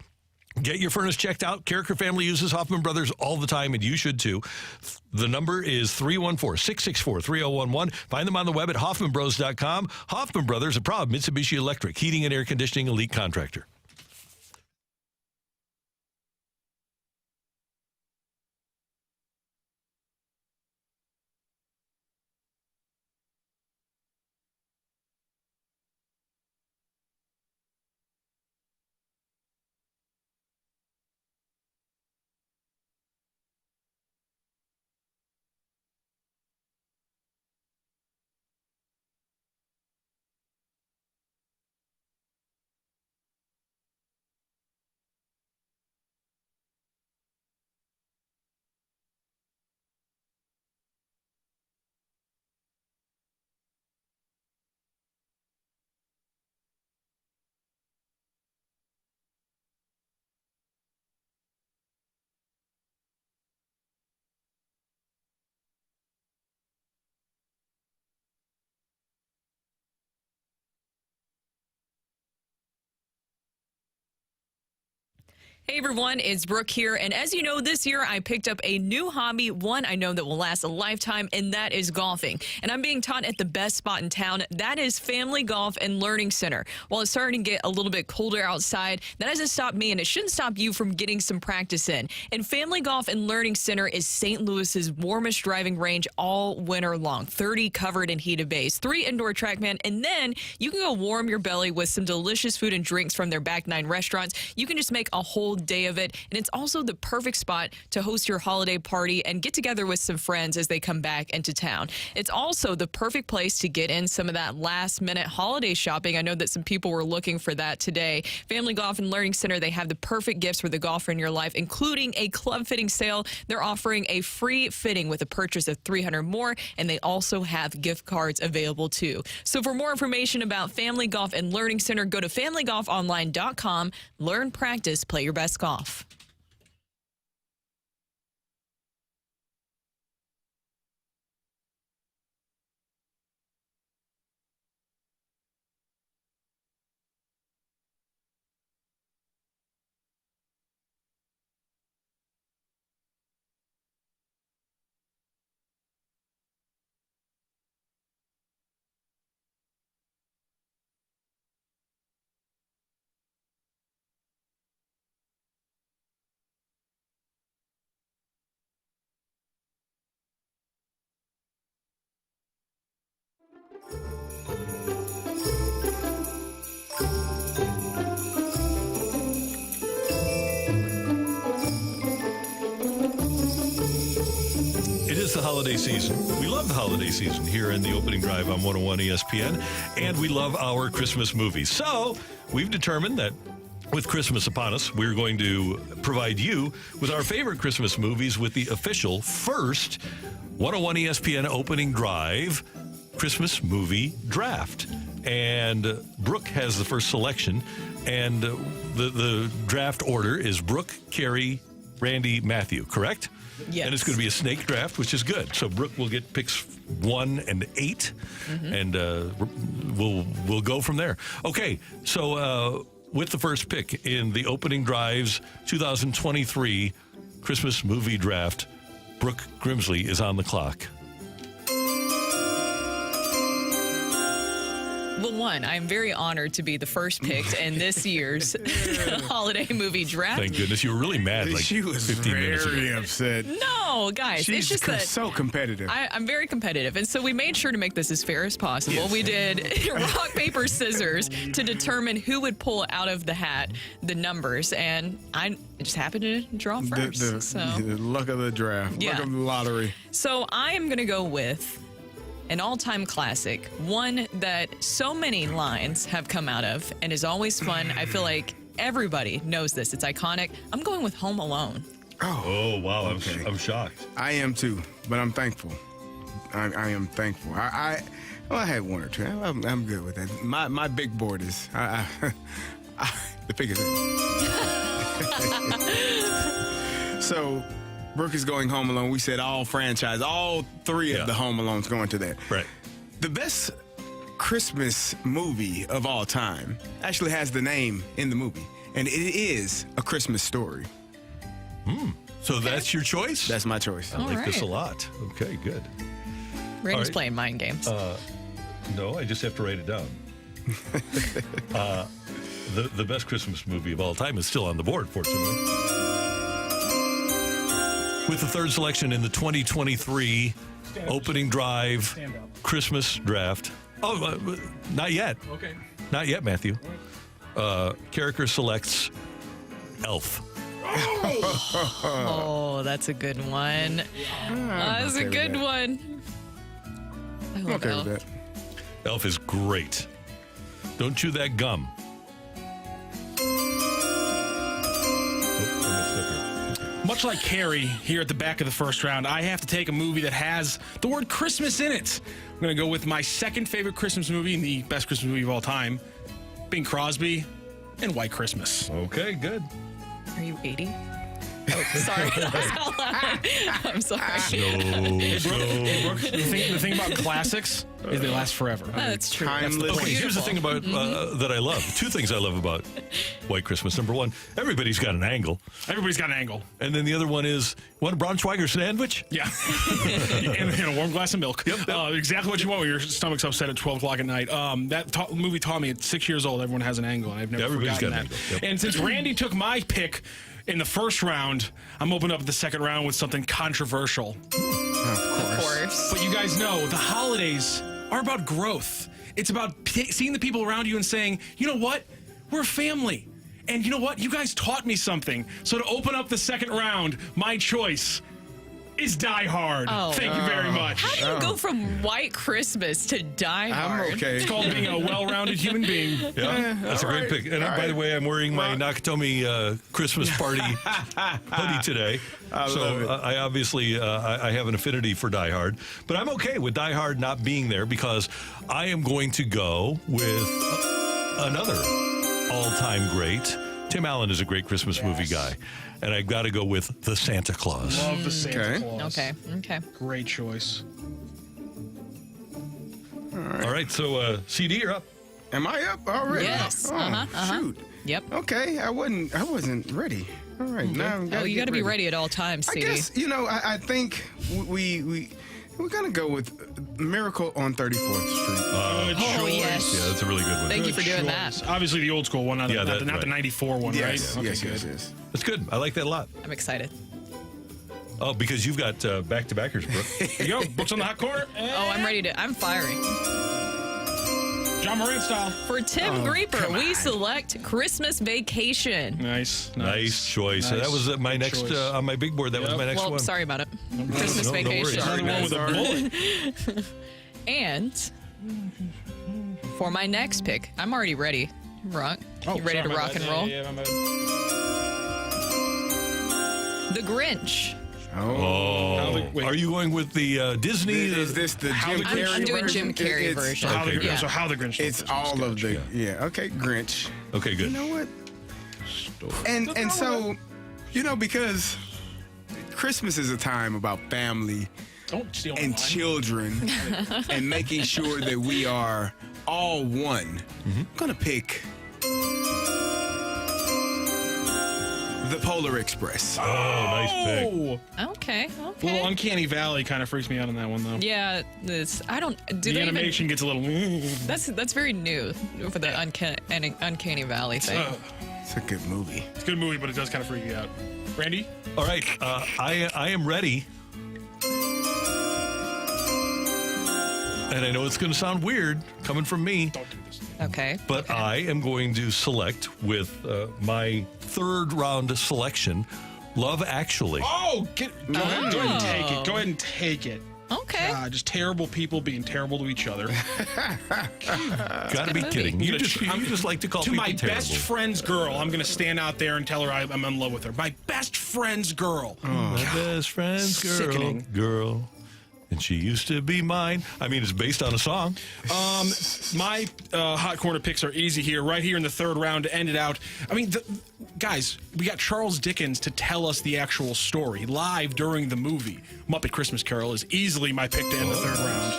C: Get your furnace checked out. Karraker family uses Hoffman Brothers all the time, and you should too. The number is 314-664-3011. Find them on the web at hoffmanbros.com. Hoffman Brothers, a proud Mitsubishi Electric heating and air conditioning elite contractor.
D: Hey everyone, it's Brooke here, and as you know, this year I picked up a new hobby, one I know that will last a lifetime, and that is golfing. And I'm being taught at the best spot in town, that is Family Golf and Learning Center. While it's starting to get a little bit colder outside, that hasn't stopped me, and it shouldn't stop you from getting some practice in. And Family Golf and Learning Center is St. Louis's warmest driving range all winter long. 30 covered and heated bays, 3 indoor TrackMan, and then you can go warm your belly with some delicious food and drinks from their back 9 restaurants. You can just make a whole day of it, and it's also the perfect spot to host your holiday party and get together with some friends as they come back into town. It's also the perfect place to get in some of that last-minute holiday shopping. I know that some people were looking for that today. Family Golf and Learning Center, they have the perfect gifts for the golfer in your life, including a club fitting sale. They're offering a free fitting with a purchase of $300 more, and they also have gift cards available too. So for more information about Family Golf and Learning Center, go to familygolfonline.com. Learn, practice, play your best golf. It is the holiday season. We love the holiday season here in the opening drive on 101 ESPN, and we love our Christmas movies. So we've determined that with Christmas upon us, we're going to provide you with our favorite Christmas movies with the official first 101 ESPN opening drive Christmas movie draft. And Brooke has the first selection, and the draft order is Brooke, Carey, Randy, Matthew, correct? Yes.
C: And it's going to be a snake draft, which is good. So Brooke will get picks 1 and 8, and we'll go from there. Okay, so with the first pick in the opening drive's 2023 Christmas movie draft, Brooke Grimsley is on the clock.
D: Well, one, I'm very honored to be the first picked in this year's holiday movie draft.
C: Thank goodness. You were really mad like
E: she was
C: 15 minutes ago.
E: very upset.
D: No, guys,
E: She's
D: it's just that
E: so competitive.
D: I'm very competitive, and so we made sure to make this as fair as possible.
E: Yes.
D: We did rock, paper, scissors to determine who would pull out of the hat the numbers, and I just happened to draw first.
E: The luck of the draft,
D: Yeah.
E: luck of the lottery.
D: So I am going to go with an all-time classic, one that so many lines have come out of and is always fun. I feel like everybody knows this. It's iconic. I'm going with Home Alone.
C: Oh, wow. I'm shocked.
E: I am too, but I'm thankful. I am thankful. I had one or two. I'm good with that. My big board is the biggest thing. So, Brooke is going Home Alone. We said all franchise, all three of the Home Alones going to that.
C: Right.
E: The best Christmas movie of all time actually has the name in the movie, and it is A Christmas Story.
C: So that's your choice?
E: That's my choice.
C: I like this a
D: right.
C: lot. Okay, good.
D: Randy's
C: All right.
D: playing mind games.
C: No, I just have to write it down. The best Christmas movie of all time is still on the board, fortunately. With the third selection in the 2023 opening drive Christmas draft. Oh, not yet.
I: Okay.
C: Not yet, Matthew. Karraker selects Elf.
D: Oh, that's a good one. That's a good one. I
E: I'm
D: love
E: okay
D: Elf.
E: with that.
C: Elf is great. Don't chew that gum.
I: Much like Carey here at the back of the first round, I have to take a movie that has the word Christmas in it. I'm going to go with my second favorite Christmas movie and the best Christmas movie of all time, Bing Crosby and White Christmas.
C: Okay, good.
D: Are you 80? Oh, sorry. That was out loud. I'm sorry.
I: The thing about classics is they last forever.
D: That's true.
E: Timeless.
C: Okay, here's the thing about that I love. Two things I love about White Christmas. Number one, everybody's got an angle.
I: Everybody's got an angle.
C: And then the other one is, want a Braunschweiger sandwich?
I: Yeah. and a warm glass of milk.
C: Yep.
I: Exactly what you want when your stomach's upset at 12 o'clock at night. That movie taught me at 6 years old, everyone has an angle, and I've never
C: Everybody's
I: forgotten
C: got an
I: that.
C: angle. Yep.
I: And since Randy took my pick in the first round, I'm opening up the second round with something controversial.
D: Of course.
I: But you guys know the holidays are about growth. It's about seeing the people around you and saying, you know what? We're a family. And you know what? You guys taught me something. So to open up the second round, my choice is Die Hard.
D: Oh.
I: Thank you very much.
D: How do you go from White Christmas to Die Hard?
E: I'm okay.
I: It's called being a well-rounded human being.
C: Yeah, that's a
E: all
C: great
E: right.
C: pick. And
E: All
C: by the
E: right.
C: way, I'm wearing my Nakatomi Christmas party hoodie today.
E: love
C: So
E: it.
C: I obviously I have an affinity for Die Hard. But I'm okay with Die Hard not being there because I am going to go with another all-time great. Tim Allen is a great Christmas movie guy. And I've got to go with The Santa Claus.
I: Love the Santa
E: Okay.
I: Claus.
D: Okay.
I: Great choice.
C: All right, so CD, you're up.
E: Am I up already?
D: Yes.
E: Oh, shoot.
D: Yep.
E: Okay, I wasn't ready. All right, now
D: Oh, you got to be ready at all times,
E: I
D: CD.
E: guess I think we're gonna go with Miracle on 34th Street.
I: Good
D: Oh,
I: choice.
D: yes.
C: Yeah, that's a really good one.
D: Thank you for
I: Good
D: doing
I: choice.
D: that.
I: Obviously the old school one, not,
C: Yeah,
I: not,
C: that-
I: not the
C: right.
I: 94 one,
E: yes,
I: right?
E: yes,
I: Okay,
E: yes,
I: good.
E: yes.
C: That's good. I like that a lot.
D: I'm excited.
C: Oh, because you've got back-to-backers, Brooke.
I: Here you go. Books on the hot corner.
D: Oh, I'm ready to. I'm firing.
I: John Moran style.
D: For Tim Grieper, we select Christmas Vacation.
I: Nice.
C: Nice choice.
I: Nice.
C: That was my
I: Good
C: next
I: choice.
C: on my big board. That was
I: Yep.
C: my next
D: Well,
C: one.
D: sorry about it. Christmas
C: no worries.
D: Vacation.
C: Sorry,
I: Another one with a bullet.
D: And for my next pick, I'm already ready. Rock. You ready
I: sorry,
D: to
I: my
D: rock
I: bad.
D: and roll?
I: Yeah, my bad.
D: The Grinch.
C: Oh,
I: Wait.
C: are you going with the Disney?
E: Is this the
I: How
E: Jim
I: the
E: Carrey
I: Grinch-
D: I'm doing
E: version?
D: Jim Carrey
E: It's-
D: version.
I: How the,
C: Okay,
I: so how the Grinch stole
E: It's
I: Christmas.
E: all of the
I: Gotcha.
E: okay, Grinch.
C: Okay, good.
E: You know what? And so, because Christmas is a time about family
I: Don't steal my
E: and
I: line.
E: children and making sure that we are all one. I'm gonna pick The Polar Express.
C: Oh, nice pick.
D: Okay.
I: A little Uncanny Valley kind of freaks me out on that one, though.
D: Yeah, I don't. Do
I: The
D: they
I: animation gets a little.
D: That's very new for the Uncanny Valley thing.
E: It's a good movie.
I: It's a good movie, but it does kind of freak you out. Randy?
C: All right, I am ready. And I know it's going to sound weird coming from me.
I: Don't do this.
D: Okay.
C: But I am going to select with my third round selection, Love Actually.
I: Oh, go ahead and take it. Go ahead and take it.
D: Okay.
I: Just terrible people being terrible to each other.
C: Gotta be kidding. You just like to call
I: to
C: people
I: my
C: terrible.
I: best friend's girl, I'm going to stand out there and tell her I'm in love with her. My best friend's girl.
C: My best friend's girl.
I: Sickening.
C: Girl. And she used to be mine. I mean, it's based on a song.
I: My hot corner picks are easy here, right here in the third round to end it out. I mean, guys, we got Charles Dickens to tell us the actual story live during the movie. Muppet Christmas Carol is easily my pick to end the third round.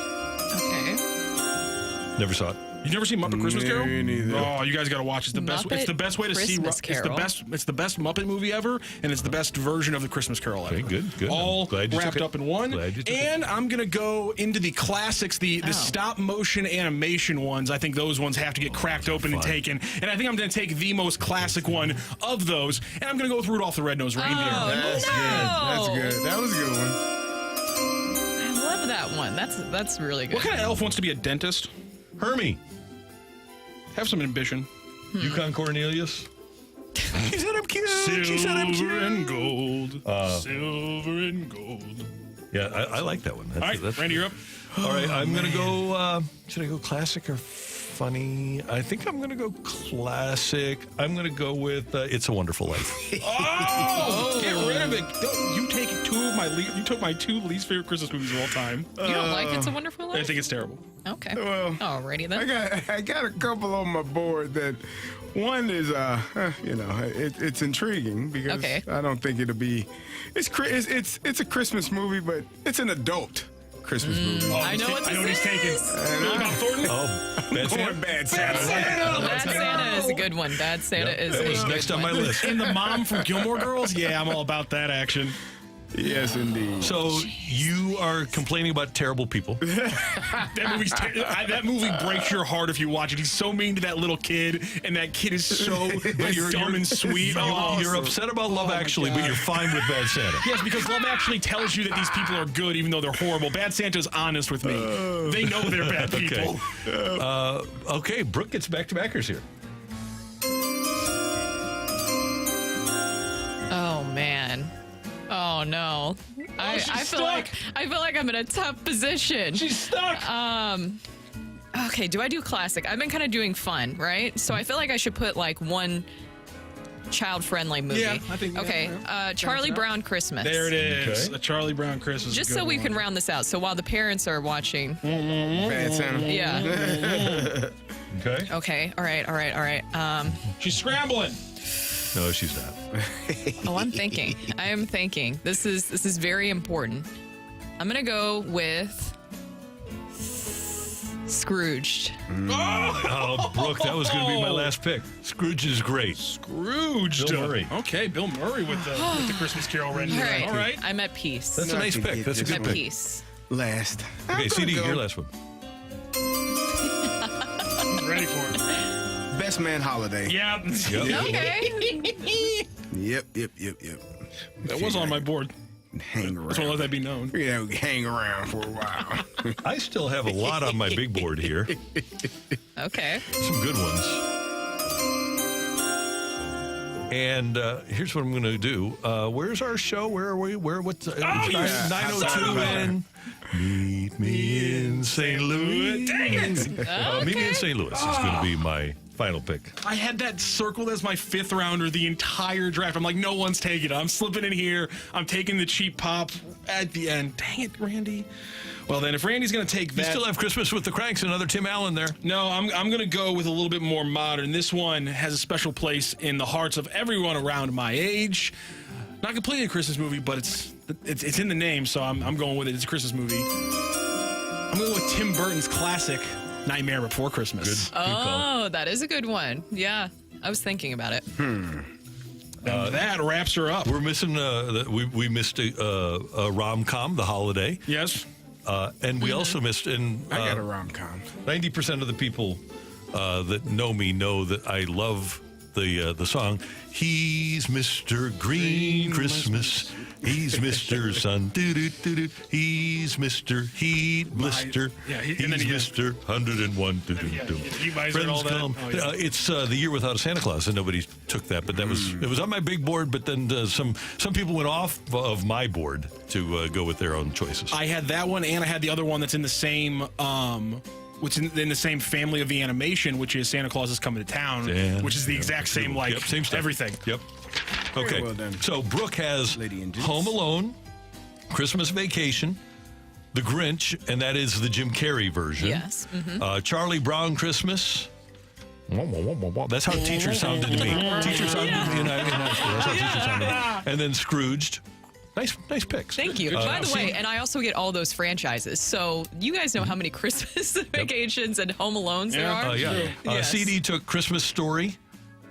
D: Okay.
C: Never saw it.
I: You never seen Muppet Christmas Carol?
E: Me neither.
I: Oh, you guys got to watch. It's the best.
D: Muppet
I: It's the best way to
D: Christmas
I: see.
D: Carol.
I: It's the best Muppet movie ever, and it's the best version of the Christmas Carol ever.
C: Okay, good.
I: All
C: I'm glad you
I: wrapped
C: took it.
I: up in one.
C: Glad you took
I: And I'm gonna go into the classics, the stop motion animation ones. I think those ones have to get cracked open and taken. And I think I'm gonna take the most classic one of those, and I'm gonna go with Rudolph the Red-Nosed Reindeer.
E: That's good. That's good. That was a good one.
D: I love that one. That's really good.
I: What kind of elf wants to be a dentist?
C: Hermie.
I: Have some ambition.
C: Yukon Cornelius. She said I'm cute.
I: Silver
C: She said I'm cute.
I: and gold. Silver and gold.
C: Yeah, I like that one.
I: All right, Randy, you're up.
C: All right, I'm going to go, should I go classic or funny? I think I'm going to go classic. I'm going to go with It's a Wonderful Life.
I: Oh, get rid of it. You take you took my two least favorite Christmas movies of all time.
D: You don't like It's a Wonderful Life?
I: I think it's terrible.
D: Okay.
E: Well,
D: Alrighty then.
E: I got a couple on my board that one is it's intriguing because
D: Okay.
E: I don't think it'll be it's a Christmas movie, but it's an adult Christmas movie.
D: I know what this
I: I know what he's taking. Bill Bob Thornton?
C: Oh, Bad Santa?
E: Bad Santa.
D: Bad Santa is a good one. Bad Santa is
C: That
D: a
C: was
D: good
C: next on
D: one.
C: my list.
I: And the mom from Gilmore Girls? Yeah, I'm all about that action.
E: Yes, indeed.
C: So you are complaining about terrible people.
I: That movie breaks your heart if you watch it. He's so mean to that little kid, and that kid is so dumb and sweet.
C: You're upset about Love Actually, but you're fine with Bad Santa.
I: Yes, because Love Actually tells you that these people are good, even though they're horrible. Bad Santa's honest with me. They know they're bad people.
C: Okay, Brooke gets back-to-backers here.
D: Oh man. Oh no. I feel like I'm in a tough position.
I: She's stuck.
D: Okay, do I do classic? I've been kind of doing fun, right? So I feel like I should put like one child-friendly movie.
I: Yeah, I think.
D: Okay, Charlie Brown Christmas.
I: There it is.
C: Okay.
I: A Charlie Brown Christmas.
D: Just so we can round this out. So while the parents are watching.
E: Bad Santa.
D: Yeah.
C: Okay.
D: Okay. All right.
I: She's scrambling.
C: No, she's not.
D: Oh, I'm thinking. I am thinking. This is very important. I'm gonna go with Scrooged.
C: Oh, Brooke, that was going to be my last pick. Scrooge is great.
I: Scrooge.
C: Bill Murray.
I: Okay, Bill Murray with the Christmas Carol rendering.
D: All right.
I: All right.
D: I'm at peace.
C: That's a nice pick. That's a
D: I'm
C: good
D: at
C: pick.
D: peace.
E: Last.
C: Okay, CD, your last one.
I: Ready for it.
E: Best Man Holiday.
I: Yep.
D: Okay.
E: Yep.
I: That was on my board.
E: Hang around.
I: Just want to let that be known.
E: Yeah, we hang around for a while.
C: I still have a lot on my big board here.
D: Okay.
C: Some good ones. And here's what I'm going to do. Where's our show? Where are we? What's 902 and Meet Me in St. Louis.
I: Dang it.
C: Meet Me in St. Louis is going to be my final pick.
I: I had that circled as my fifth rounder the entire draft. I'm like, no one's taking it. I'm slipping in here. I'm taking the cheap pop at the end. Dang it, Randy. Well, then, if Randy's going to take that...
C: You still have Christmas with the Cranks, another Tim Allen there.
I: No, I'm going to go with a little bit more modern. This one has a special place in the hearts of everyone around my age. Not completely a Christmas movie, but it's in the name, so I'm going with it. It's a Christmas movie. I'm going to go with Tim Burton's classic, Nightmare Before Christmas.
C: Good call.
D: Oh, that is a good one. Yeah, I was thinking about it.
I: And that wraps her up.
C: We're missing, we missed a rom-com, The Holiday.
I: Yes.
C: And we also missed, and
E: I got a rom-com.
C: 90% of the people that know me know that I love the song. He's Mr. Green Christmas. He's Mr. Sun. Doo-doo-doo-doo. He's Mr. Heat Blister. He's Mr. 101.
I: He buys it all that.
C: It's the year without a Santa Claus, and nobody took that. But it was on my big board. But then some people went off of my board to go with their own choices.
I: I had that one, and I had the other one that's in the same. Which in the same family of the animation, which is Santa Claus is Coming to Town, which is the exact same,
C: same stuff.
I: everything.
C: Yep. Okay.
E: Well done.
C: So Brooke has Home Alone, Christmas Vacation, The Grinch, and that is the Jim Carrey version.
D: Yes.
C: Charlie Brown Christmas. That's how teacher sounded to me. Teacher sounded in high school. That's how teacher sounded. And then Scrooged. Nice picks.
D: Thank you. By the way, and I also get all those franchises. So you guys know how many Christmas Vacations and Home Alones there are?
C: Yes. CD took Christmas Story,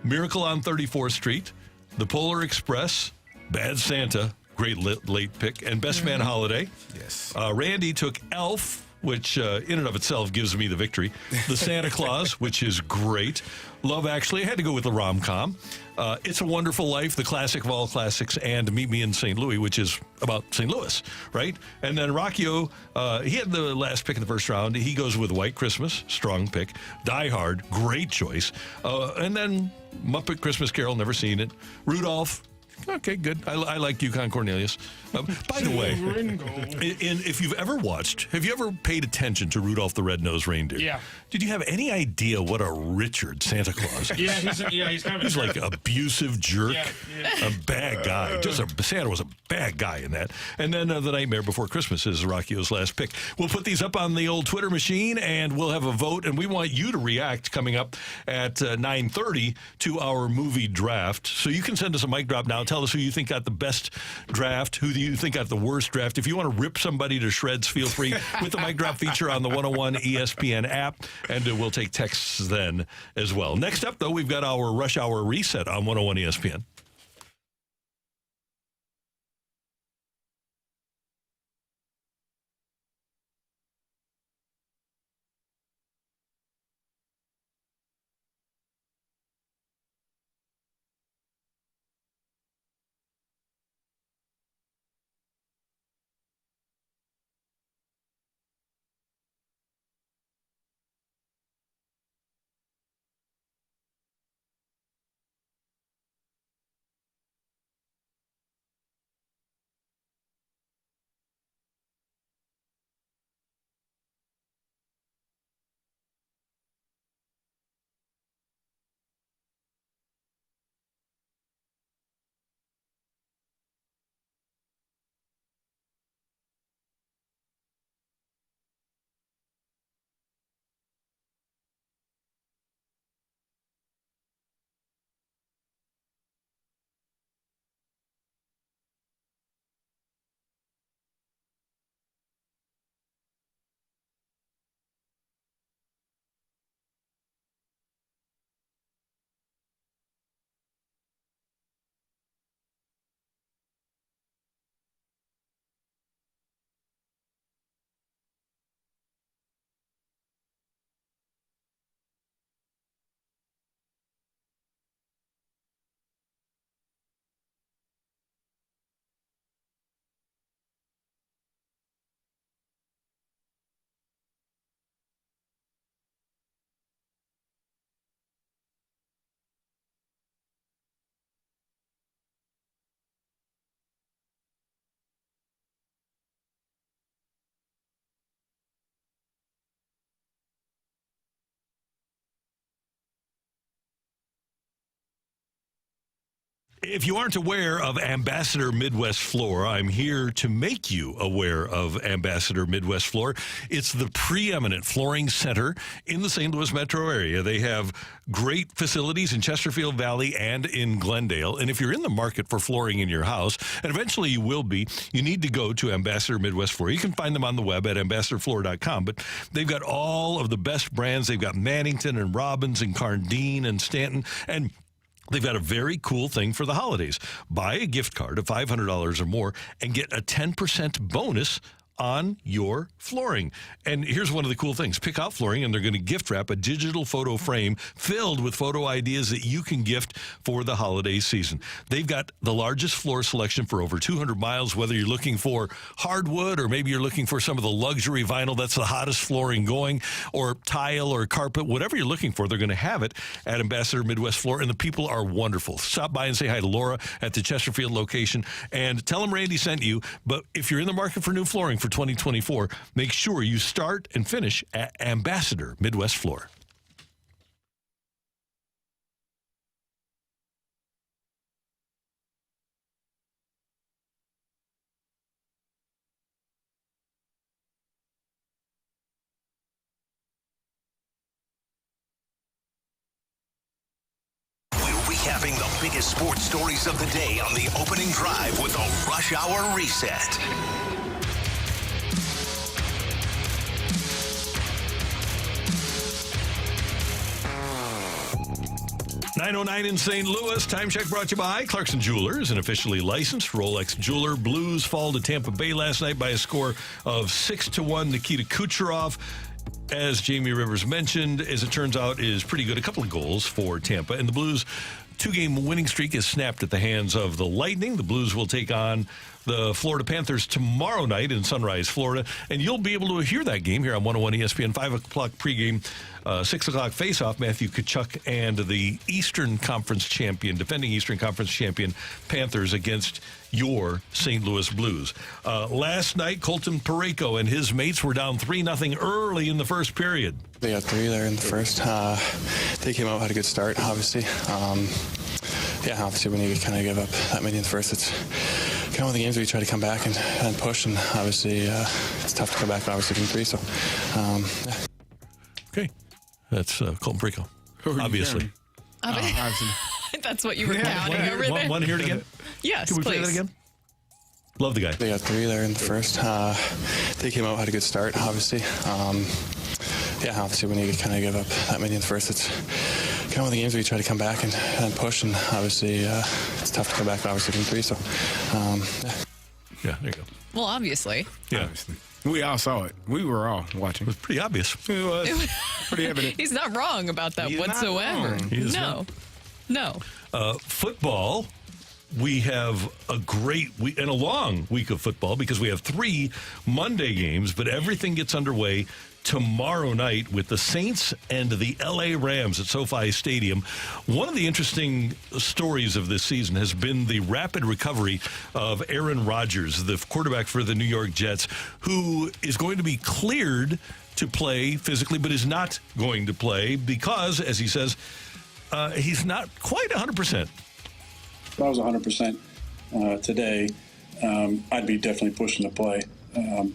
C: Miracle on 34th Street, The Polar Express, Bad Santa, great late pick, and Best Man Holiday.
E: Yes.
C: Randy took Elf, which in and of itself gives me the victory. The Santa Claus, which is great. Love Actually, I had to go with the rom-com. It's a Wonderful Life, the classic of all classics, and Meet Me in St. Louis, which is about St. Louis, right? And then Rockio, he had the last pick in the first round. He goes with White Christmas, strong pick. Die Hard, great choice. And then Muppet Christmas Carol, never seen it. Rudolph, okay, good. I like Yukon Cornelius. By the way, if you've ever watched, have you ever paid attention to Rudolph the Red-Nosed Reindeer?
I: Yeah.
C: Did you have any idea what a Richard Santa Claus is?
I: He's kind of
C: He's like abusive jerk,
I: Yeah.
C: a bad guy. Santa was a bad guy in that. And then The Nightmare Before Christmas is Rockio's last pick. We'll put these up on the old Twitter machine, and we'll have a vote. And we want you to react coming up at 9:30 to our movie draft. So you can send us a mic drop now. Tell us who you think got the best draft, who you think got the worst draft. If you want to rip somebody to shreds, feel free with the mic drop feature on the 101 ESPN app, and we'll take texts then as well. Next up, though, we've got our Rush Hour Reset on 101 ESPN. If you aren't aware of Ambassador Midwest Floor, I'm here to make you aware of Ambassador Midwest Floor. It's the preeminent flooring center in the St. Louis metro area. They have great facilities in Chesterfield Valley and in Glendale. And if you're in the market for flooring in your house, and eventually you will be, you need to go to Ambassador Midwest Floor. You can find them on the web at ambassadorfloor.com, but they've got all of the best brands. They've got Mannington and Robbins and Cardine and Stanton and They've got a very cool thing for the holidays. Buy a gift card of $500 or more and get a 10% bonus on your flooring. And here's one of the cool things. Pick out flooring, and they're going to gift wrap a digital photo frame filled with photo ideas that you can gift for the holiday season. They've got the largest floor selection for over 200 miles, whether you're looking for hardwood or maybe you're looking for some of the luxury vinyl that's the hottest flooring going, or tile or carpet, whatever you're looking for, they're going to have it at Ambassador Midwest Floor, and the people are wonderful. Stop by and say hi to Laura at the Chesterfield location and tell them Randy sent you. But if you're in the market for new flooring for 2024, make sure you start and finish at Ambassador Midwest Floor.
A: Recapping the biggest sports stories of the day on the opening drive with a Rush Hour Reset.
C: 9:09 in St. Louis. Time check brought to you by Clarkson Jewelers, an officially licensed Rolex jeweler. Blues fall to Tampa Bay last night by a score of 6-1. Nikita Kucherov, as Jamie Rivers mentioned, as it turns out, is pretty good. A couple of goals for Tampa. And the Blues' two-game winning streak is snapped at the hands of the Lightning. The Blues will take on the Florida Panthers tomorrow night in Sunrise, Florida. And you'll be able to hear that game here on 101 ESPN, 5 o'clock pregame, 6 o'clock face-off. Matthew Tkachuk and the Eastern Conference champion, defending Eastern Conference champion Panthers against your St. Louis Blues. Last night, Colton Parayko and his mates were down 3-0 early in the first period.
G: They got 3 there in the first. They came out, had a good start, obviously. Obviously when you kind of give up that many in the first, it's kind of one of the games where you try to come back and push, and obviously it's tough to come back, obviously, from 3. So,
C: Okay. That's Colton Parayko, obviously.
E: Obviously.
D: That's what you were counting over there.
C: Want to hear it again?
D: Yes,
C: Can we
D: please.
C: play that again? Love the guy.
G: They got 3 there in the first. They came out, had a good start, obviously. Obviously when you kind of give up that many in the first, it's kind of one of the games where you try to come back and push, and obviously it's tough to come back, obviously, from 3. So,
C: Yeah, there you go.
D: Well, obviously.
C: Yeah.
E: Obviously. We all saw it. We were all watching.
C: It was pretty obvious.
E: It was pretty evident.
D: He's not wrong about that
E: He's not
D: whatsoever.
E: wrong.
C: He is
D: No.
C: Football, we have a great week and a long week of football because we have 3 Monday games, but everything gets underway tomorrow night with the Saints and the LA Rams at SoFi Stadium. One of the interesting stories of this season has been the rapid recovery of Aaron Rodgers, the quarterback for the New York Jets, who is going to be cleared to play physically, but is not going to play because, as he says, he's not quite 100%.
O: If I was 100% today, I'd be definitely pushing to play.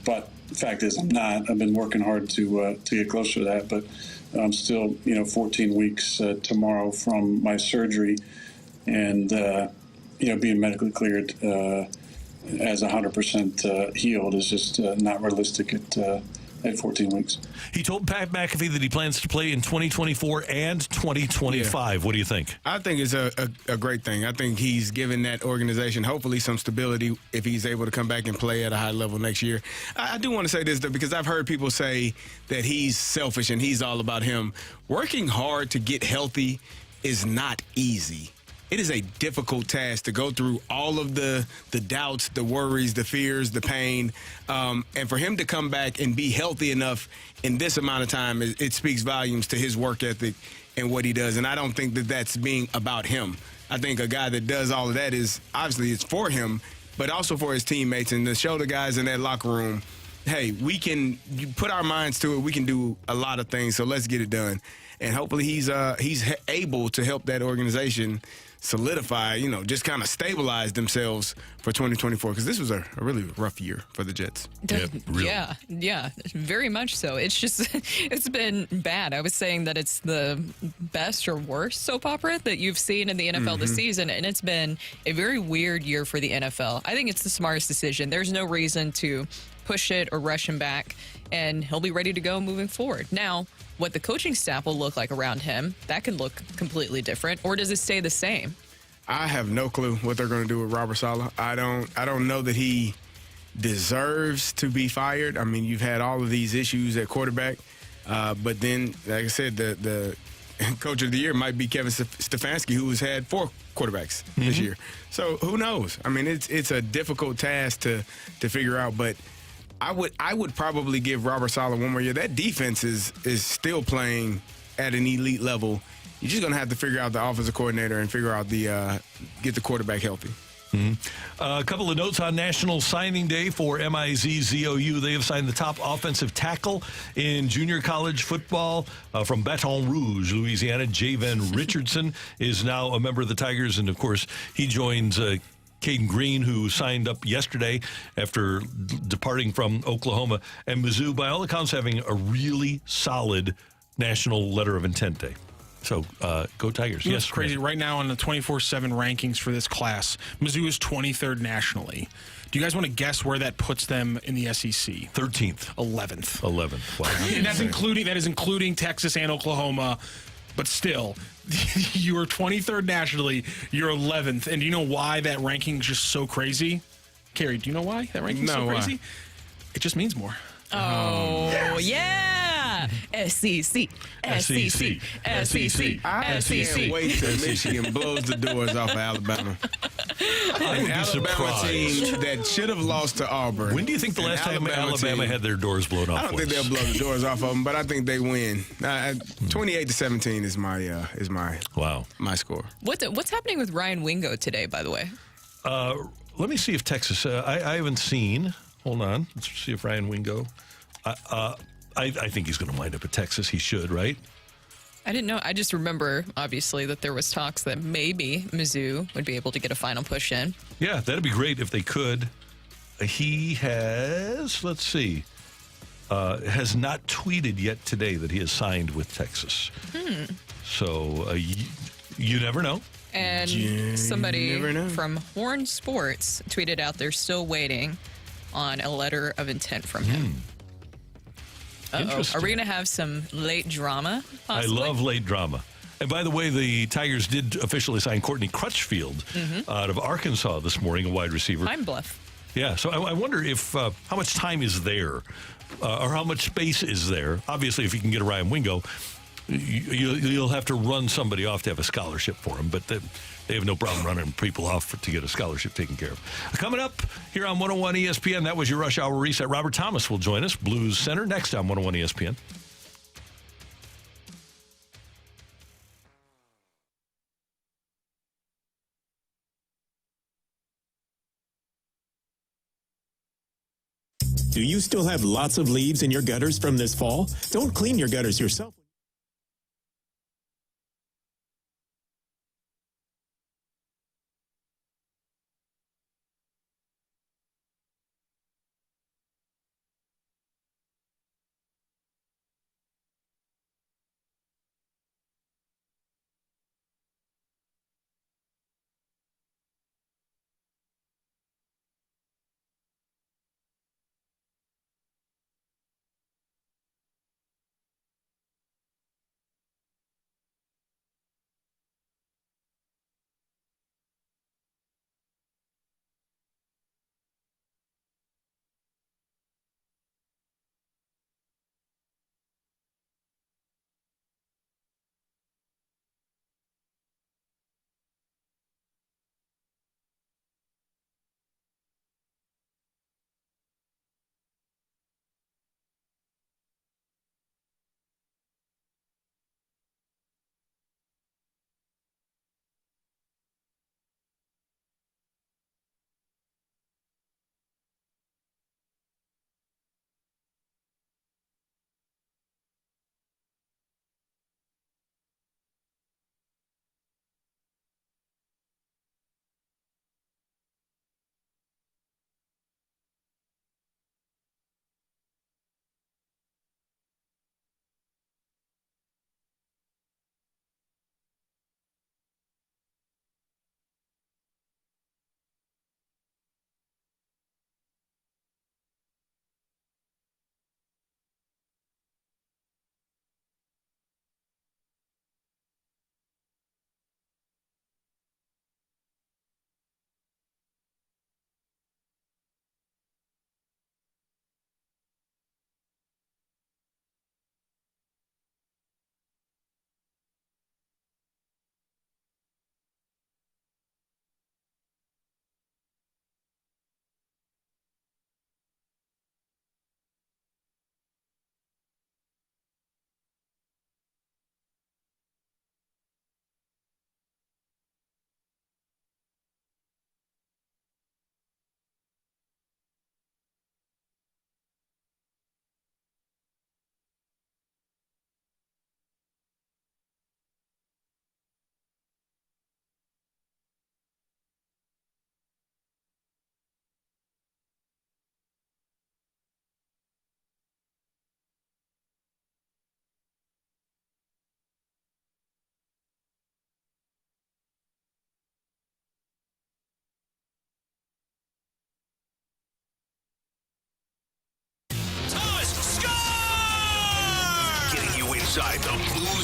O: But the fact is, I'm not. I've been working hard to get closer to that, but I'm still, 14 weeks tomorrow from my surgery, and being medically cleared as 100% healed is just not realistic at 14 weeks.
C: He told Pat McAfee that he plans to play in 2024 and 2025. Yeah. What do you think?
E: I think it's a great thing. I think he's given that organization hopefully some stability if he's able to come back and play at a high level next year. I do want to say this, though, because I've heard people say that he's selfish and he's all about him. Working hard to get healthy is not easy. It is a difficult task to go through all of the doubts, the worries, the fears, the pain. And for him to come back and be healthy enough in this amount of time, it speaks volumes to his work ethic and what he does. And I don't think that that's being about him. I think a guy that does all of that is, obviously, it's for him, but also for his teammates and to show the guys in that locker room, hey, we can put our minds to it. We can do a lot of things, so let's get it done. And hopefully he's able to help that organization solidify, just kind of stabilize themselves for 2024, because this was a really rough year for the Jets.
D: Yeah, very much so. It's just, it's been bad. I was saying that it's the best or worst soap opera that you've seen in the NFL this season, and it's been a very weird year for the NFL. I think it's the smartest decision. There's no reason to push it or rush him back, and he'll be ready to go moving forward. Now, what the coaching staff will look like around him, that can look completely different. Or does it stay the same?
E: I have no clue what they're going to do with Robert Saleh. I don't know that he deserves to be fired. I mean, you've had all of these issues at quarterback, but then, like I said, the coach of the year might be Kevin Stefanski, who has had 4 quarterbacks this year. So who knows? I mean, it's a difficult task to figure out, but I would probably give Robert Saleh one more year. That defense is still playing at an elite level. You're just going to have to figure out the offensive coordinator and figure out get the quarterback healthy.
C: A couple of notes on National Signing Day for MIZZOU. They have signed the top offensive tackle in junior college football from Baton Rouge, Louisiana. Javen Richardson is now a member of the Tigers, and, of course, he joins Caden Green, who signed up yesterday after departing from Oklahoma. And Mizzou, by all accounts, having a really solid National Letter of Intent Day. So, go Tigers.
I: Yes, crazy. Right now on the 24/7 rankings for this class, Mizzou is 23rd nationally. Do you guys want to guess where that puts them in the SEC?
C: 13th.
I: 11th.
C: 11th. Wow.
I: And that is including Texas and Oklahoma. But still, you are 23rd nationally. You're 11th. And do you know why that ranking is just so crazy? Carey, do you know why that ranking is so crazy? It just means more.
D: Oh, yes. Yeah. SEC. SEC. SEC.
E: I can't wait till Michigan blows the doors off of Alabama. An Alabama team that should have lost to Auburn.
C: When do you think the last time Alabama had their doors blown off?
E: I don't think they'll blow the doors off of them, but I think they win. 28-17 is my my score.
D: What's happening with Ryan Wingo today, by the way?
C: Let me see if Texas. I haven't seen. Hold on. Let's see if Ryan Wingo. I think he's going to wind up at Texas. He should, right?
D: I didn't know. I just remember, obviously, that there was talks that maybe Mizzou would be able to get a final push in.
C: Yeah, that'd be great if they could. He has, let's see, has not tweeted yet today that he has signed with Texas. So you never know.
D: And somebody from Horn Sports tweeted out they're still waiting on a letter of intent from him. Are we going to have some late drama, possibly?
C: I love late drama. And by the way, the Tigers did officially sign Courtney Crutchfield out of Arkansas this morning, a wide receiver.
D: Pine Bluff.
C: Yeah, so I wonder if how much time is there or how much space is there. Obviously, if you can get a Ryan Wingo, you'll have to run somebody off to have a scholarship for him, but they have no problem running people off to get a scholarship taken care of. Coming up here on 101 ESPN, that was your Rush Hour Reset. Robert Thomas will join us, Blues Center, next on 101 ESPN.
P: Do you still have lots of leaves in your gutters from this fall? Don't clean your gutters yourself.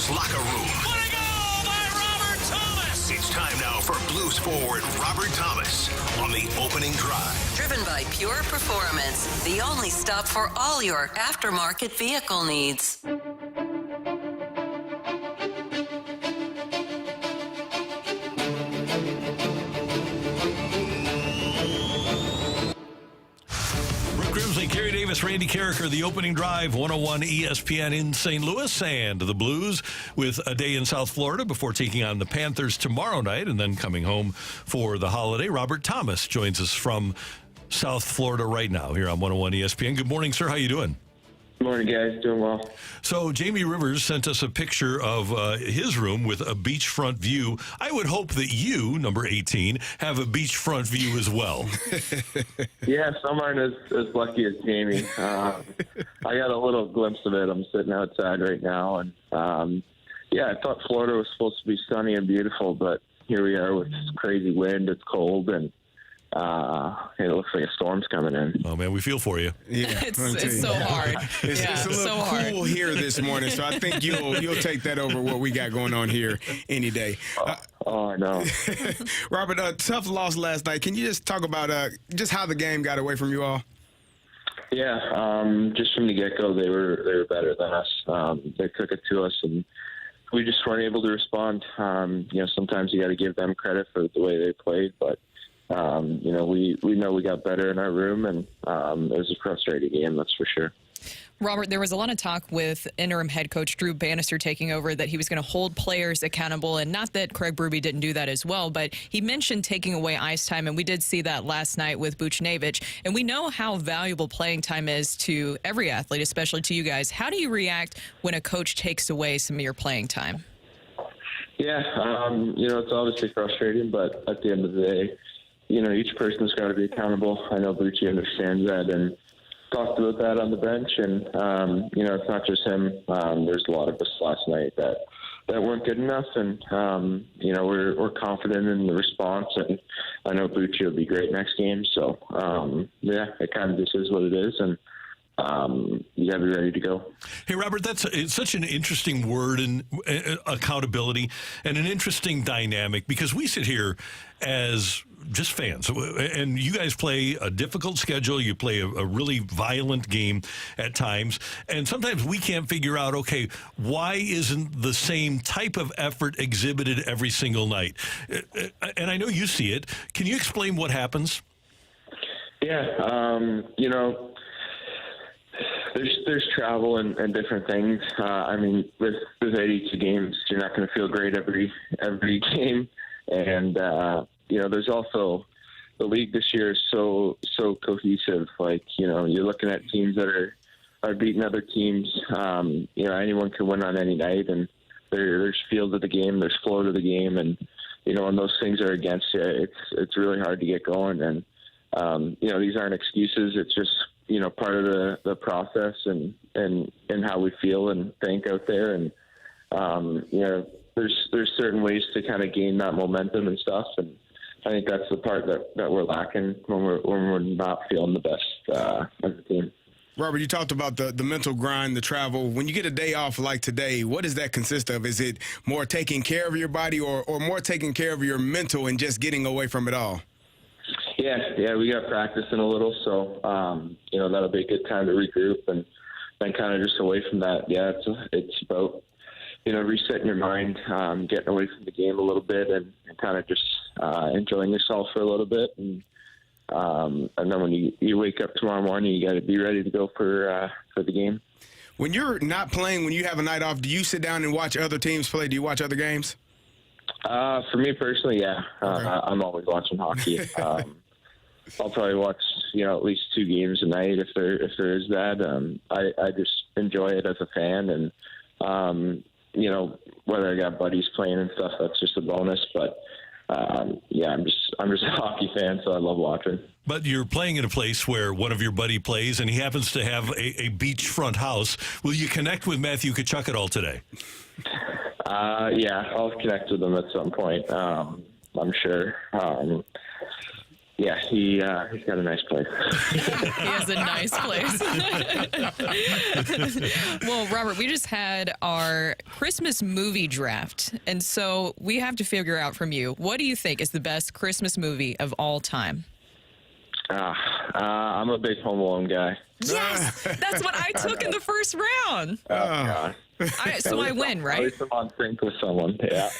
A: Blues locker room.
F: What a goal by Robert Thomas!
A: It's time now for Blues forward Robert Thomas on the opening drive.
K: Driven by Pure Performance, the only stop for all your aftermarket vehicle needs.
C: Brooke Grimsley, Carey Davis, Randy Karraker, the opening drive, 101 ESPN in St. Louis, and the Blues with a day in South Florida before taking on the Panthers tomorrow night and then coming home for the holiday. Robert Thomas joins us from South Florida right now here on 101 ESPN. Good morning, sir. How you doing?
Q: Good morning, guys. Doing well.
C: So Jamie Rivers sent us a picture of his room with a beachfront view. I would hope that you, number 18, have a beachfront view as well.
Q: Yeah, some aren't as lucky as Jamie. I got a little glimpse of it. I'm sitting outside right now, and I thought Florida was supposed to be sunny and beautiful, but here we are with crazy wind. It's cold, and it looks like a storm's coming in.
C: Oh, man, we feel for you.
E: Yeah,
D: it's so hard.
E: It's a little
D: so hard.
E: cool here this morning, so I think you'll take that over what we got going on here any day.
Q: I know.
E: Robert, tough loss last night. Can you just talk about just how the game got away from you all?
Q: Yeah, just from the get-go, they were better than us. They took it to us, and we just weren't able to respond. Sometimes you got to give them credit for the way they played, but we know we got better in our room, and it was a frustrating game, that's for sure.
D: Robert, there was a lot of talk with interim head coach Drew Bannister taking over that he was going to hold players accountable, and not that Craig Berube didn't do that as well, but he mentioned taking away ice time, and we did see that last night with Buchnevich, and we know how valuable playing time is to every athlete, especially to you guys. How do you react when a coach takes away some of your playing time?
Q: Yeah, it's obviously frustrating, but at the end of the day, each person's got to be accountable. I know Bucci understands that and talked about that on the bench. And, it's not just him. There's a lot of us last night that weren't good enough. And, we're confident in the response. And I know Bucci will be great next game. So, it kind of just is what it is. And, you got to be ready to go.
C: Hey, Robert, it's such an interesting word, and accountability, and an interesting dynamic, because we sit here as just fans, and you guys play a difficult schedule. You play a really violent game at times, and sometimes we can't figure out, okay, why isn't the same type of effort exhibited every single night? And I know you see it. Can you explain what happens?
Q: Yeah, There's travel and different things. With 82 games, you're not going to feel great every game. And, there's also the league this year is so cohesive. Like, you're looking at teams that are beating other teams. Anyone can win on any night. And there's feel to the game, there's flow to the game. And, when those things are against you, it's really hard to get going. And, these aren't excuses. It's just, part of the process and how we feel and think out there. And, there's certain ways to kind of gain that momentum and stuff. And I think that's the part that we're lacking when we're not feeling the best as a team.
E: Robert, you talked about the mental grind, the travel. When you get a day off like today, what does that consist of? Is it more taking care of your body or more taking care of your mental and just getting away from it all?
Q: Yeah, we got practicing a little, so that'll be a good time to regroup and then kind of just away from that. Yeah, it's about resetting your mind, getting away from the game a little bit, and kind of just enjoying yourself for a little bit, and then when you wake up tomorrow morning, you got to be ready to go for the game.
E: When you're not playing, when you have a night off, do you sit down and watch other teams play? Do you watch other games?
Q: For me personally, yeah. Okay. I'm always watching hockey. I'll probably watch, at least 2 games a night if there is that. I just enjoy it as a fan, and whether I got buddies playing and stuff, that's just a bonus. But I'm just a hockey fan, so I love watching.
C: But you're playing in a place where one of your buddy plays, and he happens to have a beachfront house. Will you connect with Matthew Tkachuk at all today?
Q: Yeah, I'll connect with him at some point. I'm sure. Yeah, he's got a nice place.
D: He has a nice place. Well, Robert, we just had our Christmas movie draft. And so we have to figure out from you, what do you think is the best Christmas movie of all time?
Q: I'm a big Home Alone guy.
D: Yes, that's what I took in the first round.
Q: Oh, God.
D: So I win, right?
Q: At least I'm on sync with someone. Yeah.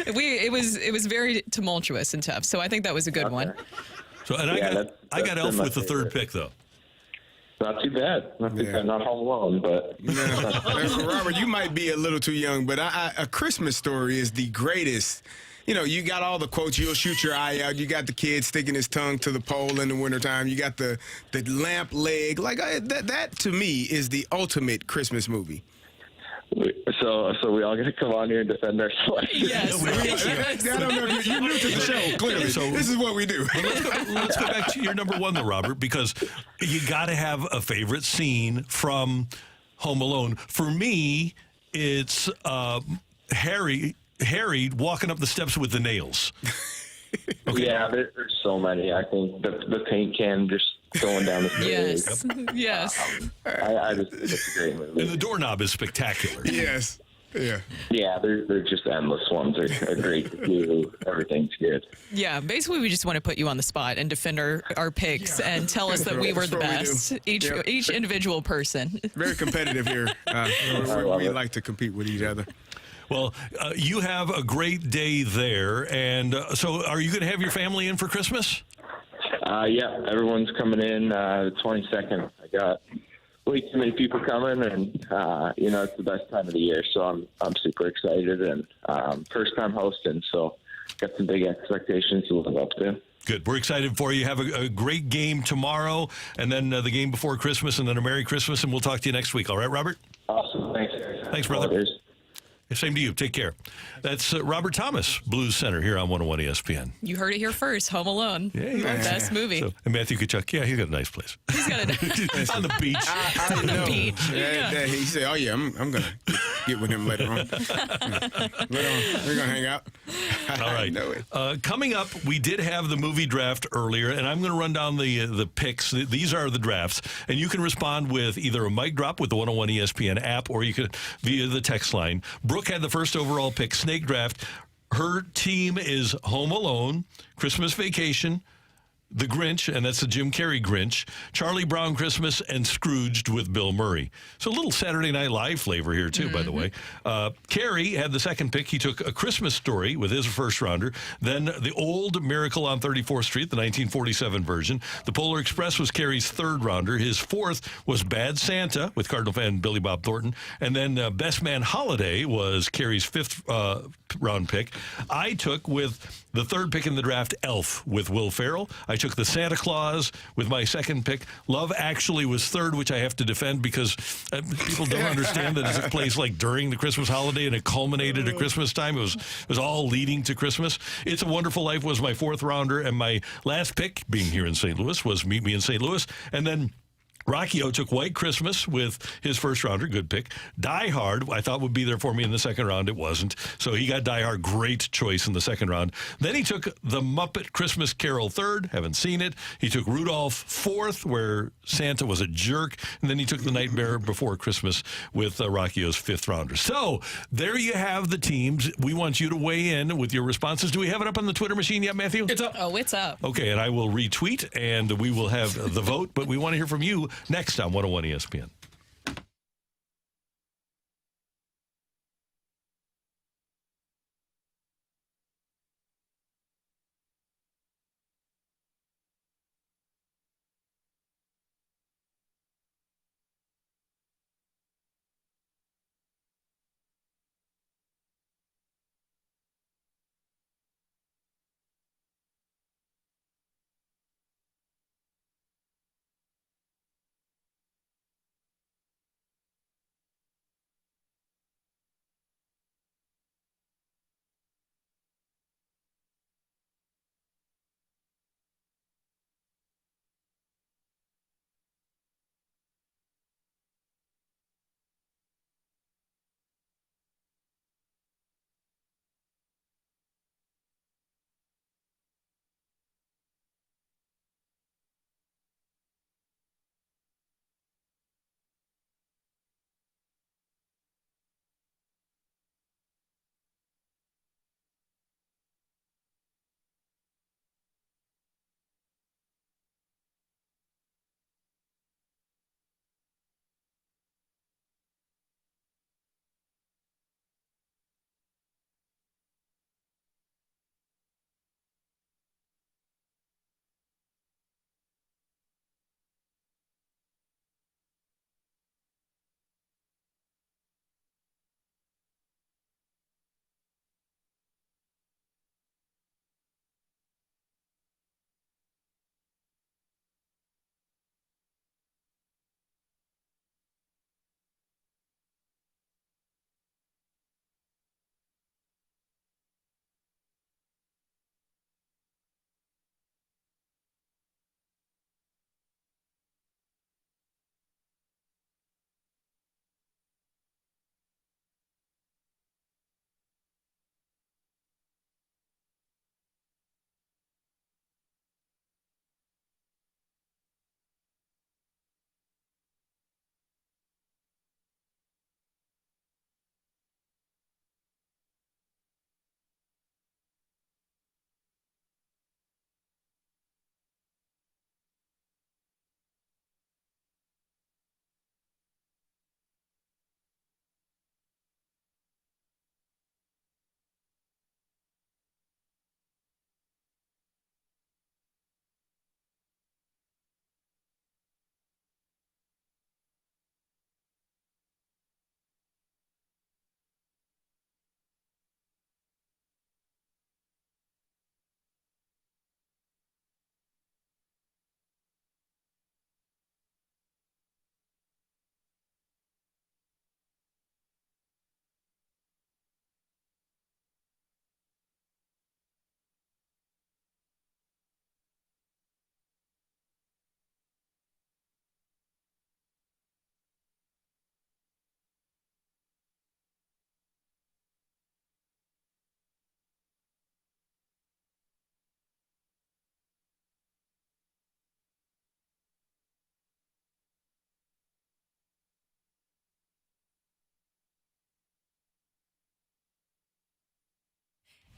D: It was very tumultuous and tough. So I think that was a good one.
C: So I got Elf with the third pick though.
Q: Not too bad. Not too bad. Not Home Alone, but
E: Robert, you might be a little too young, but A Christmas Story is the greatest. You know, you got all the quotes. You'll shoot your eye out. You got the kid sticking his tongue to the pole in the wintertime. You got the lamp leg. Like that to me is the ultimate Christmas movie.
Q: So we all got to come on here and defend ourselves.
D: Yes.
E: I don't know if you're new to the show. Clearly, so this is what we do.
C: Let's go back to your number one, though, Robert, because you got to have a favorite scene from Home Alone. For me, it's Harry walking up the steps with the nails.
Q: Okay. Yeah, there's so many. I think the paint can just going down the stairs.
D: Yes.
Q: I just think it's a great movie.
C: And the doorknob is spectacular.
E: Yes. Yeah.
Q: Yeah, they're just endless ones. They're great to do. Everything's good.
D: Yeah, basically we just want to put you on the spot and defend our picks and tell us that we were the best. Each individual person.
E: Very competitive here. We like to compete with each other.
C: Well, you have a great day there, and so are you going to have your family in for Christmas?
Q: Yeah, everyone's coming in the 22nd. I got way too many people coming, and it's the best time of the year, so I'm super excited, and first time hosting, so got some big expectations to live up to.
C: Good. We're excited for you. Have a great game tomorrow, and then the game before Christmas, and then a Merry Christmas, and we'll talk to you next week. All right, Robert?
Q: Awesome. Thanks.
C: Thanks, brother. Same to you. Take care. That's Robert Thomas, Blues Center, here on 101 ESPN.
D: You heard it here first. Home Alone.
C: Yeah.
D: Best movie.
C: So, and Matthew Kachuk, yeah, he's got a nice place.
D: He's got a
C: on the beach.
D: On the beach.
E: He said, "Oh yeah, I'm gonna get with him later on. We're gonna hang out."
C: All right. Coming up, we did have the movie draft earlier, and I'm going to run down the picks. These are the drafts, and you can respond with either a mic drop with the 101 ESPN app, or you could via the text line. Brooke had the first overall pick, snake draft. Her team is Home Alone, Christmas Vacation, The Grinch, and that's the Jim Carrey Grinch, Charlie Brown Christmas, and Scrooged with Bill Murray. So a little Saturday Night Live flavor here, too, by the way. Carey had the second pick. He took A Christmas Story with his first rounder. Then The Old Miracle on 34th Street, the 1947 version. The Polar Express was Carey's third rounder. His fourth was Bad Santa with Cardinal fan Billy Bob Thornton. And then Best Man Holiday was Carey's fifth round pick. I took with the third pick in the draft, Elf with Will Ferrell. I took the Santa Claus with my second pick. Love Actually was third, which I have to defend because people don't understand that it took place like during the Christmas holiday and it culminated at Christmas time. It was all leading to Christmas. It's a Wonderful Life was my fourth rounder, and my last pick, being here in St. Louis, was Meet Me in St. Louis. And then Rocky O took White Christmas with his first rounder. Good pick. Die Hard, I thought would be there for me in the second round. It wasn't. So he got Die Hard. Great choice in the second round. Then he took The Muppet Christmas Carol third. Haven't seen it. He took Rudolph fourth, where Santa was a jerk. And then he took The Nightmare Before Christmas with Rocky O's fifth rounder. So there you have the teams. We want you to weigh in with your responses. Do we have it up on the Twitter machine yet, Matthew?
D: It's up. Oh, it's up.
C: Okay, and I will retweet, and we will have the vote. But we want to hear from you next on 101 ESPN.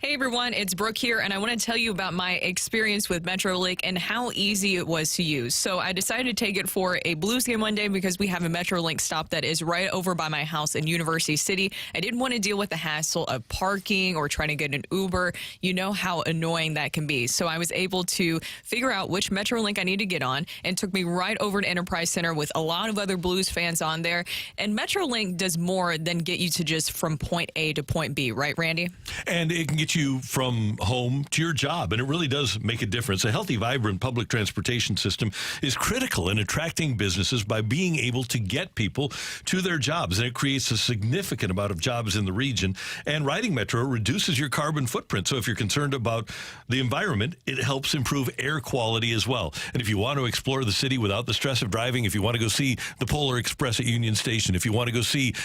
D: Hey everyone, it's Brooke here, and I want to tell you about my experience with MetroLink and how easy it was to use. So I decided to take it for a Blues game one day because we have a MetroLink stop that is right over by my house in University City. I didn't want to deal with the hassle of parking or trying to get an Uber. You know how annoying that can be. So I was able to figure out which MetroLink I need to get on, and took me right over to Enterprise Center with a lot of other Blues fans on there. And MetroLink does more than get you to just from point A to point B, right, Randy?
C: And it can get you from home to your job, and it really does make a difference. A healthy, vibrant public transportation system is critical in attracting businesses by being able to get people to their jobs, and it creates a significant amount of jobs in the region. And riding Metro reduces your carbon footprint, so if you're concerned about the environment, it helps improve air quality as well. And if you want to explore the city without the stress of driving, if you want to go see the Polar Express at Union Station, if you want to go see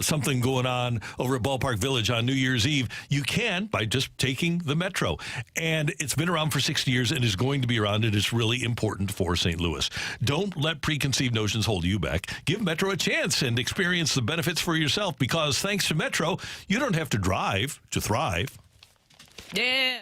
C: something going on over at Ballpark Village on New Year's Eve, you can by just taking the Metro. And it's been around for 60 years and is going to be around, and it's really important for St. Louis. Don't let preconceived notions hold you back. Give Metro a chance and experience the benefits for yourself, because thanks to Metro, you don't have to drive to thrive.
D: Yeah.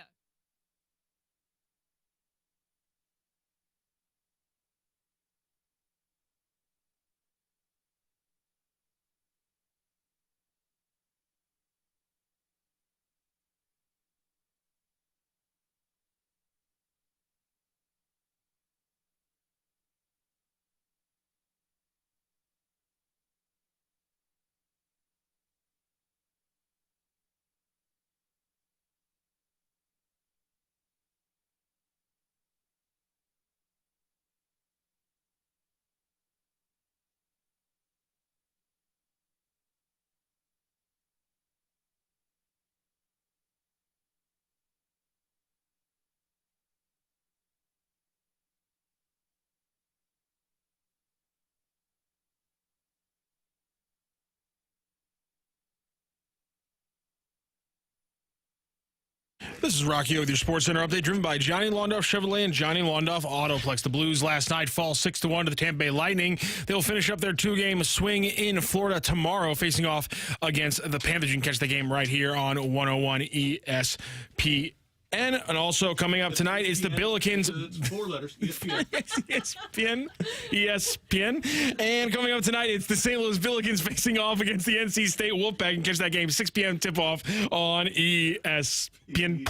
I: This is Rocky with your Sports Center update, driven by Johnny Londoff Chevrolet and Johnny Londoff Autoplex. The Blues last night fall 6-1 to the Tampa Bay Lightning. They'll finish up their two-game swing in Florida tomorrow, facing off against the Panthers. You can catch the game right here on 101 ESPN. And also coming up tonight is the Billikens.
C: It's 4 letters, ESPN.
I: ESPN. And coming up tonight, it's the St. Louis Billikens facing off against the NC State Wolfpack. You can catch that game 6 p.m. tip-off on ESPN+.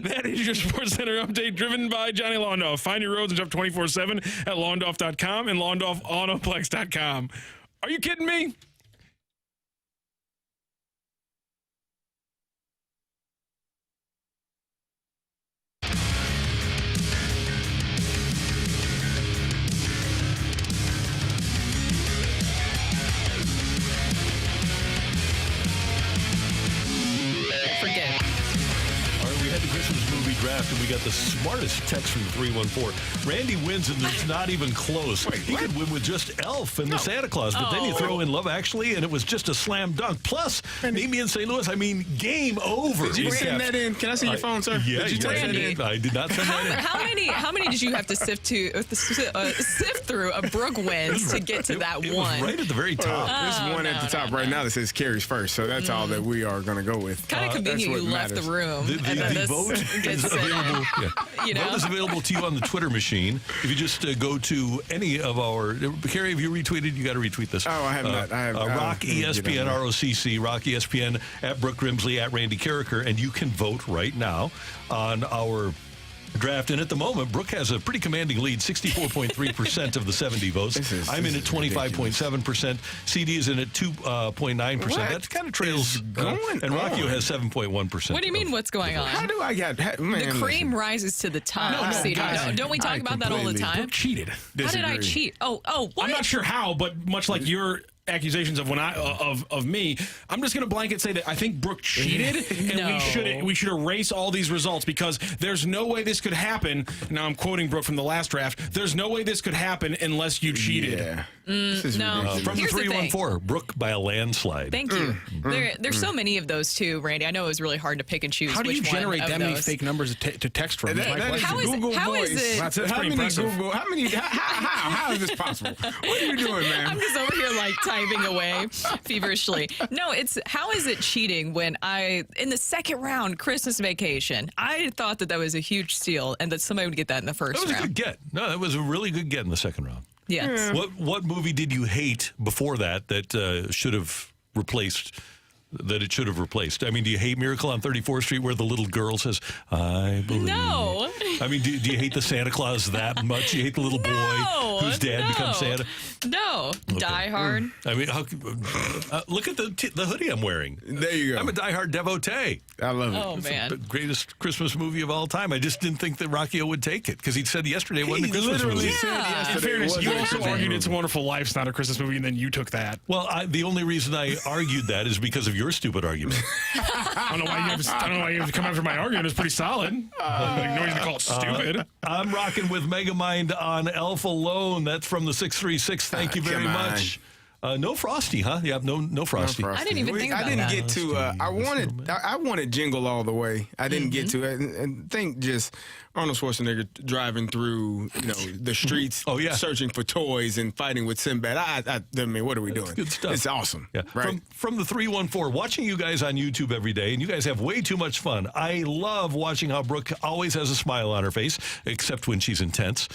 I: That is your Sports Center update, driven by Johnny Londoff. Find your roads and drive 24/7 at Londoff.com and LondoffAutoplex.com. Are you kidding me?
D: Forget.
C: All right, we had the Christmas movie draft, and we got the smartest text from 314. Randy wins, and it's not even close. He could win with just Elf and the Santa Claus, but then you throw in Love Actually, and it was just a slam dunk. Plus, meet me in St. Louis. I mean, game over.
E: Did you send that in? Can I see your phone, sir?
C: Yeah,
E: did you text that in?
C: I did not send that in.
D: How many did you have to sift through of Brooke wins to get to that
C: It
D: one?
C: was right at the very top.
E: There's one at the top right now that says Carey's first, so that's all that we are going to go with.
D: Kind of convenient you left the room.
C: The vote is available.
D: You know?
C: Vote is available to you on the Twitter machine. If you just go to any of our, Carey, have you retweeted? You got to retweet this.
E: Oh, I have not. I have
C: Rock ESPN, ROCC, Rock ESPN, at Brooke Grimsley, at Randy Karraker, and you can vote right now on our draft. And at the moment, Brooke has a pretty commanding lead, 64.3% of the 70 votes. I'm in at 25.7%. CD is in at 2.9%. That kind of trails. And Rocky has 7.1%.
D: What do you mean, what's going on?
E: How do I get... Man,
D: the cream rises to the top. Don't we talk about that all the time?
I: Brooke cheated.
D: How did I cheat? Oh, what?
I: I'm not sure how, but much like your accusations of me, I'm just going to blanket say that I think Brooke cheated, and we should erase all these results, because there's no way this could happen. Now I'm quoting Brooke from the last draft. There's no way this could happen unless you cheated.
E: Yeah.
D: No.
C: From the
D: Here's the thing.
C: 314, Brooke by a landslide.
D: Thank you. There's so many of those too, Randy. I know it was really hard to pick and choose.
I: How do you
D: which one
I: generate
D: of
I: that many
D: those.
I: fake numbers to text from?
D: How is it?
I: That's
E: How
I: pretty
E: many
I: impressive.
E: Google? How is this possible? What are you doing, man?
D: I'm just over here like typing away feverishly. No, how is it cheating when in the second round, Christmas Vacation, I thought that was a huge steal and that somebody would get that in the first
C: That was a
D: round.
C: good get. No, that was a really good get in the second round.
D: Yes.
C: What movie did you hate before that should have replaced? That it should have replaced. I mean, do you hate Miracle on 34th Street where the little girl says, "I believe"?
D: No.
C: I mean, do you hate the Santa Claus that much? You hate the little boy whose dad becomes Santa?
D: No. Die Hard.
C: I mean, look at the hoodie I'm wearing.
E: There you go.
C: I'm a diehard devotee.
E: I love it.
D: Oh,
C: It's
D: man.
C: the greatest Christmas movie of all time. I just didn't think that Rockio would take it because he said yesterday it wasn't a Christmas
E: literally
C: movie.
E: said yesterday
I: In fairness,
E: it
I: you
E: wasn't a
I: also
E: Christmas
I: argued
E: movie.
I: It's a Wonderful Life's not a Christmas movie, and then you took that.
C: Well, the only reason I argued that is because of your stupid argument.
I: I don't know why you have to come after my argument. It's pretty solid. No reason to call it stupid.
C: I'm rocking with Megamind on Elf Alone. That's from the 636. Thank you very
E: come on.
C: much. No Frosty, huh? Yeah, no Frosty.
D: I didn't even think about
E: I didn't
D: that.
E: get to. I wanted Jingle All the Way. I didn't get to it, and think just Arnold Schwarzenegger driving through, the streets, searching for toys and fighting with Sinbad. I mean, what are we doing?
C: Good stuff.
E: It's awesome.
C: Yeah.
E: Right.
C: From the 314, watching you guys on YouTube every day, and you guys have way too much fun. I love watching how Brooke always has a smile on her face, except when she's intense.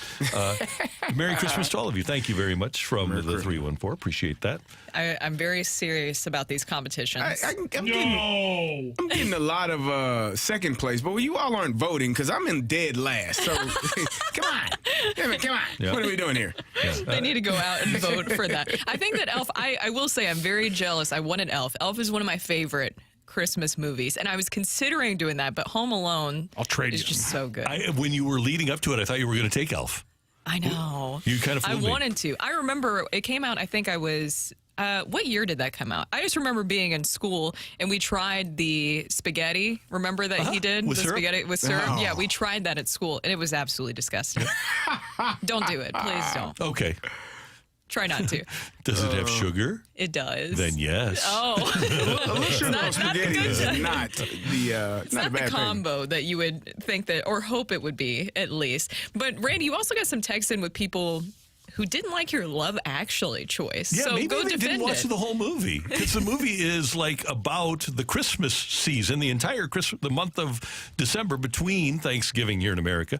C: Merry Christmas to all of you. Thank you very much from the 314. Appreciate that.
D: I'm very serious about these competitions.
E: I'm getting a lot of second place, but you all aren't voting because I'm in dead last. So come on.
C: Yeah.
E: What are we doing here?
D: They need to go out and vote for that. I think that Elf, I will say I'm very jealous. I wanted Elf. Elf is one of my favorite Christmas movies, and I was considering doing that, but Home Alone is just so good.
C: When you were leading up to it, I thought you were going to take Elf.
D: I know.
C: You kind of
D: I
C: fooled me.
D: wanted to. I remember it came out, I think I was, what year did that come out? I just remember being in school and we tried the spaghetti. Remember that he did?
C: With
D: the
C: syrup?
D: spaghetti with syrup?
E: Oh.
D: Yeah, we tried that at school and it was absolutely disgusting. Don't do it. Please don't.
C: Okay.
D: Try not to.
C: Does it have sugar?
D: It does.
C: Then yes.
D: Oh.
E: A little sugar on spaghetti is not
D: It's not
E: a
D: the
E: bad thing.
D: combo that you would think that, or hope it would be, at least. But Randy, you also got some texts in with people who didn't like your Love Actually choice.
C: Yeah,
D: so
C: maybe
D: go
C: they
D: defend
C: didn't watch
D: it.
C: the whole movie because the movie is like about the Christmas season, the entire the month of December between Thanksgiving here in America.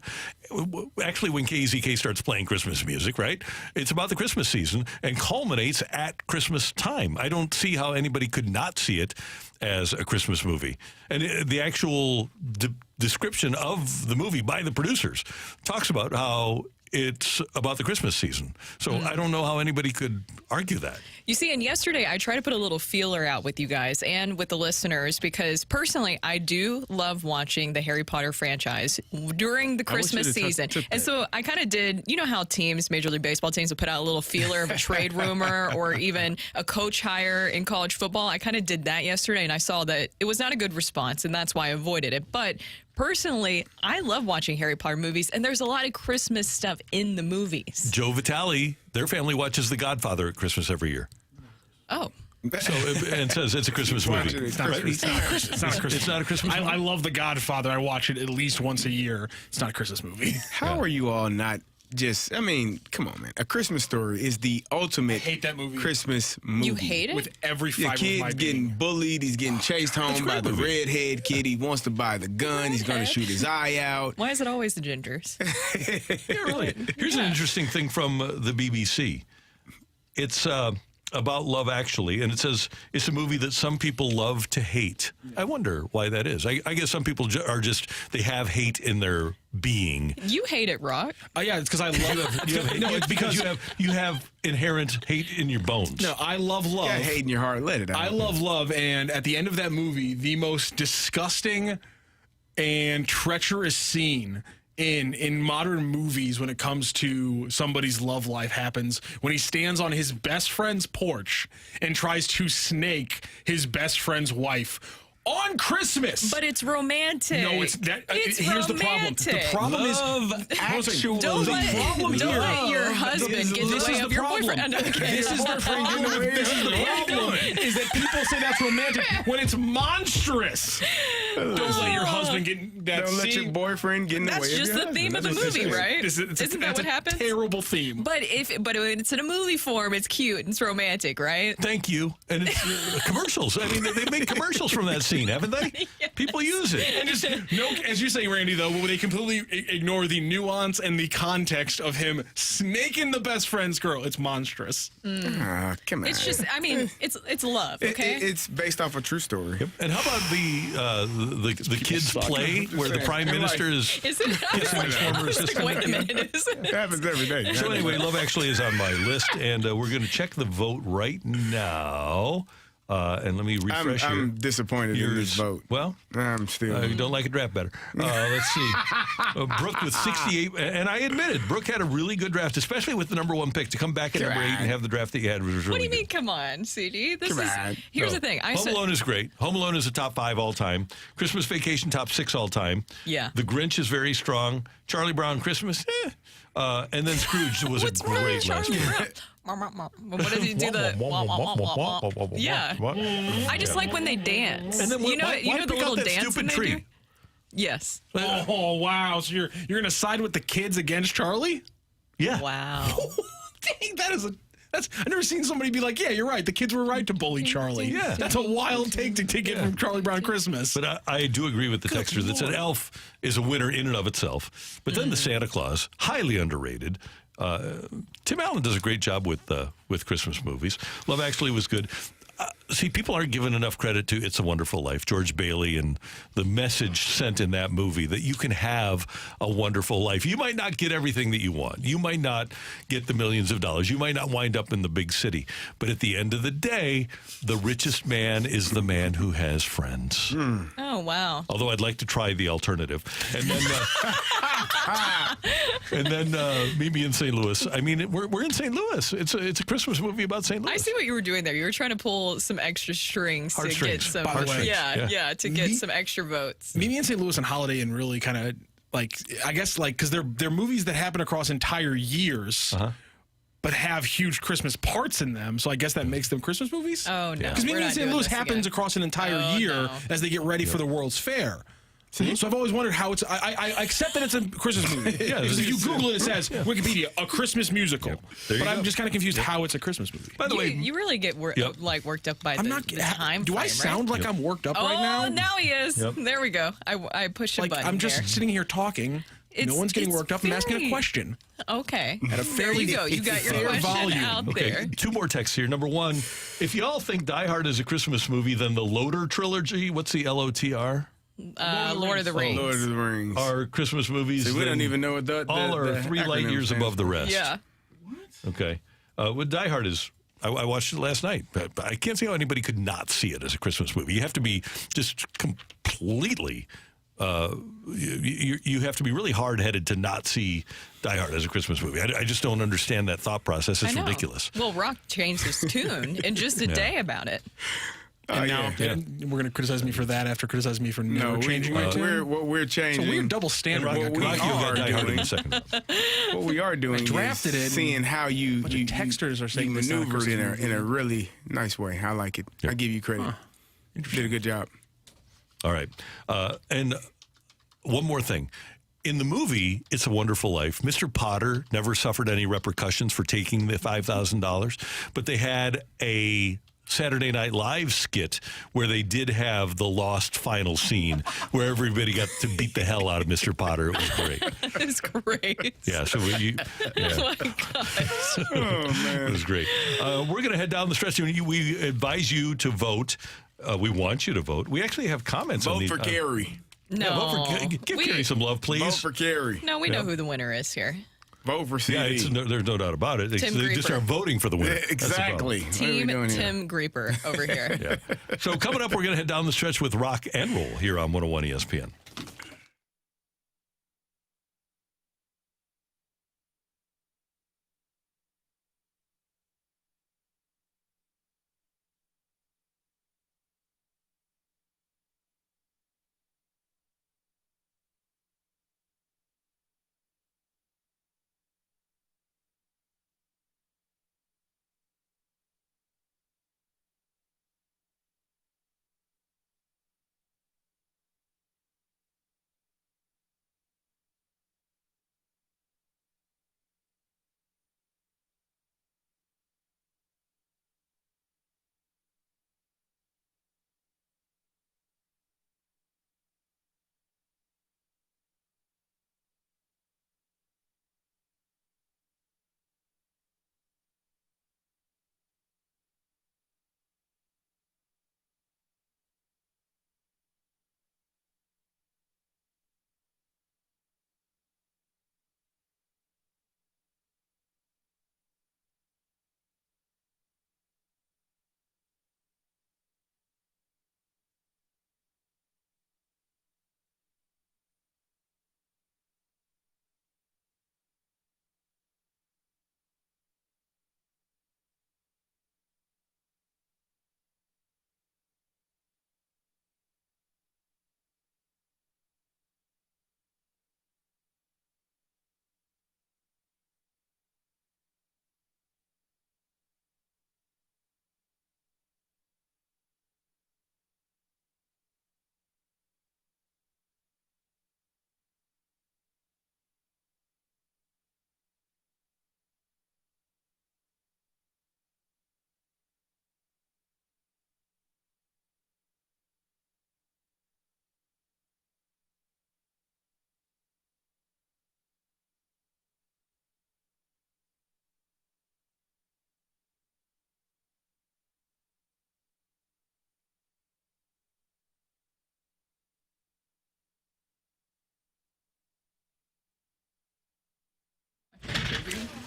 C: Actually, when KZK starts playing Christmas music, right? It's about the Christmas season and culminates at Christmas time. I don't see how anybody could not see it as a Christmas movie. And the actual description of the movie by the producers talks about how it's about the Christmas season. So I don't know how anybody could argue that.
D: You see, and yesterday I tried to put a little feeler out with you guys and with the listeners because personally I do love watching the Harry Potter franchise during the Christmas season. And so I kind of did, you know how teams, Major League Baseball teams will put out a little feeler of a trade rumor or even a coach hire in college football. I kind of did that yesterday and I saw that it was not a good response and that's why I avoided it. But personally, I love watching Harry Potter movies, and there's a lot of Christmas stuff in the movies.
C: Joe Vitale, their family watches The Godfather at Christmas every year.
D: Oh.
C: So and says it's a Christmas movie.
I: It's not a Christmas movie. I love The Godfather. I watch it at least once a year. It's not a Christmas movie.
E: How are you all not just, I mean, come on, man. A Christmas Story is the ultimate
I: hate that movie.
E: Christmas movie.
D: You hate it?
I: With every
E: Your
I: fiber of my
E: kid's getting
I: being.
E: bullied. He's getting chased home by the redhead kid. He wants to buy the gun. He's going to shoot his eye out.
D: Why is it always the gingers?
C: Yeah, really. Here's an interesting thing from the BBC. It's about Love Actually, and it says it's a movie that some people love to hate. I wonder why that is. I guess some people are just, they have hate in their being.
D: You hate it, Rock.
I: Yeah, it's because I love
C: No, it's because you have inherent hate in your bones.
I: No, I love love.
E: You got hate in your heart. Let it out.
I: I love love, and at the end of that movie, the most disgusting and treacherous scene in modern movies when it comes to somebody's love life happens when he stands on his best friend's porch and tries to snake his best friend's wife on Christmas.
D: But it's romantic.
I: No, it's that.
D: It's
I: here's
D: romantic.
I: the problem. The problem is
D: Don't let your husband get in the way of your boyfriend.
I: This is the problem. Is that people say that's romantic when it's monstrous. Don't let your husband get in that.
E: Don't let your boyfriend get in the way of your husband.
D: That's just the theme of the movie, right? Isn't that what happens?
I: Terrible theme.
D: But when it's in a movie form, it's cute and it's romantic, right?
C: Thank you. And it's commercials. I mean, they've made commercials from that scene, haven't they?
D: Yes.
C: People use it.
I: And just as you say, Randy, though, they completely ignore the nuance and the context of him snaking the best friend's girl. It's monstrous.
E: Come on.
D: It's just, I mean, it's love, okay?
E: It's based off a true story.
C: Yep. And how about the kids play where the prime minister is?
D: Is it? Wait a minute.
E: It happens every day.
C: So anyway, Love Actually is on my list, and we're going to check the vote right now. And let me refresh
E: I'm disappointed in this vote.
C: Well,
E: I'm still.
C: You don't like a draft better. Let's see. Brooke with 68, and I admitted Brooke had a really good draft, especially with the number 1 pick to come back at number 8 and have the draft that you had was really
D: What do you
C: good.
D: mean? Come on, CD. Here's the thing.
C: Home Alone is great. Home Alone is a top 5 all time. Christmas Vacation top 6 all time.
D: Yeah.
C: The Grinch is very strong. Charlie Brown Christmas, and then Scrooge was a great last year.
D: What does he do? Yeah. I just like when they dance.
C: And then
D: you know the little
C: that
D: dance
C: stupid
D: they
C: tree.
D: do? Yes.
I: Oh wow! So you're gonna side with the kids against Charlie?
C: Yeah.
D: Wow.
I: Dang, I've never seen somebody be like, yeah, you're right. The kids were right to bully Charlie.
C: Yeah.
I: That's a wild take to get from Charlie Brown Christmas.
C: But I do agree with the texter that said Elf is a winner in and of itself. But then the Santa Claus, highly underrated. Tim Allen does a great job with Christmas movies. Love Actually was good. See, people aren't given enough credit to It's a Wonderful Life, George Bailey, and the message sent in that movie that you can have a wonderful life. You might not get everything that you want. You might not get the millions of dollars. You might not wind up in the big city. But at the end of the day, the richest man is the man who has friends.
D: Oh, wow.
C: Although I'd like to try the alternative. And then Meet Me in St. Louis. I mean, we're in St. Louis. It's a Christmas movie about St. Louis.
D: I see what you were doing there. You were trying to pull some extra strings to get some. To get some extra votes.
I: Meet Me in St. Louis and Holiday Inn really kind of because they're movies that happen across entire years. But have huge Christmas parts in them, so I guess that makes them Christmas movies.
D: Oh no!
I: Because Meet Me in St. Louis happens across an entire year as they get ready for the World's Fair. So I've always wondered how it's. I accept that it's a Christmas movie. Because if you Google it, it says Wikipedia, a Christmas musical. But I'm just kind of confused how it's a Christmas movie.
C: By the way,
D: you really get worked up by the time.
I: Do I sound like I'm worked up right now?
D: Oh, now he is. There we go. I pushed a button.
I: I'm just sitting here talking. No one's getting worked up. I'm asking a question.
D: Okay.
I: At a fairly
D: there you go. You got your question
I: volume.
D: out there.
C: 2 more texts here. Number 1, if y'all think Die Hard is a Christmas movie, then the Loader trilogy, what's the LOTR?
D: Lord of the Rings.
E: Lord of the Rings.
C: Are Christmas movies.
E: See, we don't even know what
C: all are 3 light years above the rest.
D: Yeah.
C: Okay. With Die Hard is. I watched it last night, but I can't see how anybody could not see it as a Christmas movie. You have to be just completely. You have to be really hard-headed to not see Die Hard as a Christmas movie. I just don't understand that thought process. It's ridiculous.
D: Well, Rock changed his tune in just a day about it.
I: And now we're going to criticize me for that after criticizing me for never changing my tune.
E: We're changing.
I: It's a weird double standard.
E: What we are doing
I: drafted
E: is seeing how you
I: texters are saying
E: maneuvered in a really nice way. I like it. I give you credit. You did a good job.
C: All right. And one more thing. In the movie, It's a Wonderful Life, Mr. Potter never suffered any repercussions for taking the $5,000, but they had a Saturday Night Live skit where they did have the lost final scene where everybody got to beat the hell out of Mr. Potter. It was great.
D: It's great.
C: Yeah, so
D: Oh my gosh.
C: It was great. We're going to head down the stretch. We advise you to vote. We want you to vote. We actually have comments on
E: Vote
C: the
E: for Carey.
D: No.
C: Give Carey some love, please.
E: Vote for Carey.
D: No, we know who the winner is here.
E: Vote for CD.
C: Yeah, there's no doubt about it. They just aren't voting for the winner.
E: Exactly.
D: Team Tim Grieper over here.
C: So coming up, we're going to head down the stretch with Rock and Roll here on 101 ESPN.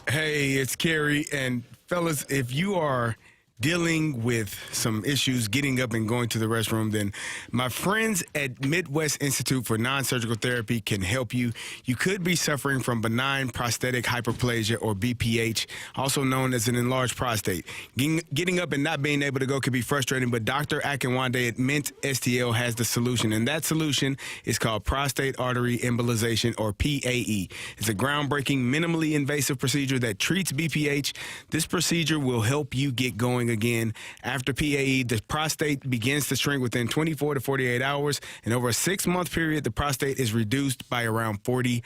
E: Hey, it's Carey. And fellas, if you are dealing with some issues getting up and going to the restroom, then my friends at Midwest Institute for Non-Surgical Therapy can help you. You could be suffering from benign prostatic hyperplasia, or BPH, also known as an enlarged prostate. Getting up and not being able to go can be frustrating, but Dr. Akinwande at Mint STL has the solution, and that solution is called prostate artery embolization, or PAE. It's a groundbreaking, minimally invasive procedure that treats BPH. This procedure will help you get going again. After PAE, the prostate begins to shrink within 24 to 48 hours, and over a 6-month period, the prostate is reduced by around 40%.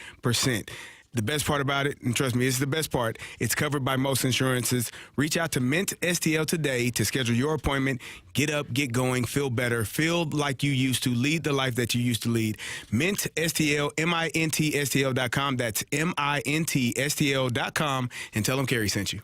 E: The best part about it, and trust me, it's the best part, it's covered by most insurances. Reach out to Mint STL today to schedule your appointment. Get up, get going, feel better, feel like you used to, lead the life that you used to lead. Mint STL, MINTSTL.com. That's MINTSTL.com, and tell them Carey sent you.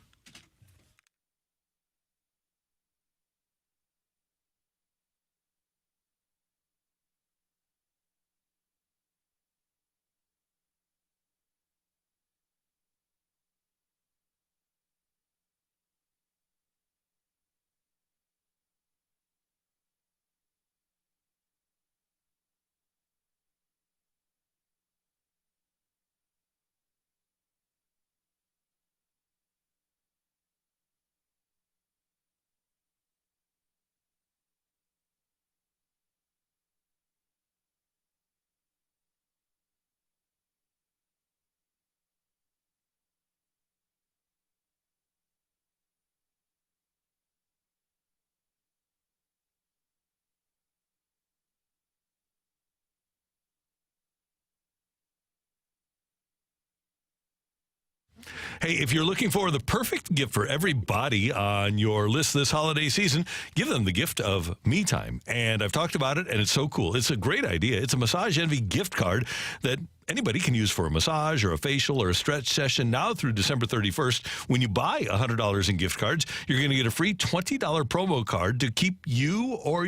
C: Hey, if you're looking for the perfect gift for everybody on your list this holiday season, give them the gift of me time. And I've talked about it, and it's so cool. It's a great idea. It's a Massage Envy gift card that anybody can use for a massage or a facial or a stretch session now through December 31st. When you buy $100 in gift cards, you're going to get a free $20 promo card to keep you or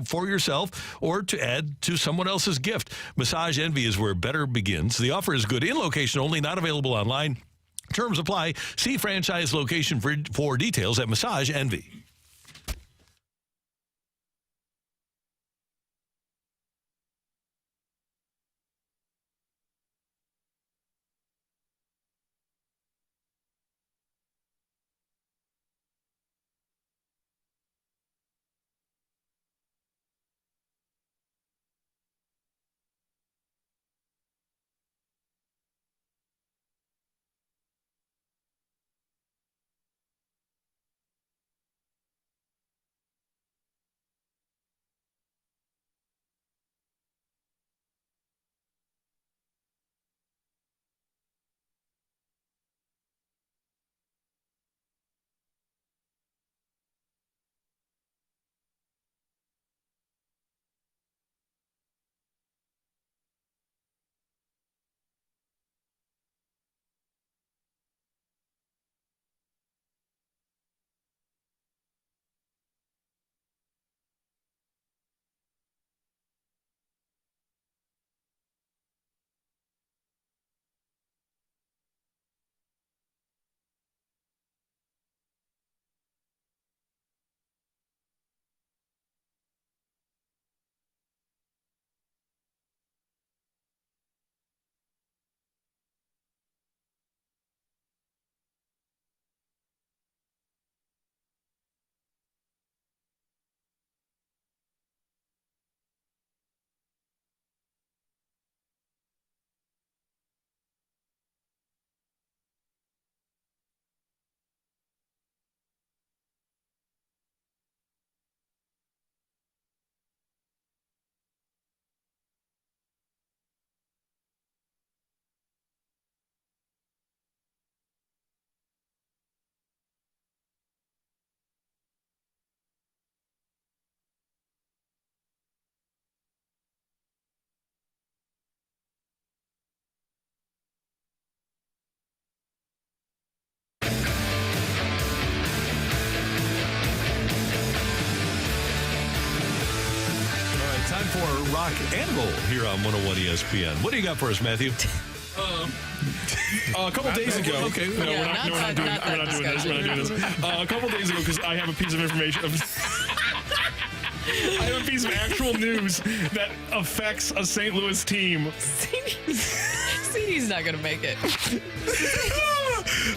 C: for yourself, or to add to someone else's gift. Massage Envy is where better begins. The offer is good in location only, not available online. Terms apply. See franchise location for details at Massage Envy. Time for rock and roll here on 101 ESPN. What do you got for us, Matthew?
I: A couple days ago.
C: Okay.
I: No, we're not doing this. We're not doing this. A couple days ago, because I have a piece of information. I have a piece of actual news that affects a St. Louis team.
D: CD's not going to make it.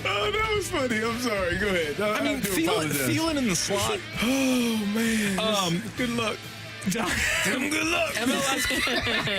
E: Oh, that was funny. I'm sorry. Go ahead.
I: I mean, feeling in the slot.
E: Oh, man. Good luck.
I: Good luck.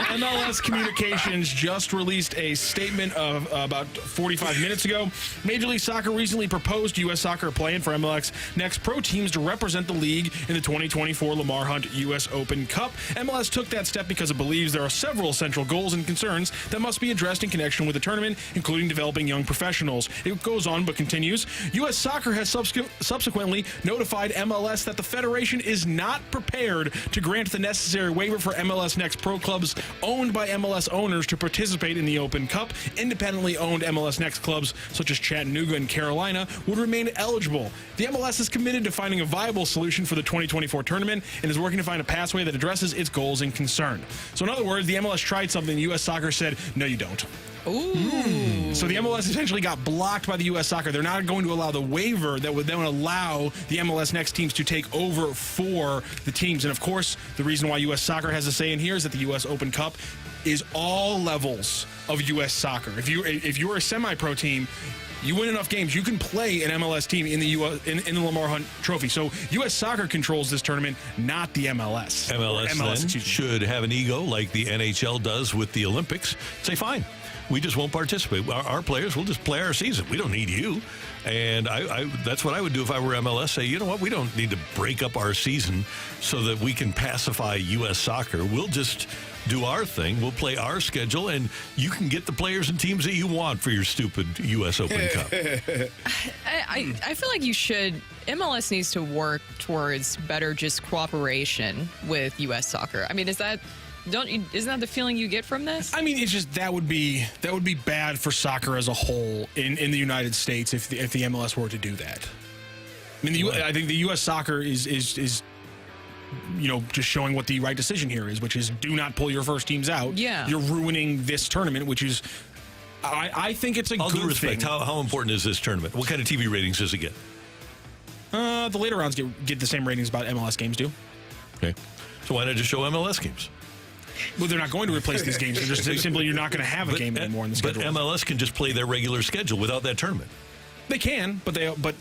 I: MLS Communications just released a statement of about 45 minutes ago. Major League Soccer recently proposed U.S. Soccer plan for MLS Next Pro teams to represent the league in the 2024 Lamar Hunt U.S. Open Cup. MLS took that step because it believes there are several central goals and concerns that must be addressed in connection with the tournament, including developing young professionals. It goes on but continues. U.S. Soccer has subsequently notified MLS that the federation is not prepared to grant the necessary waiver for MLS Next Pro clubs owned by MLS owners to participate in the Open Cup. Independently owned MLS Next clubs such as Chattanooga and Carolina would remain eligible. The MLS is committed to finding a viable solution for the 2024 tournament and is working to find a pathway that addresses its goals and concern. So in other words, the MLS tried something, U.S. Soccer said, no, you don't.
D: Ooh.
I: So the MLS essentially got blocked by the U.S. Soccer. They're not going to allow the waiver that would then allow the MLS Next teams to take over for the teams. And of course, the reason why U.S. Soccer has a say in here is that the U.S. Open Cup is all levels of U.S. Soccer. If you're a semi-pro team, you win enough games, you can play an MLS team in the in the Lamar Hunt Trophy. So U.S. Soccer controls this tournament, not the MLS.
C: MLS then should have an ego like the NHL does with the Olympics. Say, fine. We just won't participate. Our players will just play our season. We don't need you. And I that's what I would do if I were MLS. Say, you know what? We don't need to break up our season so that we can pacify U.S. Soccer. We'll just do our thing. We'll play our schedule, and you can get the players and teams that you want for your stupid U.S. Open Cup.
D: I feel like you should. MLS needs to work towards better just cooperation with U.S. Soccer. I mean, isn't that the feeling you get from this?
I: I mean, it's just that would be bad for soccer as a whole in the United States if the MLS were to do that. I mean, I think the U.S. Soccer is just showing what the right decision here is, which is do not pull your first teams out.
D: Yeah,
I: you're ruining this tournament, which is I think it's a good thing. All due respect,
C: how important is this tournament? What kind of TV ratings does it get?
I: The later rounds get the same ratings about MLS games do.
C: Okay, so why not just show MLS games?
I: Well, they're not going to replace these games. They're just simply you're not going to have a game anymore in the schedule.
C: But MLS can just play their regular schedule without that tournament.
I: They can, but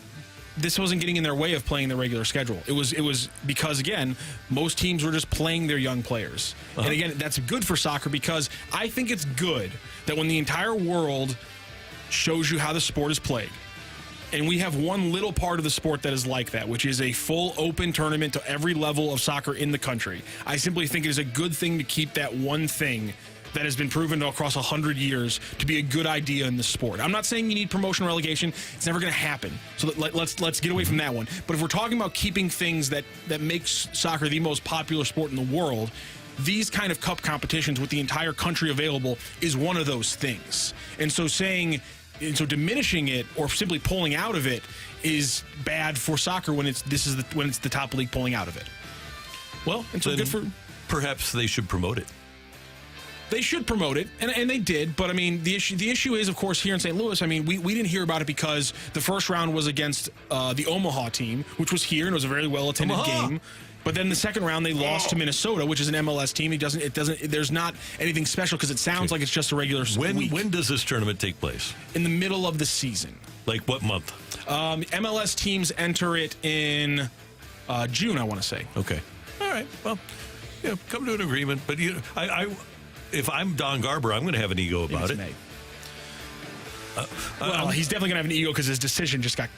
I: this wasn't getting in their way of playing the regular schedule. It was because, again, most teams were just playing their young players. And again, that's good for soccer because I think it's good that when the entire world shows you how the sport is played, and we have one little part of the sport that is like that, which is a full open tournament to every level of soccer in the country. I simply think it is a good thing to keep that one thing that has been proven across 100 years to be a good idea in the sport. I'm not saying you need promotion or relegation. It's never going to happen. So let's get away from that one. But if we're talking about keeping things that makes soccer the most popular sport in the world, these kind of cup competitions with the entire country available is one of those things. And so diminishing it or simply pulling out of it is bad for soccer when it's the top league pulling out of it.
C: Well,
I: and so good for
C: perhaps they should promote it.
I: They should promote it, and they did. But I mean, the issue is, of course, here in St. Louis. I mean, we didn't hear about it because the first round was against the Omaha team, which was here and it was a very well attended game. But then the second round they lost to Minnesota, which is an MLS team. There's not anything special because it sounds like it's just a regular week.
C: When does this tournament take place?
I: In the middle of the season.
C: Like what month?
I: MLS teams enter it in June, I want to say.
C: Okay. All right. Well, come to an agreement. But if I'm Don Garber, I'm going to have an ego about it.
I: Well, he's definitely going to have an ego because his decision just got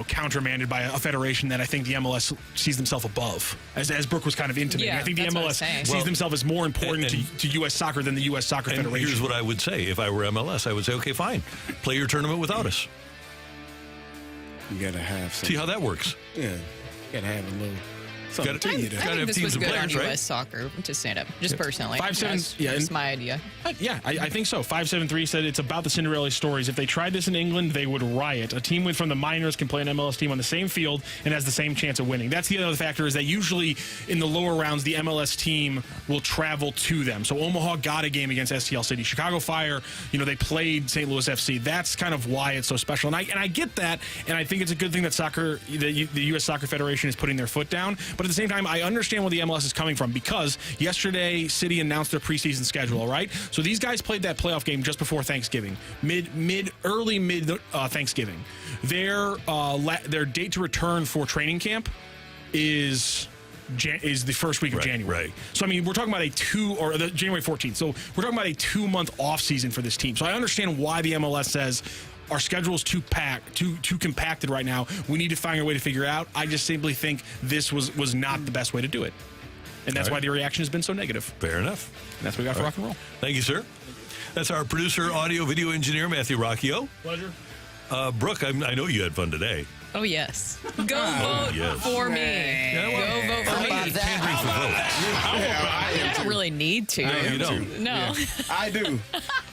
I: countermanded by a federation that I think the MLS sees themselves above, as Brooke was kind of intimating.
D: Yeah,
I: I think the MLS sees themselves as more important to U.S. soccer than the U.S. Soccer Federation.
C: Here's what I would say. If I were MLS, I would say, okay, fine. Play your tournament without us.
E: You got to have some.
C: See how that works.
E: Yeah. You got to have a little Something to you there.
D: I think this was good on U.S. soccer to stand up, just personally.
I: 5'7", yeah,
D: That's my idea.
I: I think so. 573 said it's about the Cinderella stories. If they tried this in England, they would riot. A team from the minors can play an MLS team on the same field and has the same chance of winning. That's the other factor, is that usually in the lower rounds, the MLS team will travel to them. So Omaha got a game against STL City. Chicago Fire, they played St. Louis FC. That's kind of why it's so special. And I get that, and I think it's a good thing that the U.S. Soccer Federation is putting their foot down. But at the same time, I understand where the MLS is coming from, because yesterday City announced their preseason schedule, all right? So these guys played that playoff game just before Thanksgiving, early Thanksgiving. Their date to return for training camp is the first week of January.
C: Right.
I: So, I mean, we're talking about January 14th. So we're talking about a 2-month off season for this team. So I understand why the MLS says our schedule is too compacted right now. We need to find a way to figure it out. I just simply think this was not the best way to do it. And that's why the reaction has been so negative.
C: Fair enough.
I: And that's what we got for rock and roll.
C: Thank you, sir. That's our producer, audio, video engineer, Matthew Rocchio.
I: Pleasure.
C: Brooke, I know you had fun today.
D: Oh, yes. Go vote for me. Go vote for me.
C: Pandering for votes.
D: I don't really need to.
C: No, you don't.
D: No.
E: Yeah, I do.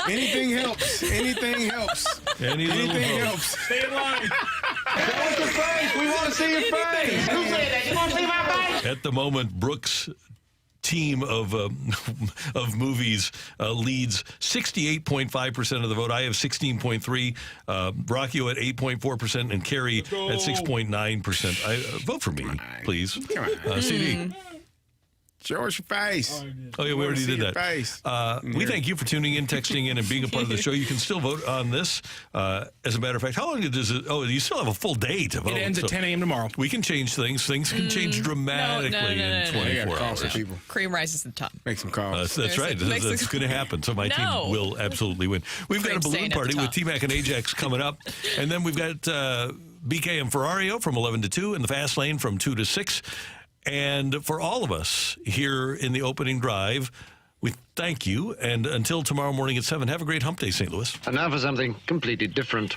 E: Anything helps. Anything helps. Anything helps.
I: Stay in line.
H: Show us your face. We want to see your face. Who said that? You want to see my face?
C: At the moment, Brooke's team of movies leads 68.5% of the vote. I have 16.3%. Rocchio at 8.4%, and Carey at 6.9%. Vote for me, please.
E: Come on.
C: CD.
E: Show us your face.
C: Oh, yeah, we already did that.
E: Face.
C: We thank you for tuning in, texting in, and being a part of the show. You can still vote on this. As a matter of fact, how long does it? Oh, you still have a full day to vote.
I: It ends at 10 a.m. tomorrow.
C: We can change things. Things can change dramatically in 24 hours.
E: People.
D: Cream rises to the top.
E: Make some calls.
C: That's right. That's going to happen. So my team will absolutely win. We've got a balloon party with T-Mac and Ajax coming up. And then we've got BK and Ferrario from 11 to 2 and the Fast Lane from 2 to 6. And for all of us here in the opening drive, we thank you. And until tomorrow morning at 7, have a great hump day, St. Louis.
R: And now for something completely different.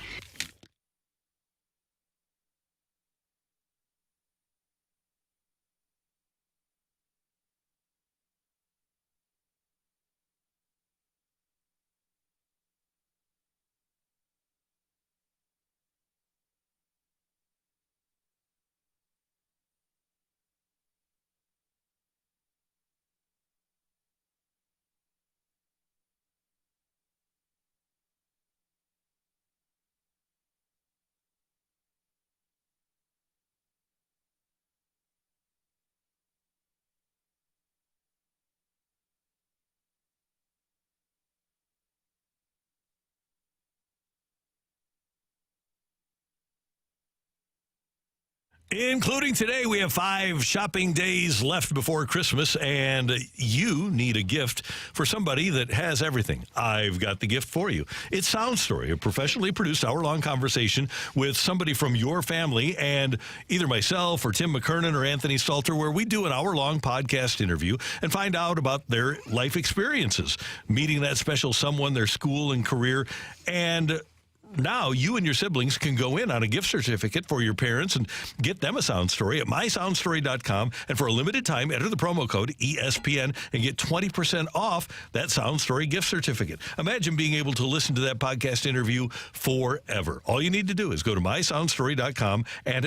C: Including today, we have 5 shopping days left before Christmas, and you need a gift for somebody that has everything. I've got the gift for you. It's Sound Story, a professionally produced hour-long conversation with somebody from your family, and either myself or Tim McKernan or Anthony Stalter, where we do an hour-long podcast interview and find out about their life experiences, meeting that special someone, their school and career, and now you and your siblings can go in on a gift certificate for your parents and get them a sound story at mysoundstory.com. And for a limited time, enter the promo code ESPN and get 20% off that Sound Story gift certificate. Imagine being able to listen to that podcast interview forever. All you need to do is go to mysoundstory.com and